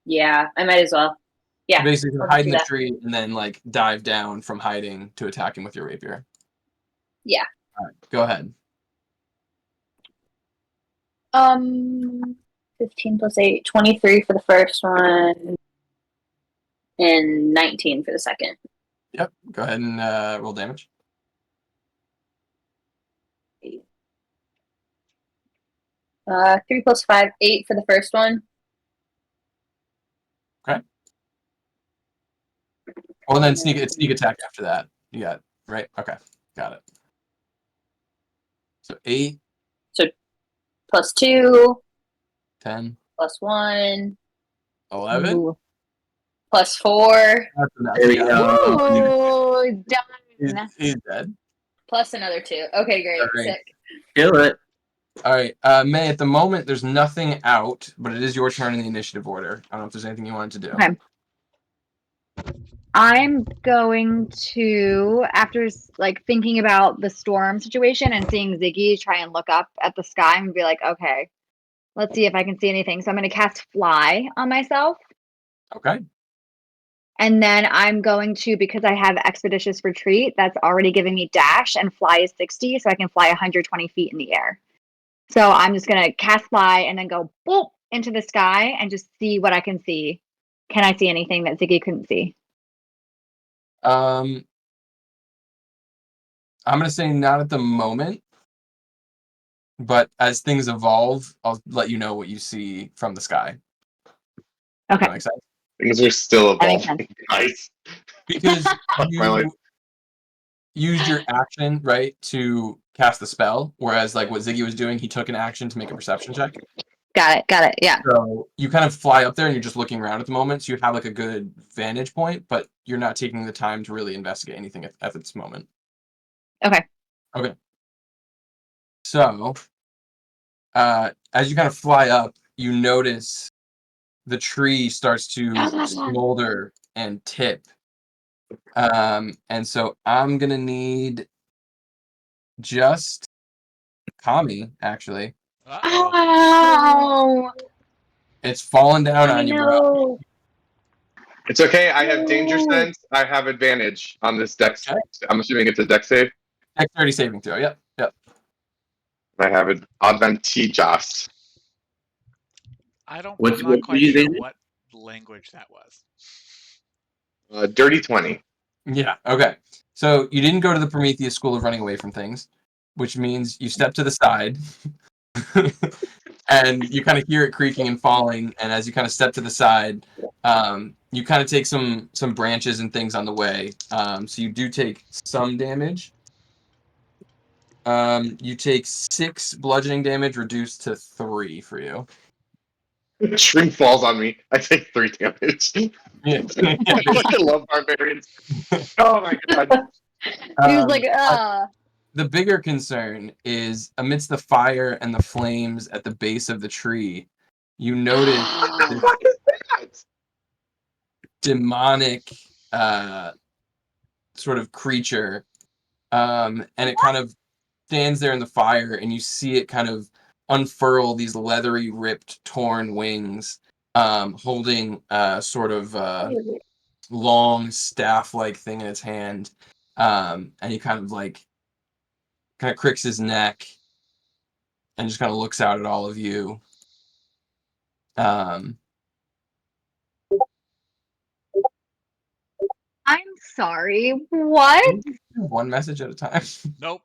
Yeah, I might as well. Yeah. Basically, I'll hide do in the that. tree and then like dive down from hiding to attack him with your rapier. Yeah. All right, go ahead. 15 plus 8, 23 for the first one, and 19 for the second. Yep. Go ahead and roll damage. 3 + 5, 8 for the first one. Well, then sneak attack after that. You got right. Okay, got it. So 8, So +2, 10, +1, 11. Ooh. +4, That's enough. There we Yeah. go. Ooh, done. He's dead. plus another 2. Okay, great. All right. Sick. Kill it. All right, May. At the moment, there's nothing out, but it is your turn in the initiative order. I don't know if there's anything you wanted to do. Okay. I'm going to, after like thinking about the storm situation and seeing Ziggy try and look up at the sky and be like, okay, let's see if I can see anything. So I'm going to cast Fly on myself. Okay. And then I'm going to, because I have Expeditious Retreat, that's already giving me dash, and Fly is 60, so I can fly 120 feet in the air. So I'm just going to cast Fly and then go boop into the sky and just see what I can see. Can I see anything that Ziggy couldn't see? I'm gonna say not at the moment, but as things evolve, I'll let you know what you see from the sky. Does Okay. that make sense? Things are still That makes evolving, guys. Because Fuck my life. you used your action, right, to cast the spell, whereas like what Ziggy was doing, he took an action to make a perception check. Got it. Yeah. So you kind of fly up there and you're just looking around at the moment, so you have like a good vantage point, but you're not taking the time to really investigate anything at this moment. Okay. So, as you kind of fly up, you notice the tree starts to smolder and tip. And so I'm gonna need just Kami, actually. Uh-oh. Oh, It's fallen down I on you, bro. know. It's okay. I have danger No. sense. I have advantage on this dex. Okay. I'm assuming it's a dex save. Dexterity saving throw. Yep. I have an advantageous. I'm What not quite did you sure say? what language that was. Dirty 20. Yeah. Okay. So you didn't go to the Prometheus school of running away from things, which means you step to the side. And you kind of hear it creaking and falling, and as you kind of step to the side, you kind of take some branches and things on the way. So you do take some damage. You take 6 bludgeoning damage, reduced to 3 for you. Tree falls on me. I take 3 damage. Yeah. I fucking love barbarians. Oh my god. He was like, The bigger concern is amidst the fire and the flames at the base of the tree, you notice What the this fuck is that? demonic sort of creature, and it kind of stands there in the fire, and you see it kind of unfurl these leathery, ripped, torn wings, holding a sort of long staff-like thing in its hand, and he kind of cricks his neck and just kind of looks out at all of you. I'm sorry. What? One message at a time. Nope.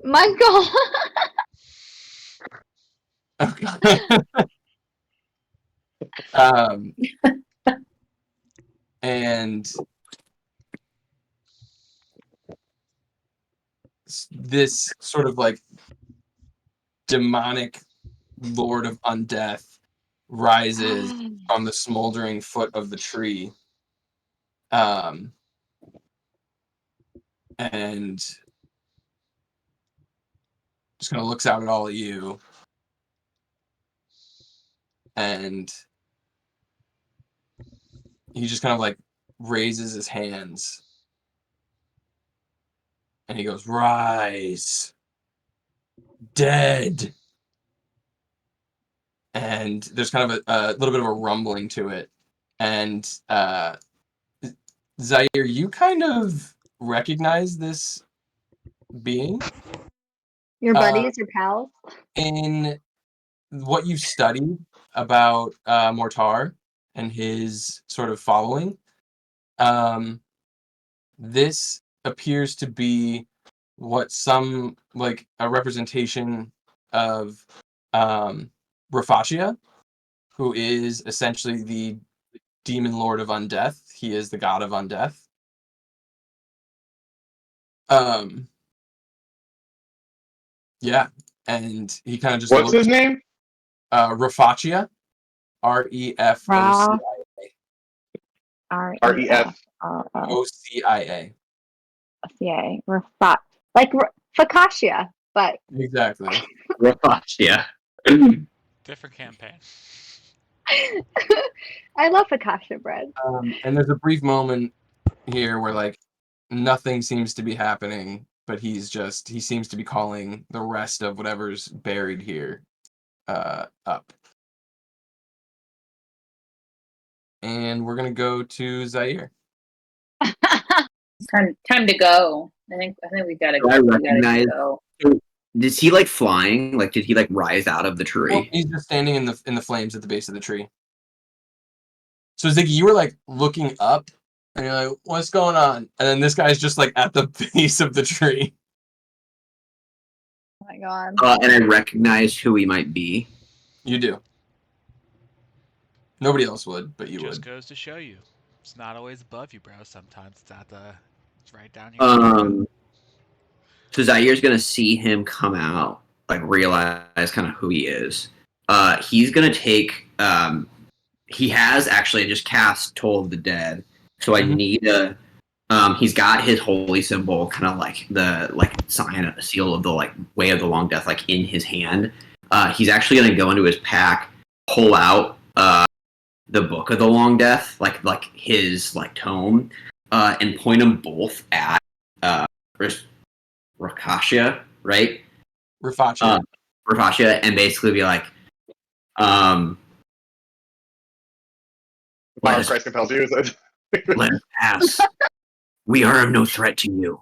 My God. Okay. And this sort of like demonic lord of undeath rises from the smoldering foot of the tree, and just kind of looks out at all of you, and he just kind of like raises his hands, and he goes, "Rise, dead." And there's kind of a little bit of a rumbling to it, and Zaire, you kind of recognize this being Your buddies, your pals? in what you studied about Mortar and his sort of following. This appears to be what some like a representation of Rafacia, who is essentially the demon lord of undeath. He is the god of undeath. Yeah, and he kind of just What's looks. his name? Rafacia, REFOCIA. REF. OCIA. Like focaccia, but Exactly. Yeah. Different campaign. I love focaccia bread. And there's a brief moment here where like nothing seems to be happening, but he seems to be calling the rest of whatever's buried here up. And we're gonna go to Zaire. Time to go. I think we gotta Do I recognize? go. Is he like flying? Like, did he like rise out of the Oh, tree? he's just standing in the flames at the base of the tree. So Ziggy, you were like looking up, and you're like, "What's going on?" And then this guy's just like at the base of the tree. Oh my god. And I recognize who he might be. You do. Nobody else would, but you Just would. goes to show you, it's not always above you, bro. Sometimes it's right down here. So Zaire's gonna see him come out, like realize kind of who he is. He's gonna take. He has actually just cast Toll of the Dead, so I Mhm. need a. He's got his holy symbol, kind of like the sign, seal of the way of the long death, like in his hand. He's actually gonna go into his pack, pull out the book of the long death, like his tome, and point them both at Rakasha, right? Rafacia. Rakasha, and basically be like, let us, Christ compels you. let us pass. We are of no threat to you.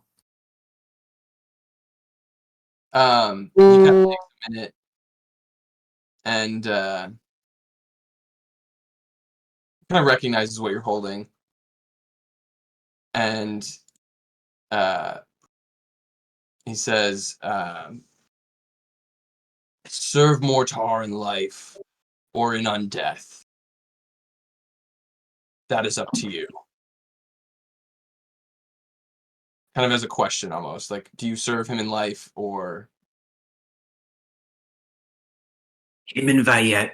He kind of takes a minute and kind of recognizes what you're holding, and he says, "Serve Mortar in life or in undeath. That is up to you." Kind of as a question, almost like, do you serve him in life or? Him and Vayet,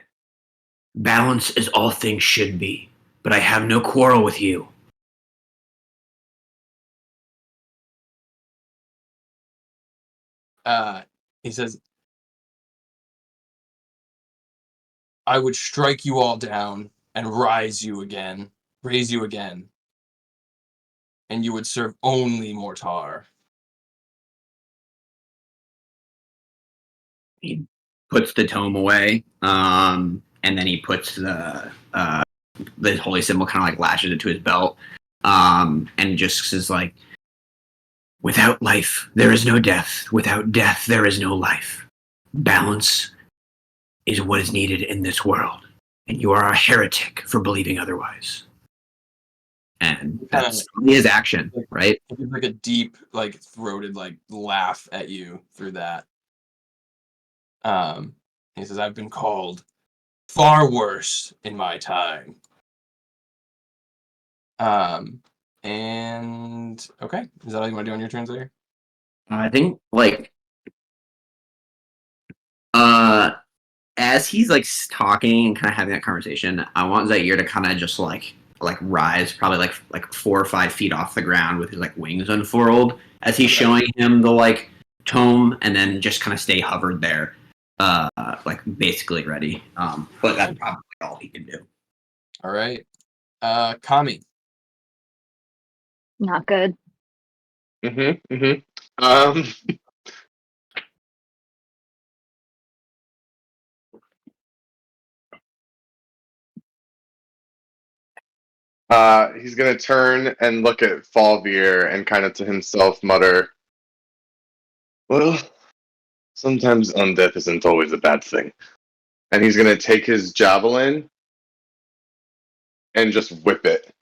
balance as all things should be, but I have no quarrel with you. He says, "I would strike you all down and raise you again, and you would serve only Mortar." He puts the tome away, and then he puts the holy symbol, kind of like lashes it to his belt, and just says like, "Without life, there is no death. Without death, there is no life. Balance is what is needed in this world, and you are a heretic for believing otherwise." And that's his action, right? He gives like a deep, like throated, like laugh at you through that. He says, "I've been called far worse in my time." And okay, is that all you want to do on your turn, Zaire? I think as he's like talking and kind of having that conversation, I want Zaire to kind of just like rise probably like 4 or 5 feet off the ground with his like wings unfurled as he's showing him the like tome, and then just kind of stay hovered there, like basically ready. But that's probably all he can do. All right, Kami. Not good. He's gonna turn and look at Falvier and kind of to himself mutter, "Well, sometimes undeath isn't always a bad thing." And he's gonna take his javelin and just whip it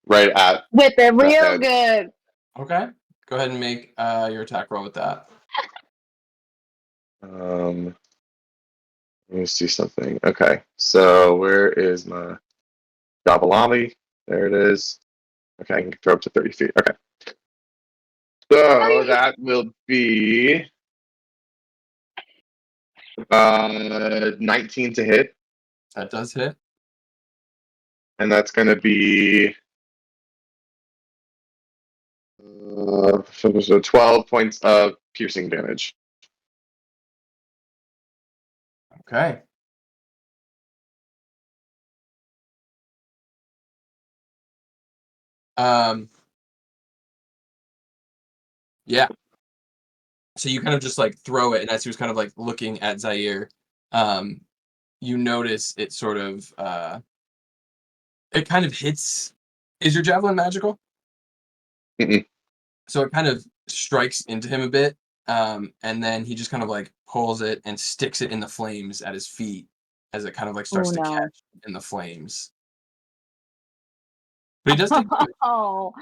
right at. Whip it real head. good. Okay, go ahead and make your attack roll with that. Let me see something. Okay, so where is my Dabalami? There it is. Okay, I can throw up to 30 feet. Okay. So that will be 19 to hit, That does hit. and that's going to be 12 points of piercing damage. Okay. Yeah. So you kind of just like throw it, and as he was kind of like looking at Zaire, you notice it sort of it kind of hits. Is your javelin magical? Mm-mm. So it kind of strikes into him a bit, and then he just kind of like pulls it and sticks it in the flames at his feet as it kind of like starts to no. catch in the flames. But he does take damage. Oh.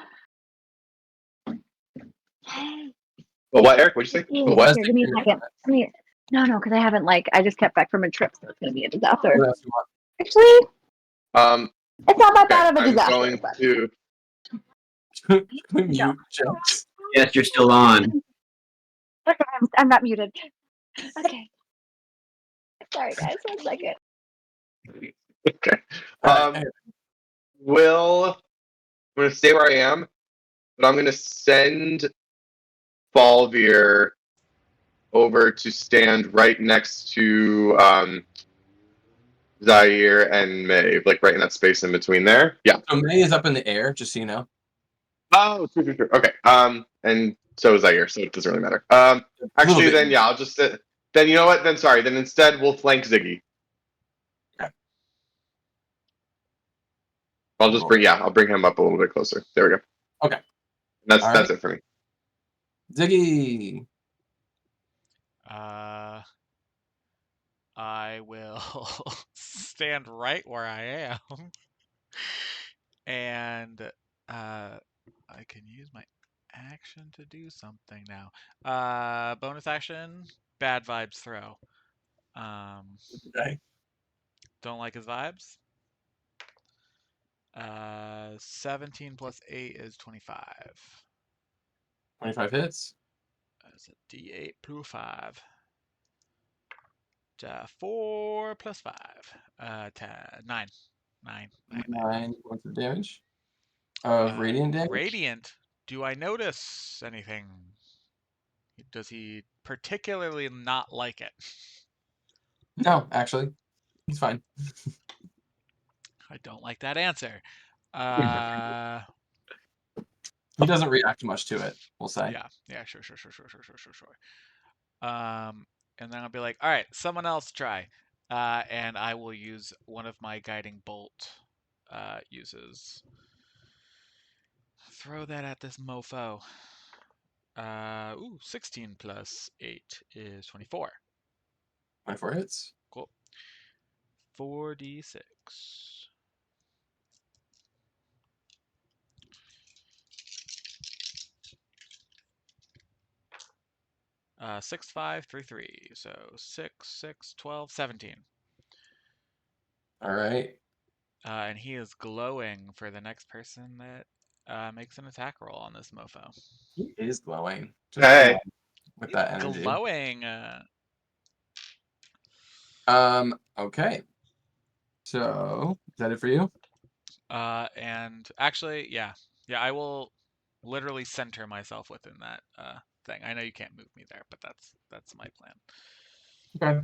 Well, what, Eric? What'd you say? Ooh, What? here, give me a second. Come here. No, because I haven't I just kept back from a trip, so it's gonna be a disaster. What else you want? Actually, it's not that Okay, bad of a I'm disaster. going But to. Can we No. mute jokes? Yes, you're still on. Okay, I'm not muted. Okay. Sorry, guys. 1 second. Okay. All right. I'm going to stay where I am, but I'm going to send Falvir over to stand right next to Zaire and Maeve, like right in that space in between there. Yeah. So May is up in the air, just so you know. Oh, true. Okay. And so is Zaire, so it doesn't really matter. Actually, bit. then yeah, I'll just then you know what? Then sorry. Then instead we'll flank Ziggy. Okay. I'll bring him up a little bit closer. There we go. Okay. That's All that's right. it for me. Ziggy. I will stand right where I am, and I can use my action to do something now. Bonus action, bad vibes throw. Okay. Don't like his vibes. 17 plus 8 is 25. 25 hits. That's a D8 plus 5. 4 plus 5. 9. 9. 9 points of damage. Of radiant damage. Radiant. Do I notice anything? Does he particularly not like it? No, actually. He's fine. I don't like that answer. He doesn't react much to it, we'll say. Yeah, sure. And then I'll be like, all right, someone else try. And I will use one of my guiding bolt uses. Throw that at this mofo. 16 plus 8 is 24. 24 hits. Cool. 4d6. 6, 5, 3, 3. So 6, 6, 12, 17. All right. And he is glowing for the next person that makes an attack roll on this mofo. He is glowing. Just Hey. with that energy. Glowing. Okay. So, is that it for you? And actually, yeah, I will literally center myself within that thing. I know you can't move me there, but that's my plan. Okay.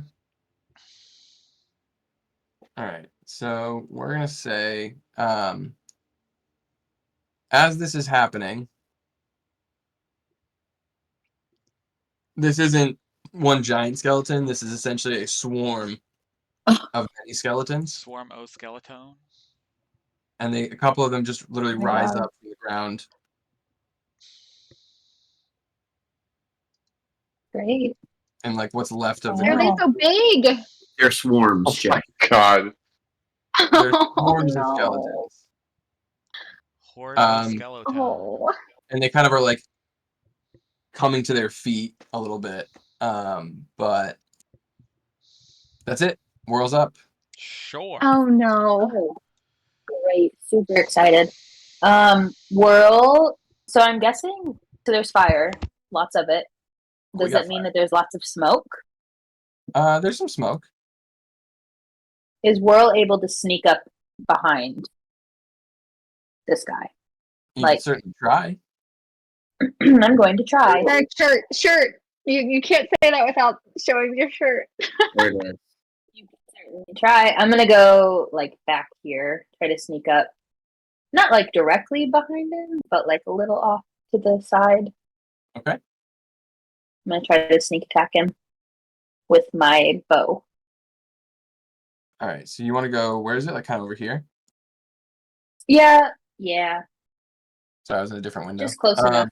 All right. So we're gonna say, as this is happening, this isn't one giant skeleton. This is essentially a swarm of many skeletons, Swarm O skeleton. and a couple of them just literally Oh my rise God. up from the ground. Great. And like what's left of the Why are they group. so big? They're swarms, Oh Jack. my god. There's Oh, hordes of no. skeletons. Horde O skeleton. Oh. And they kind of are like coming to their feet a little bit. But that's it. Whirl's up. Sure. Oh no. Oh, great. Super excited. Whirl. So I'm guessing, so there's fire, lots of it. We Does got that mean that there's lots of smoke? There's some smoke. Is Whirl able to sneak up behind this guy? You Like- can certainly try. I'm going to try. Shirt. You can't say that without showing your shirt. There it is. You can certainly try. I'm gonna go like back here, try to sneak up. Not like directly behind him, but like a little off to the side. Okay. I'm gonna try to sneak attack him with my bow. All right. So you want to go? Where is it? Like kind of over here. Yeah. Sorry, I was in a different window. Just close enough.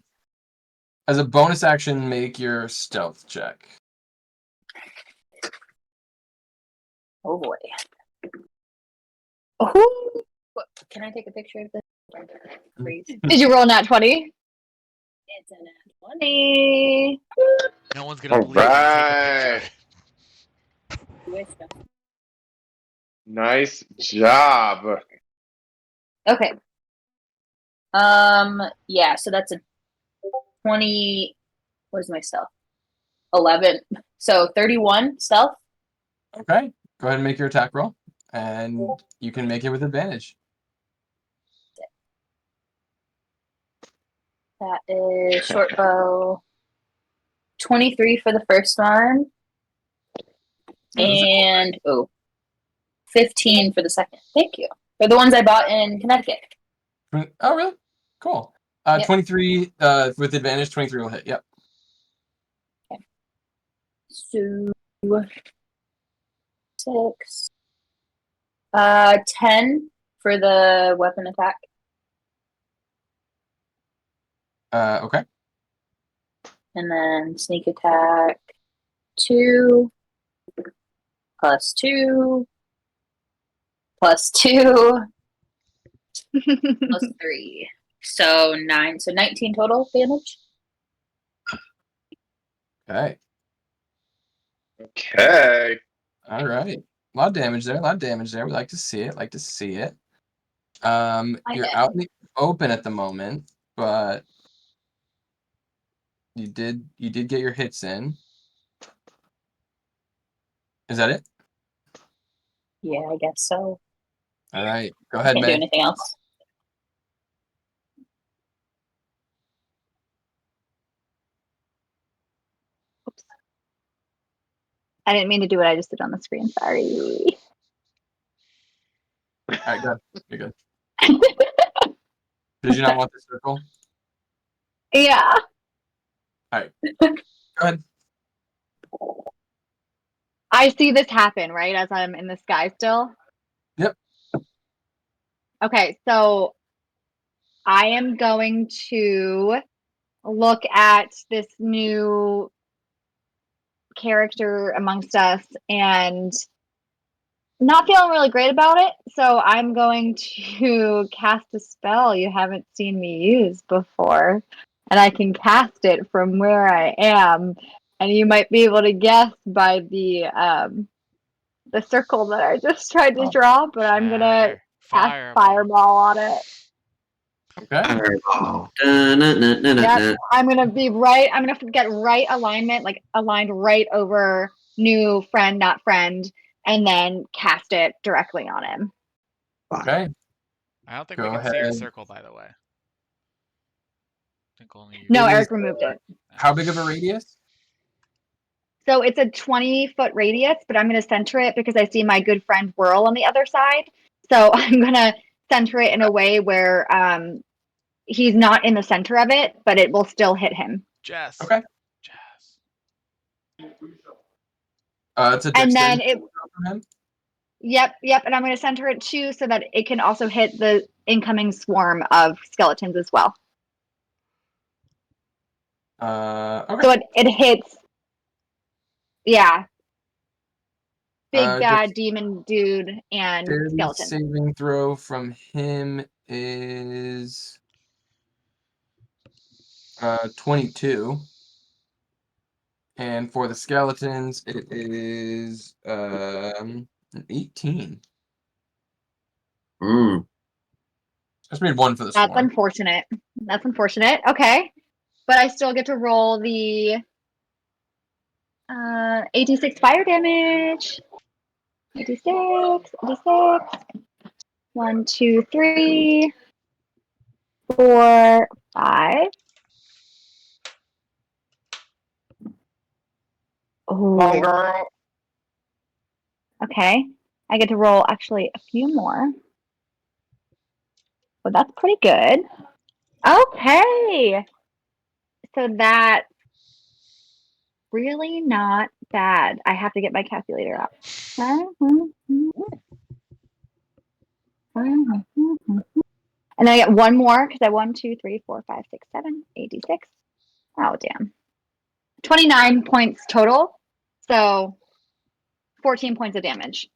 As a bonus action, make your stealth check. Oh boy. Oh, can I take a picture of this? Please. Did you roll nat 20? It's a nat 20. No one's gonna believe you. Take a picture. Wisdom. Nice job. Okay. Yeah, so that's a 20. What is my stealth? 11. So 31 stealth. Okay. Go ahead and make your attack roll, and you can make it with advantage. That is short bow. 23 for the first one. And 15 for the second. Thank you. They're the ones I bought in Connecticut. Oh, really? Cool. Yep. 23 with advantage. 23 will hit. Yep. So 6. 10 for the weapon attack. Okay. And then sneak attack 2 plus 2 plus 2 plus 3. So 9. So 19 total damage. Okay. Okay. All right. A lot of damage there. A lot of damage there. We like to see it. You're hit. out in the open at the moment, but you did get your hits in. Is that it? Yeah, I guess so. All right. Go ahead, Can't do Maeve. anything else. I didn't mean to do what I just did on the screen. Sorry. All right, good. You're good. Did you not want the circle? Yeah. All right. Go ahead. I see this happen, right? As I'm in the sky still. Yep. Okay, so I am going to look at this new character amongst us and not feeling really great about it. So I'm going to cast a spell you haven't seen me use before. And I can cast it from where I am. And you might be able to guess by the circle that I just tried to draw, but I'm gonna cast fireball on it. Okay. Fireball. Yep. I'm gonna get right alignment, like aligned right over new friend, not friend, and then cast it directly on him. Okay. I don't think Go we can see your ahead. circle, by the way. I think only you. No, It Eric is- removed it. How big of a radius? So it's a 20-foot radius, but I'm gonna center it because I see my good friend Whirl on the other side. So I'm gonna center it in a way where he's not in the center of it, but it will still hit him. Jess. Okay. Jess. It's a And then dexterity from him. Yep, and I'm going to center it too so that it can also hit the incoming swarm of skeletons as well. Okay. So it hits, yeah, big bad Dex- demon dude and Dexterity skeleton. saving throw from him is 22. And for the skeletons, it is An 18. Mm. Just made one for the That's swarm. unfortunate. That's unfortunate. Okay. But I still get to roll the 86 fire damage. 86, 86. 1, 2, 3, 4, 5. Oh, girl. okay. I get to roll actually a few more. Well, that's pretty good. Okay. So that's really not bad. I have to get my calculator up. And then I get one more because I 1, 2, 3, 4, 5, 6, 7, 86. Oh, damn. 29 points total. So 14 points of damage.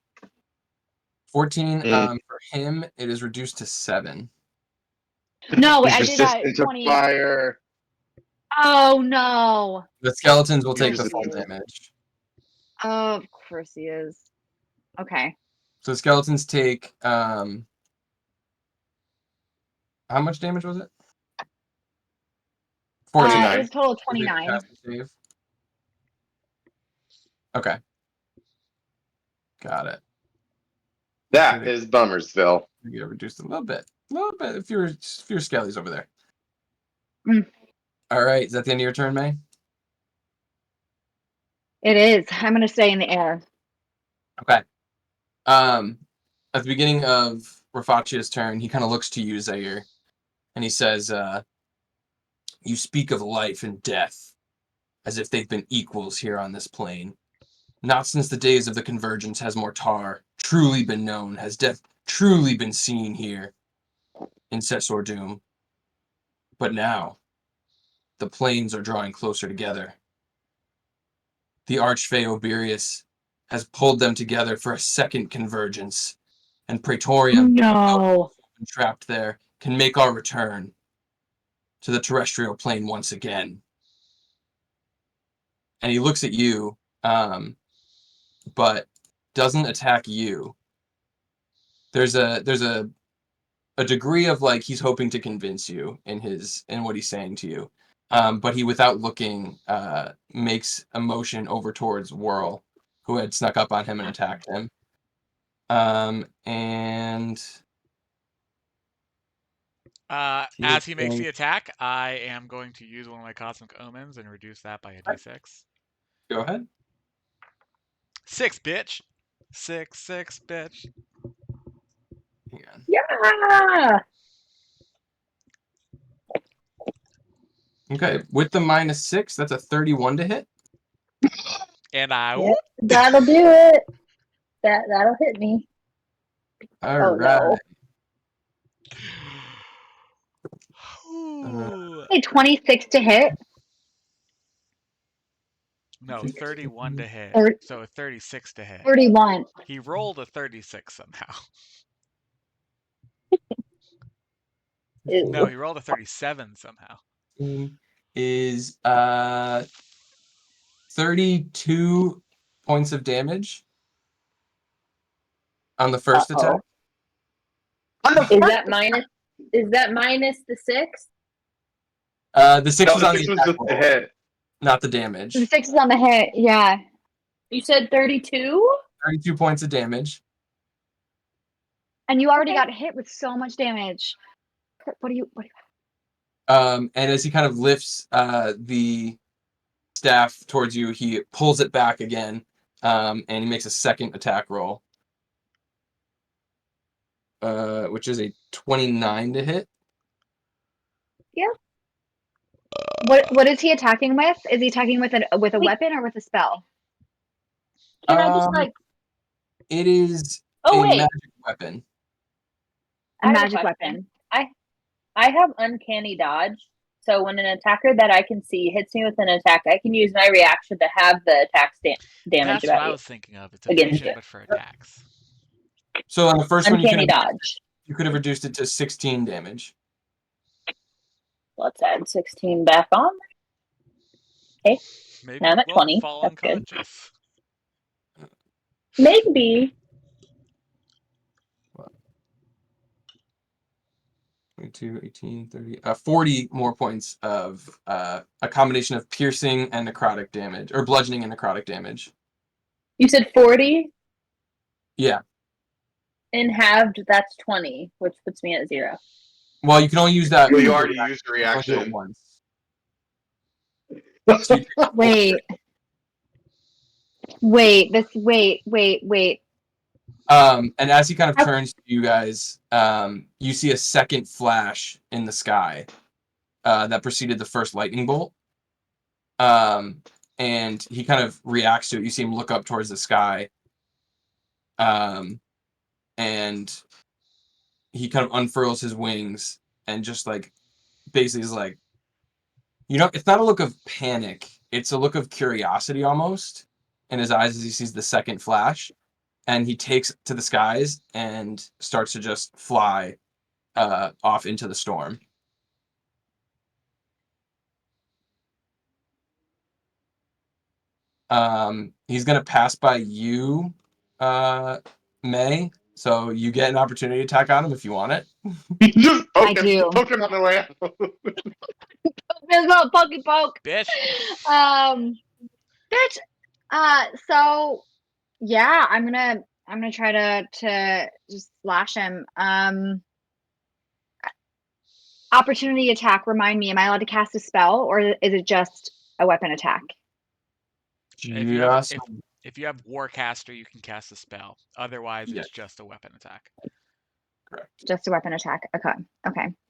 14. Mm. For him, it is reduced to 7. No, He's I did that resistant to 20. fire. Oh, no. The skeletons will He's take the full resistant. damage. Oh, of course he is. Okay. So the skeletons take how much damage was it? 14. It was a total of Did they 29. pass the save? Okay. Got it. That is Bummersville. You get reduced a little bit. A little bit. A few skellies over there. Mm. All right. Is that the end of your turn, May? It is. I'm going to stay in the air. Okay. At the beginning of Rafachia's turn, he kind of looks to you, Zaire, and he says, you speak of life and death as if they've been equals here on this plane. Not since the days of the convergence has Mortar truly been known, has death truly been seen here in Sessor Doom. But now, the planes are drawing closer together. The Archfey Oberius has pulled them together for a second convergence, and Praetorium, No. trapped there, can make our return to the terrestrial plane once again. And he looks at you, but doesn't attack you. There's a degree of like he's hoping to convince you in what he's saying to you. But he, without looking, makes a motion over towards Whirl, who had snuck up on him and attacked him. And as he makes the attack, I am going to use one of my Cosmic Omens and reduce that by a d6. Go ahead. 6, bitch. 6, bitch. Hang on. Yeah. Okay, with the -6, that's a 31 to hit. And I. Yep, that'll do it. That'll hit me. All Oh, right. no. Hey, 26 to hit. No, 31 to hit. Or So 36 to hit. 31. He rolled a 36 somehow. Ew. No, he rolled a 37 somehow. Is 32 points of damage on the first attack. Is that minus the 6? The 6 No, was on this the was attack just the roll, hit. not the damage. The 6 is on the hit. Yeah. You said 32? 32 points of damage. And you already Okay. got hit with so much damage. What do you? And as he kind of lifts the staff towards you, he pulls it back again, and he makes a second attack roll, which is a 29 to hit. What is he attacking with? Is he attacking with a weapon or with a spell? Can I just like? It is Oh a wait, magic weapon. A I have a magic question. weapon. I have uncanny dodge, so when an attacker that I can see hits me with an attack, I can use my reaction to have the attack damage That's what about I you. was thinking of. It's Against evasion, it. but for attacks. So on the first one, Uncanny dodge. you could have reduced it to 16 damage. Let's add 16 back on. Okay, Maybe now I'm you at won't 20. fall That's good. unconscious. Maybe 22, 18, 30, 40 more points of a combination of piercing and necrotic damage, or bludgeoning and necrotic damage. You said 40 Yeah. and halved, that's 20, which puts me at 0. Well, you can only use that. Well, you already used your You can only do it reaction. once. So you take- Wait. Wait. And as he kind of turns to you guys, you see a second flash in the sky that preceded the first lightning bolt. And he kind of reacts to it. You see him look up towards the sky. And he kind of unfurls his wings and just like basically is like, it's not a look of panic. It's a look of curiosity almost in his eyes as he sees the second flash. And he takes to the skies and starts to just fly off into the storm. He's gonna pass by you, May. So you get an opportunity attack on him if you want it. Just I do. poke him on the way out. There's no pokey poke. Bitch. Bitch. So yeah, I'm gonna try to just slash him. Opportunity attack. Remind me, am I allowed to cast a spell, or is it just a weapon attack? Just If you have Warcaster, you can cast a spell. Otherwise, Yes. it's just a weapon attack. correct. Just a weapon attack. Okay.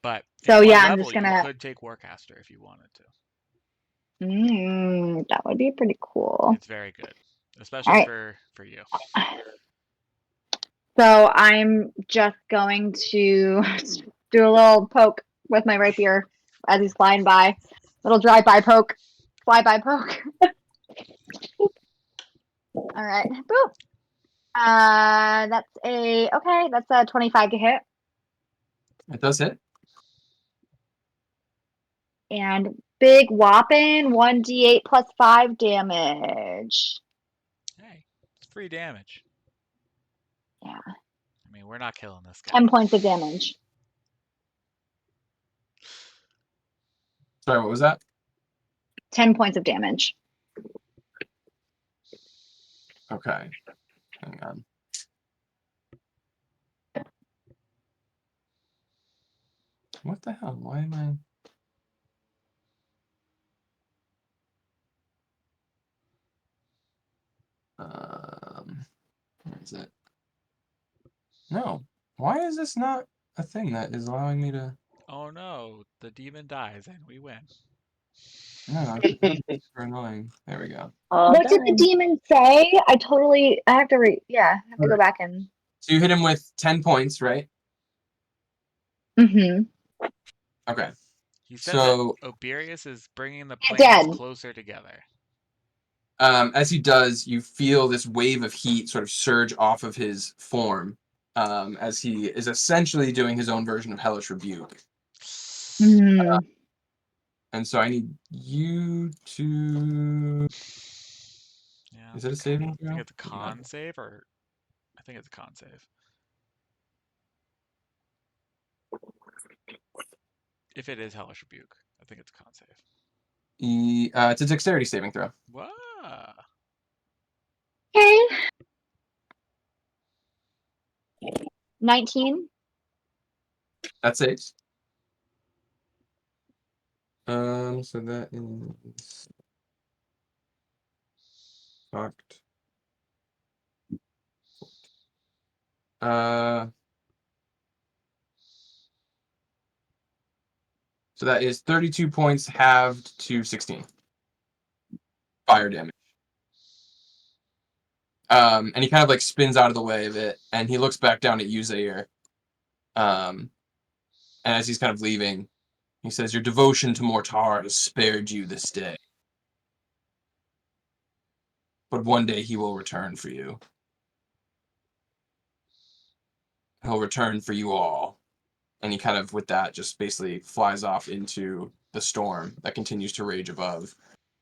But So, at one yeah, I'm level, just gonna- you could take Warcaster if you wanted to. That would be pretty cool. It's very good, especially Alright. for you. So I'm just going to do a little poke with my rapier as he's flying by. Little drive-by poke. Fly-by poke. All right. Boop. That's a 25 to hit. It does hit. And big whopping 1d8 plus 5 damage. Hey, it's free damage. Yeah. I mean, we're not killing this guy. 10 points of damage. Sorry, what was that? 10 points of damage. Okay. Hang on. What the hell? Why am I... Where is it? No. Why is this not a thing that is allowing me to... Oh no, the demon dies and we win. No, it's super annoying. There we go. What did the demon say? I have to go Alright. back and... So you hit him with 10 points, right? Mm-hmm. Okay. He said So, that Oberius is bringing the Dead. planes closer together. as he does, you feel this wave of heat sort of surge off of his form, as he is essentially doing his own version of Hellish Rebuke. And so I need you to... Yeah. Is it a saving I throw? think it's a con save, or I think it's a con save. If it is Hellish Rebuke, I think it's a con save. It's a dexterity saving throw. Wow. Okay. 19. That saves. So that is fucked. So that is 32 points halved to 16 fire damage. And he kind of like spins out of the way of it, and he looks back down at you, Zaire. And as he's kind of leaving, he says, "Your devotion to Mortar has spared you this day. But one day he will return for you. He'll return for you all." And he kind of, with that, just basically flies off into the storm that continues to rage above.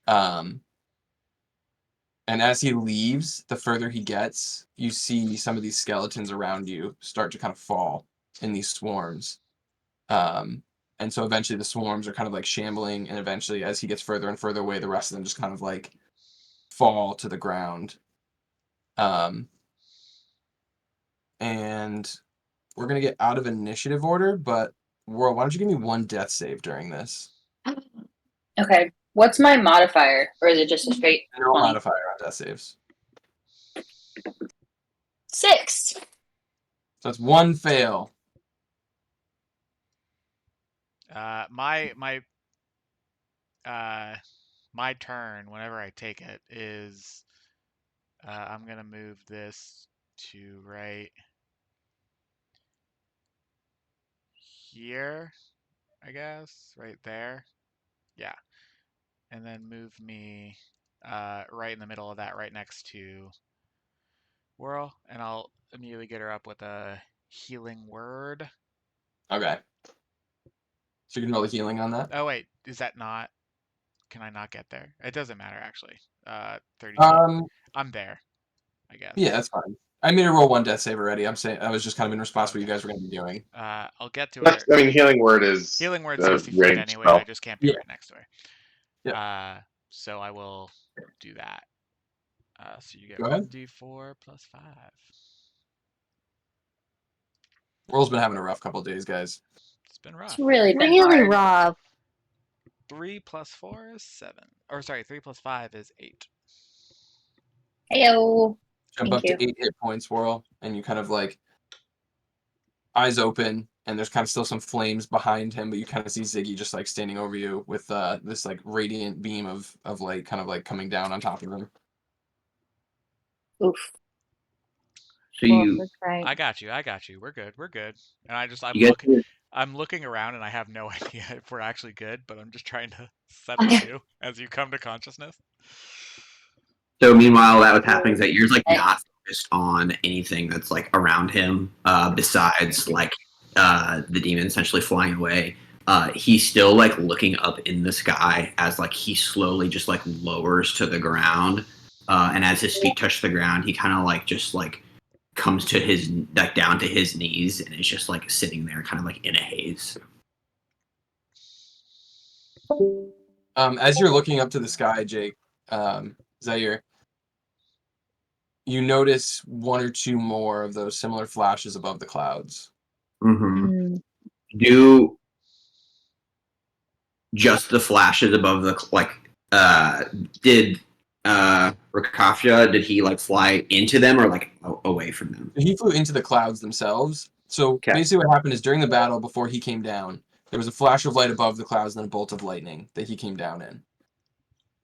And as he leaves, the further he gets, you see some of these skeletons around you start to kind of fall in these swarms. And so eventually the swarms are kind of like shambling, and eventually as he gets further and further away, the rest of them just kind of like fall to the ground. And we're gonna get out of initiative order, but Whirl, why don't you give me one death save during this? Okay. What's my modifier? Or is it just a straight No 20? modifier on death saves. 6. So that's one fail. My my turn. Whenever I take it is, I'm gonna move this to right here, I guess, right there. Yeah, and then move me right in the middle of that, right next to Whirl, and I'll immediately get her up with a healing word. Okay. So you can roll the healing on that. Oh wait, is that not? Can I not get there? It doesn't matter actually. 30 feet. I'm there, I guess. Yeah, that's fine. I made her roll one death save already. I'm saying I was just kind of in response to what you guys were going to be doing. I'll get to her. I mean, healing word is Healing word's a 60 feet range anyway. spell. I just can't be Yeah. right next to her. Yeah. So I will do that. So you get Go ahead. 1d4 plus 5. Whirl's been having a rough couple of days, guys. It's been rough. It's really been Really hard. rough. 3 plus 4 is 7. Or sorry, 3 plus 5 is 8. Heyo. Jump Thank up you. to 8 hit points, Whirl, and you kind of like eyes open, and there's kind of still some flames behind him, but you kind of see Ziggy just like standing over you with this like radiant beam of light kind of like coming down on top of him. Oof. So Well, you that's right. I got you. We're good. And you guys I'm looking around and I have no idea if we're actually good, but I'm just trying to settle you as you come to consciousness. So meanwhile, that was happening. Is that you're like not focused on anything that's like around him, besides like the demon essentially flying away. He's still like looking up in the sky as like he slowly just like lowers to the ground, and as his feet touch the ground, he kind of like just like comes to his like down to his knees and is just like sitting there, kind of like in a haze. As you're looking up to the sky, Jake, Zaire, you notice one or two more of those similar flashes above the clouds. Mm-hmm. Mm. Do just the flashes above the like did Rakafia, did he like fly into them or like away from them? He flew into the clouds themselves. So Okay. basically what happened is during the battle, before he came down, there was a flash of light above the clouds and then a bolt of lightning that he came down in.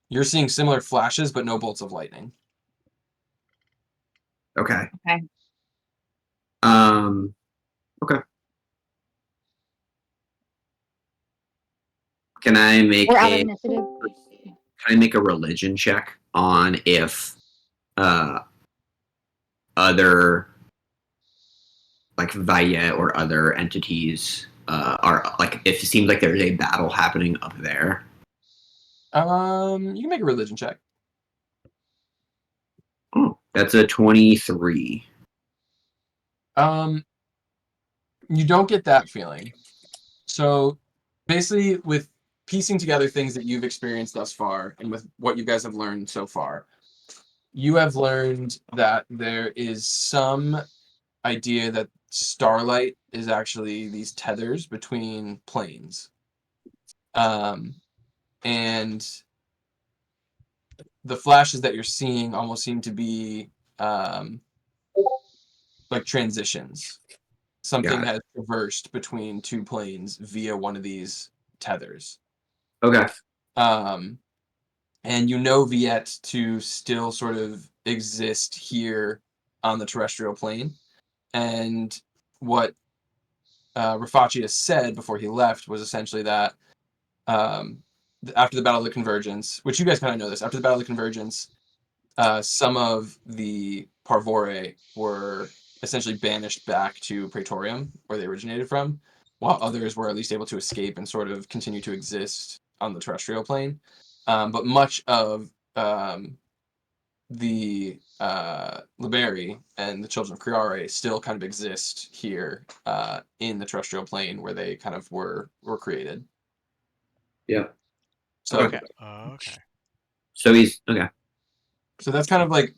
You're seeing similar flashes, but no bolts of lightning. Okay. Okay. Okay. Can I make We're out of a initiative. religion check on if other like Vaya or other entities are like if it seems like there's a battle happening up there? You can make a religion check. Oh, that's a 23. You don't get that feeling. So basically with piecing together things that you've experienced thus far and with what you guys have learned so far, you have learned that there is some idea that starlight is actually these tethers between planes. And the flashes that you're seeing almost seem to be like transitions. Something has traversed between two planes via one of these tethers. Okay. And you know Viet to still sort of exist here on the terrestrial plane. And what Rafachi said before he left was essentially that after the Battle of the Convergence, which you guys kind of know this, after the Battle of the Convergence, some of the Parvore were essentially banished back to Praetorium, where they originated from, while others were at least able to escape and sort of continue to exist on the terrestrial plane. But much of the Liberi and the Children of Criare still kind of exist here in the terrestrial plane where they kind of were created. Yeah. So Okay. Okay. So he's okay. So that's kind of like,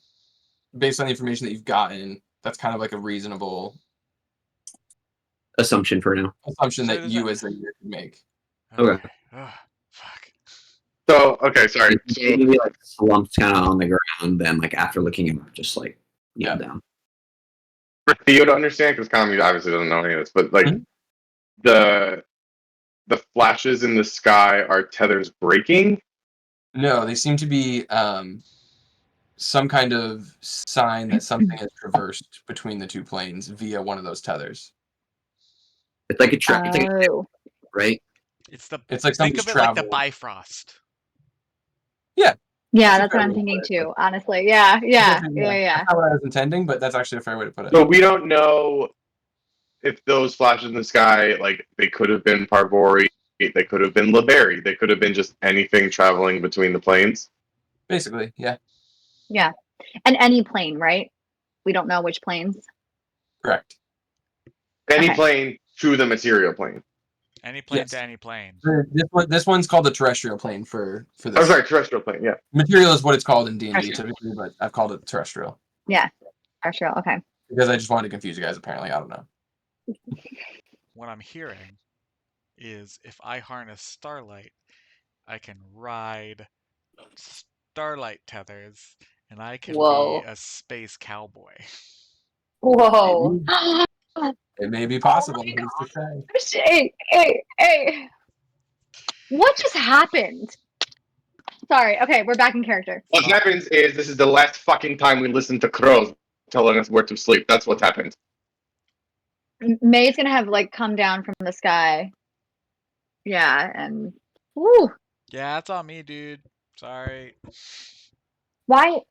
based on the information that you've gotten, that's kind of like a reasonable Assumption for now. assumption So that does you that- as a year can make. Okay. Ugh, fuck. So, okay, sorry. So, He like slumps kind of on the ground, then like after looking him up, just like kneel Yeah. down. for you to understand, because Kami obviously doesn't know any of this, but like Mhm. the flashes in the sky are tethers breaking. No, they seem to be some kind of sign that something has traversed between the two planes via one of those tethers. It's like a trap, Oh. right? It's the It's like think something's of it like the traveled. Bifrost. Yeah, That's a that's fair what I'm way to thinking put it, too, honestly. Yeah. That's not what I was intending, but that's actually a fair way to put it. So we don't know if those flashes in the sky, like they could have been Parvori, they could have been Liberi, they could have been just anything traveling between the planes. Basically, yeah, Yeah. And any plane, right? We don't know which planes. correct. Any Okay. plane to the material plane. Any plane Yes. to any plane. This one's called the terrestrial plane for Oh, this. sorry, terrestrial plane. Yeah. Material is what it's called in D&D Terrestrial. typically, but I've called it terrestrial Terrestrial. Okay. because I just wanted to confuse you guys. Apparently, I don't know. What I'm hearing is if I harness starlight, I can ride starlight tethers, and I can Whoa. be a space cowboy. Whoa. It may be possible. my Who's to say? Hey. What just happened? Sorry. Okay, we're back in character. What happens is this is the last fucking time we listen to crows telling us where to sleep. That's what happened. May's gonna have like come down from the sky. Yeah, and woo. Yeah, that's on me, dude. Sorry. Why,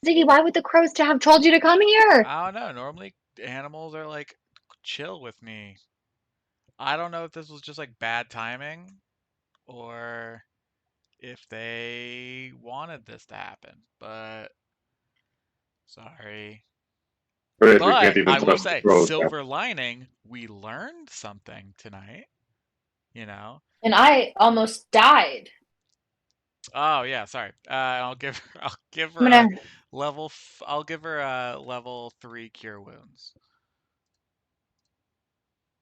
Ziggy? Why would the crows to have told you to come here? I don't know. Normally, animals are like chill with me. I don't know if this was just like bad timing or if they wanted this to happen, but sorry. Right, we But can't even I will trust the say, crows. silver lining, we learned something tonight. You know? And I almost died. Oh yeah, sorry. I'll give I'm her gonna. I'll give her a level 3 cure wounds.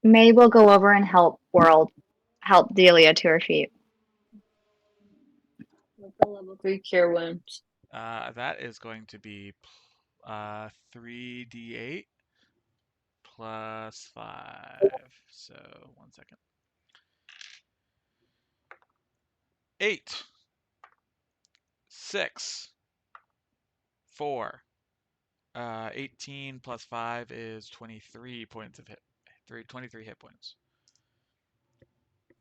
May will go over and help Delia to her feet. With the level 3 cure wounds. That is going to be 3d8 plus 5. So 1 second. 8, 6, 4. 18 plus 5 is 23 points of 23 hit points.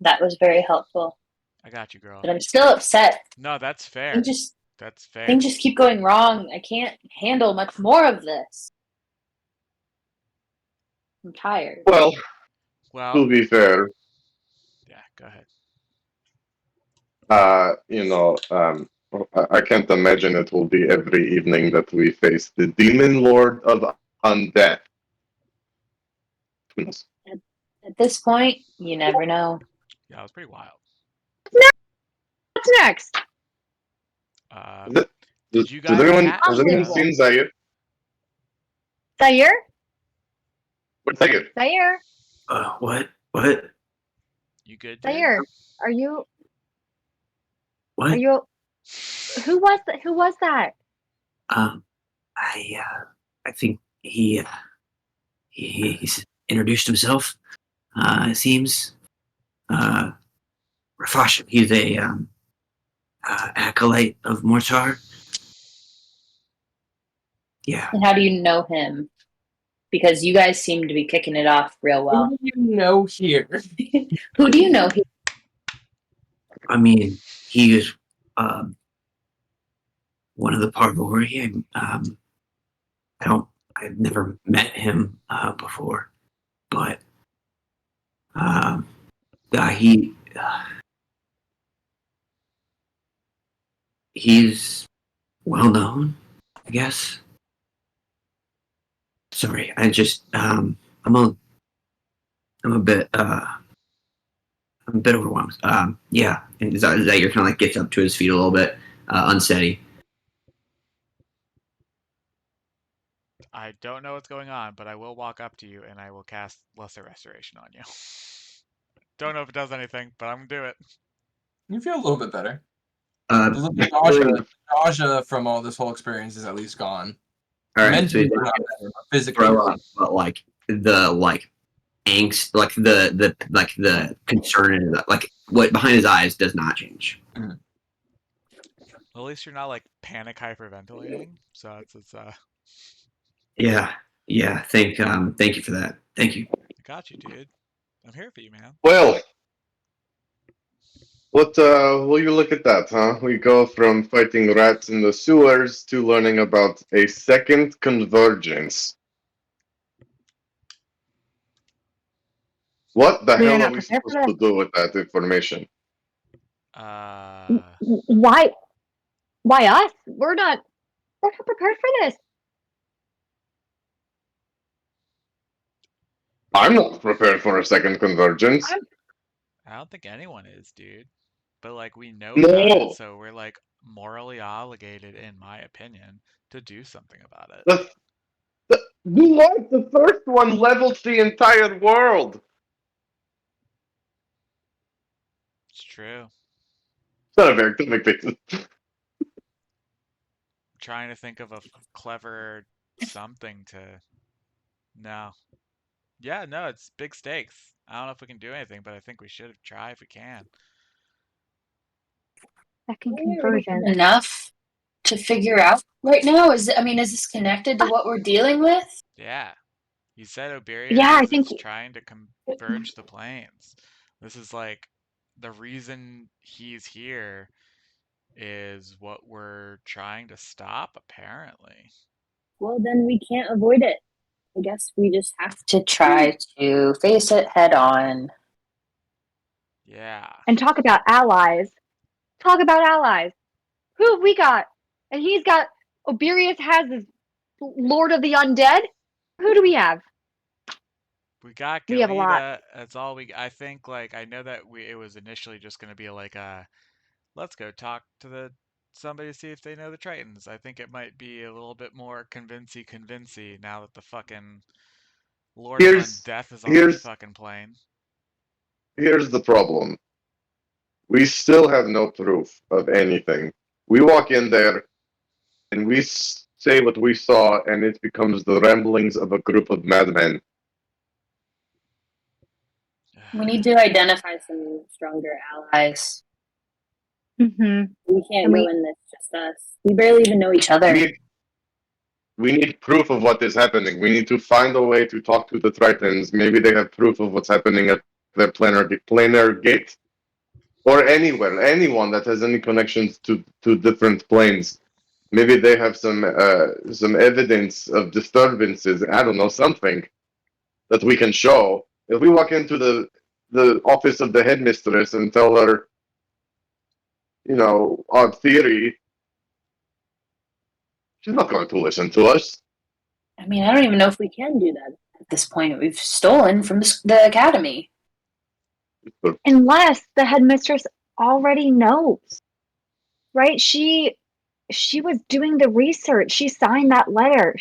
That was very helpful. I got you, girl. But I'm still upset. No, that's fair. That's fair. Things just keep going wrong. I can't handle much more of this. I'm tired. Well, Well, to be fair, yeah, go ahead. I can't imagine it will be every evening that we face the demon lord of undeath. Who knows? At this point, you never know. Yeah, it was pretty wild. What's next? Did you Does guys anyone Unbelievable. seen Zaire? Zaire? What's Zaire? Zaire? What? You good, dude? Zaire? Are you? What? Are you? Who was that? Who was that? I think he's introduced himself. It seems. Rafash, he's a acolyte of Mortar. Yeah. And how do you know him? Because you guys seem to be kicking it off real well. Who do you know here? Who do you know? I mean, he is one of the Parvori. I've never met him before, but he's well known. guess. Sorry, I just I'm a bit overwhelmed. Yeah, and Zaire kind of like gets up to his feet a little bit, unsteady. I don't know what's going on, but I will walk up to you and I will cast Lesser Restoration on you. Don't know if it does anything, but I'm gonna do it. You feel a little bit better. Uh, The nausea from all this whole experience is at least gone. all right, Mentally, so you're not better, but physically, throw you're up, but like the angst, like the concern, and like what behind his eyes does not change. Well, at least you're not like panic hyperventilating. So it's Yeah. Thank you for that. Thank you. I got you, dude. I'm here for you, man. Well, what will you look at that, huh? We go from fighting rats in the sewers to learning about a second convergence. What the We are hell are not we prepared for supposed to this. do with that information? Why us? We're not prepared for this. I'm not prepared for a second convergence. I don't think anyone is, dude. But like we know No. about it, so we're like morally obligated, in my opinion, to do something about it. What? The first one levels the entire world. It's true. It's not a very good thing. Trying to think of a clever something to. No. Yeah, no, it's big stakes. I don't know if we can do anything, but I think we should try if we can. Second convergence. Enough to figure out right now? Is this connected to what we're dealing with? Yeah. You said Oberius Yeah, I is think trying to converge the planes. This is like the reason he's here is what we're trying to stop, apparently. Well, then we can't avoid it. I guess we just have to try to face it head on. Yeah. and talk about allies. Talk about allies. Who have we got? And he's got Oberius has his Lord of the Undead. Who do we have? We got We have a lot. Galita. That's all we. I think like I know that it was initially just gonna be like let's go talk to somebody to see if they know the Tritons. I think it might be a little bit more convincy now that the fucking Lord of Undeath is on the fucking plane. Here's the problem. We still have no proof of anything. We walk in there and we say what we saw, and it becomes the ramblings of a group of madmen. We need to identify some stronger allies. Mm-hmm. We can't go in this just us. We barely even know each other. We need proof of what is happening. We need to find a way to talk to the Tritons. Maybe they have proof of what's happening at their planar gate. Or anywhere, anyone that has any connections to different planes. Maybe they have some evidence of disturbances. I don't know, something that we can show. If we walk into the office of the headmistress and tell her, our theory, she's not going to listen to us. I mean, I don't even know if we can do that at this point. We've stolen from the academy. Unless the headmistress already knows, right? She was doing the research. She signed that letter.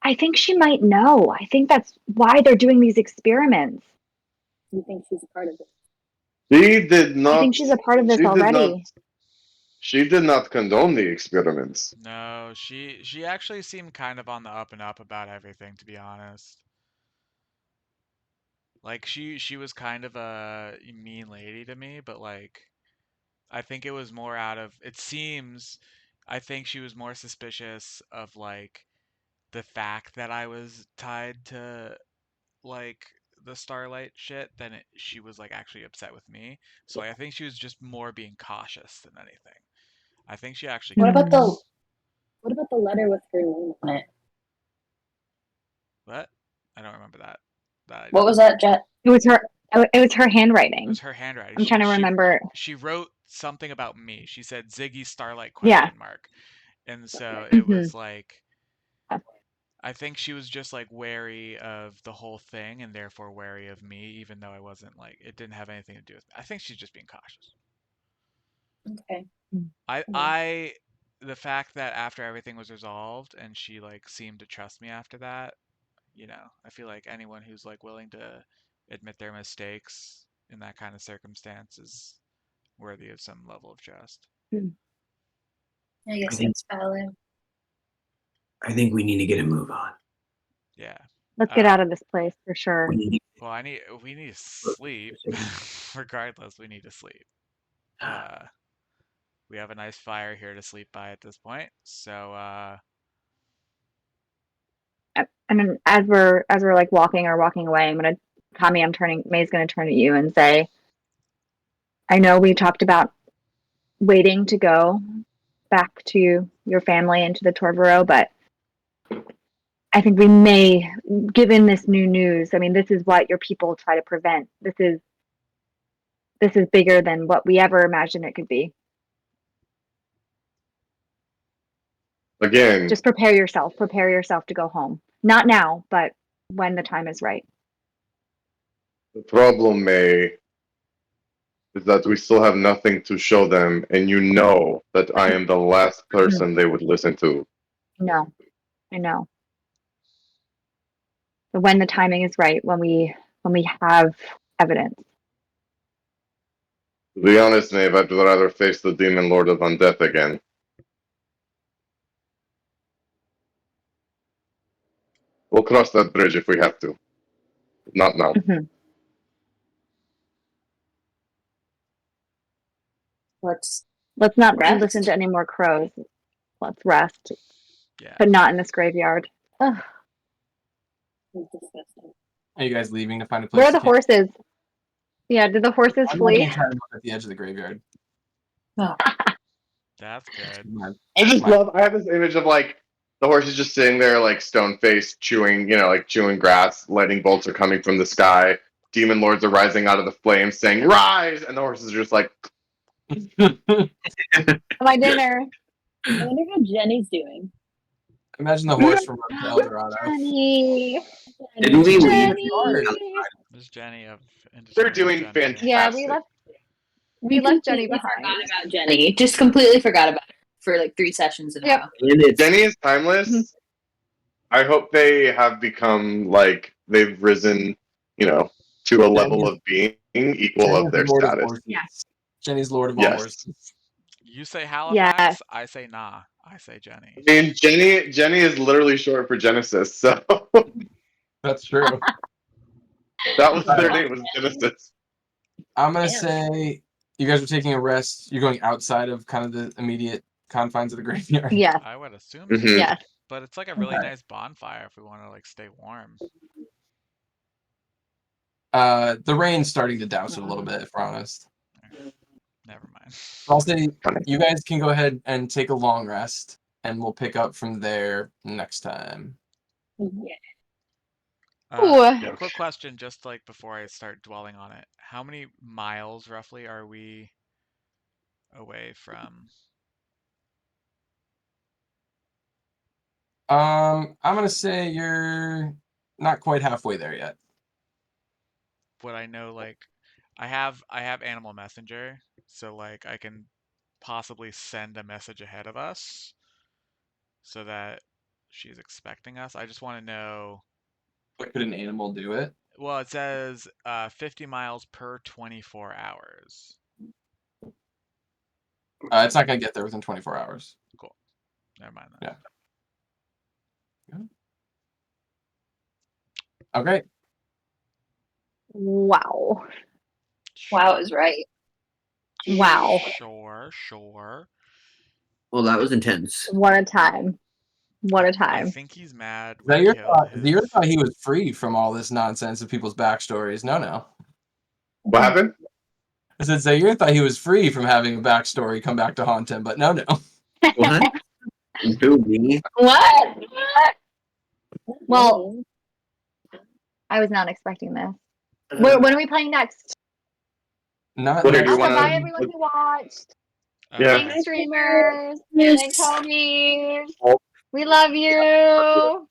I think she might know. I think that's why they're doing these experiments. You think she's a part of it? She did not. I think she's a part of this already. She did not condone the experiments. No, she actually seemed kind of on the up and up about everything, to be honest. Like she was kind of a mean lady to me, but like I think it was more out of I think she was more suspicious of like the fact that I was tied to like the Starlight shit than she was like actually upset with me. So I think she was just more being cautious than anything. I think she actually What about cares. what about the letter with her name on it? What? I don't remember that. What was that, Jet? It was her handwriting. It was her handwriting. I'm trying to remember. She wrote something about me. She said Ziggy Starlight ? Yeah. And so it Mhm. was like, I think she was just like wary of the whole thing and therefore wary of me, even though I wasn't like, it didn't have anything to do with me. I think she's just being cautious. Okay. I the fact that after everything was resolved and she like seemed to trust me after that, you know, I feel like anyone who's like willing to admit their mistakes in that kind of circumstance is worthy of some level of trust. I guess I think- that's valid. I think we need to get a move on. Yeah. Let's get out of this place for sure. We need Well, we need to sleep. Regardless, we need to sleep. We have a nice fire here to sleep by at this point. So And then as we're like walking away, May's gonna turn to you and say, I know we talked about waiting to go back to your family and to the Torvero, but I think we may, given this new news, I mean, this is what your people try to prevent. This is bigger than what we ever imagined it could be. Again, Just prepare yourself to go home. Not now, but when the time is right. the problem, May, is that we still have nothing to show them, and you know that I am the last person they would listen to. No, I know. But when the timing is right, when we have evidence. To be honest, Maeve, I'd rather face the Demon Lord of Undeath again. We'll cross that bridge if we have to. Not now. Mhm. Let's Let's not Rest? listen to any more crows. Let's rest, yeah. but not in this graveyard. Ugh. Are you guys leaving to find a place? Where are the to camp? horses? Yeah, did the horses I'm flee? walking tired at the edge of the graveyard. That's good. I just My- love. I have this image of like the horses just sitting there, like stone faced, chewing, like chewing grass. Lightning bolts are coming from the sky. Demon lords are rising out of the flames, saying "Rise!" And the horses are just like, My dinner. I wonder how Jenny's doing. Imagine the horse from El Dorado. Jenny. Didn't we leave? Jenny. There's Jenny of They're doing Jenny. fantastic. Yeah, we left Jenny completely behind. Forgot about Jenny. Just completely forgot about her for like 3 sessions in a Yep. row. And it's Jenny is timeless. I hope they have become like they've risen, to a level of being equal Jenny of is their Lord of status. Horses. Yes. Jenny's Lord of all Yes. horses. You say Halifax, Yes. I say nah. I say Jenny. I mean, Jenny is literally short for Genesis, so That's true. that was their name was Genesis. I'm gonna Damn. say you guys are taking a rest. You're going outside of kind of the immediate confines of the graveyard. Yes. I would assume Mhm. so. Yes. But it's like a really Okay. nice bonfire if we want to like stay warm. The rain's starting to douse it a little bit, if we're honest. Never mind. I'll say you guys can go ahead and take a long rest, and we'll pick up from there next time. Yeah. Ooh. Quick question, just like before I start dwelling on it. How many miles roughly are we away from? I'm gonna say you're not quite halfway there yet. Would I know like I have animal messenger, so like I can possibly send a message ahead of us so that she's expecting us. I just want to know. But could an animal do it? Well, it says 50 miles per 24 hours. It's not gonna get there within 24 hours. Cool. Never mind that. Yeah. Okay. Wow. Wow is right. Wow. Sure. well, that was intense. What a time. What a I time. think he's mad. Zaire we killed thought he was free from all this nonsense of people's backstories. No. What happened? I said Zaire thought he was free from having a backstory come back to haunt him, but no. What? Who, me? What? Well, I was not expecting this. When are we playing next? Not What did next you Also, wanna- bye everyone who watched. Yeah. Thanks, streamers. Yes. Thanks, homies. Oh. We love you.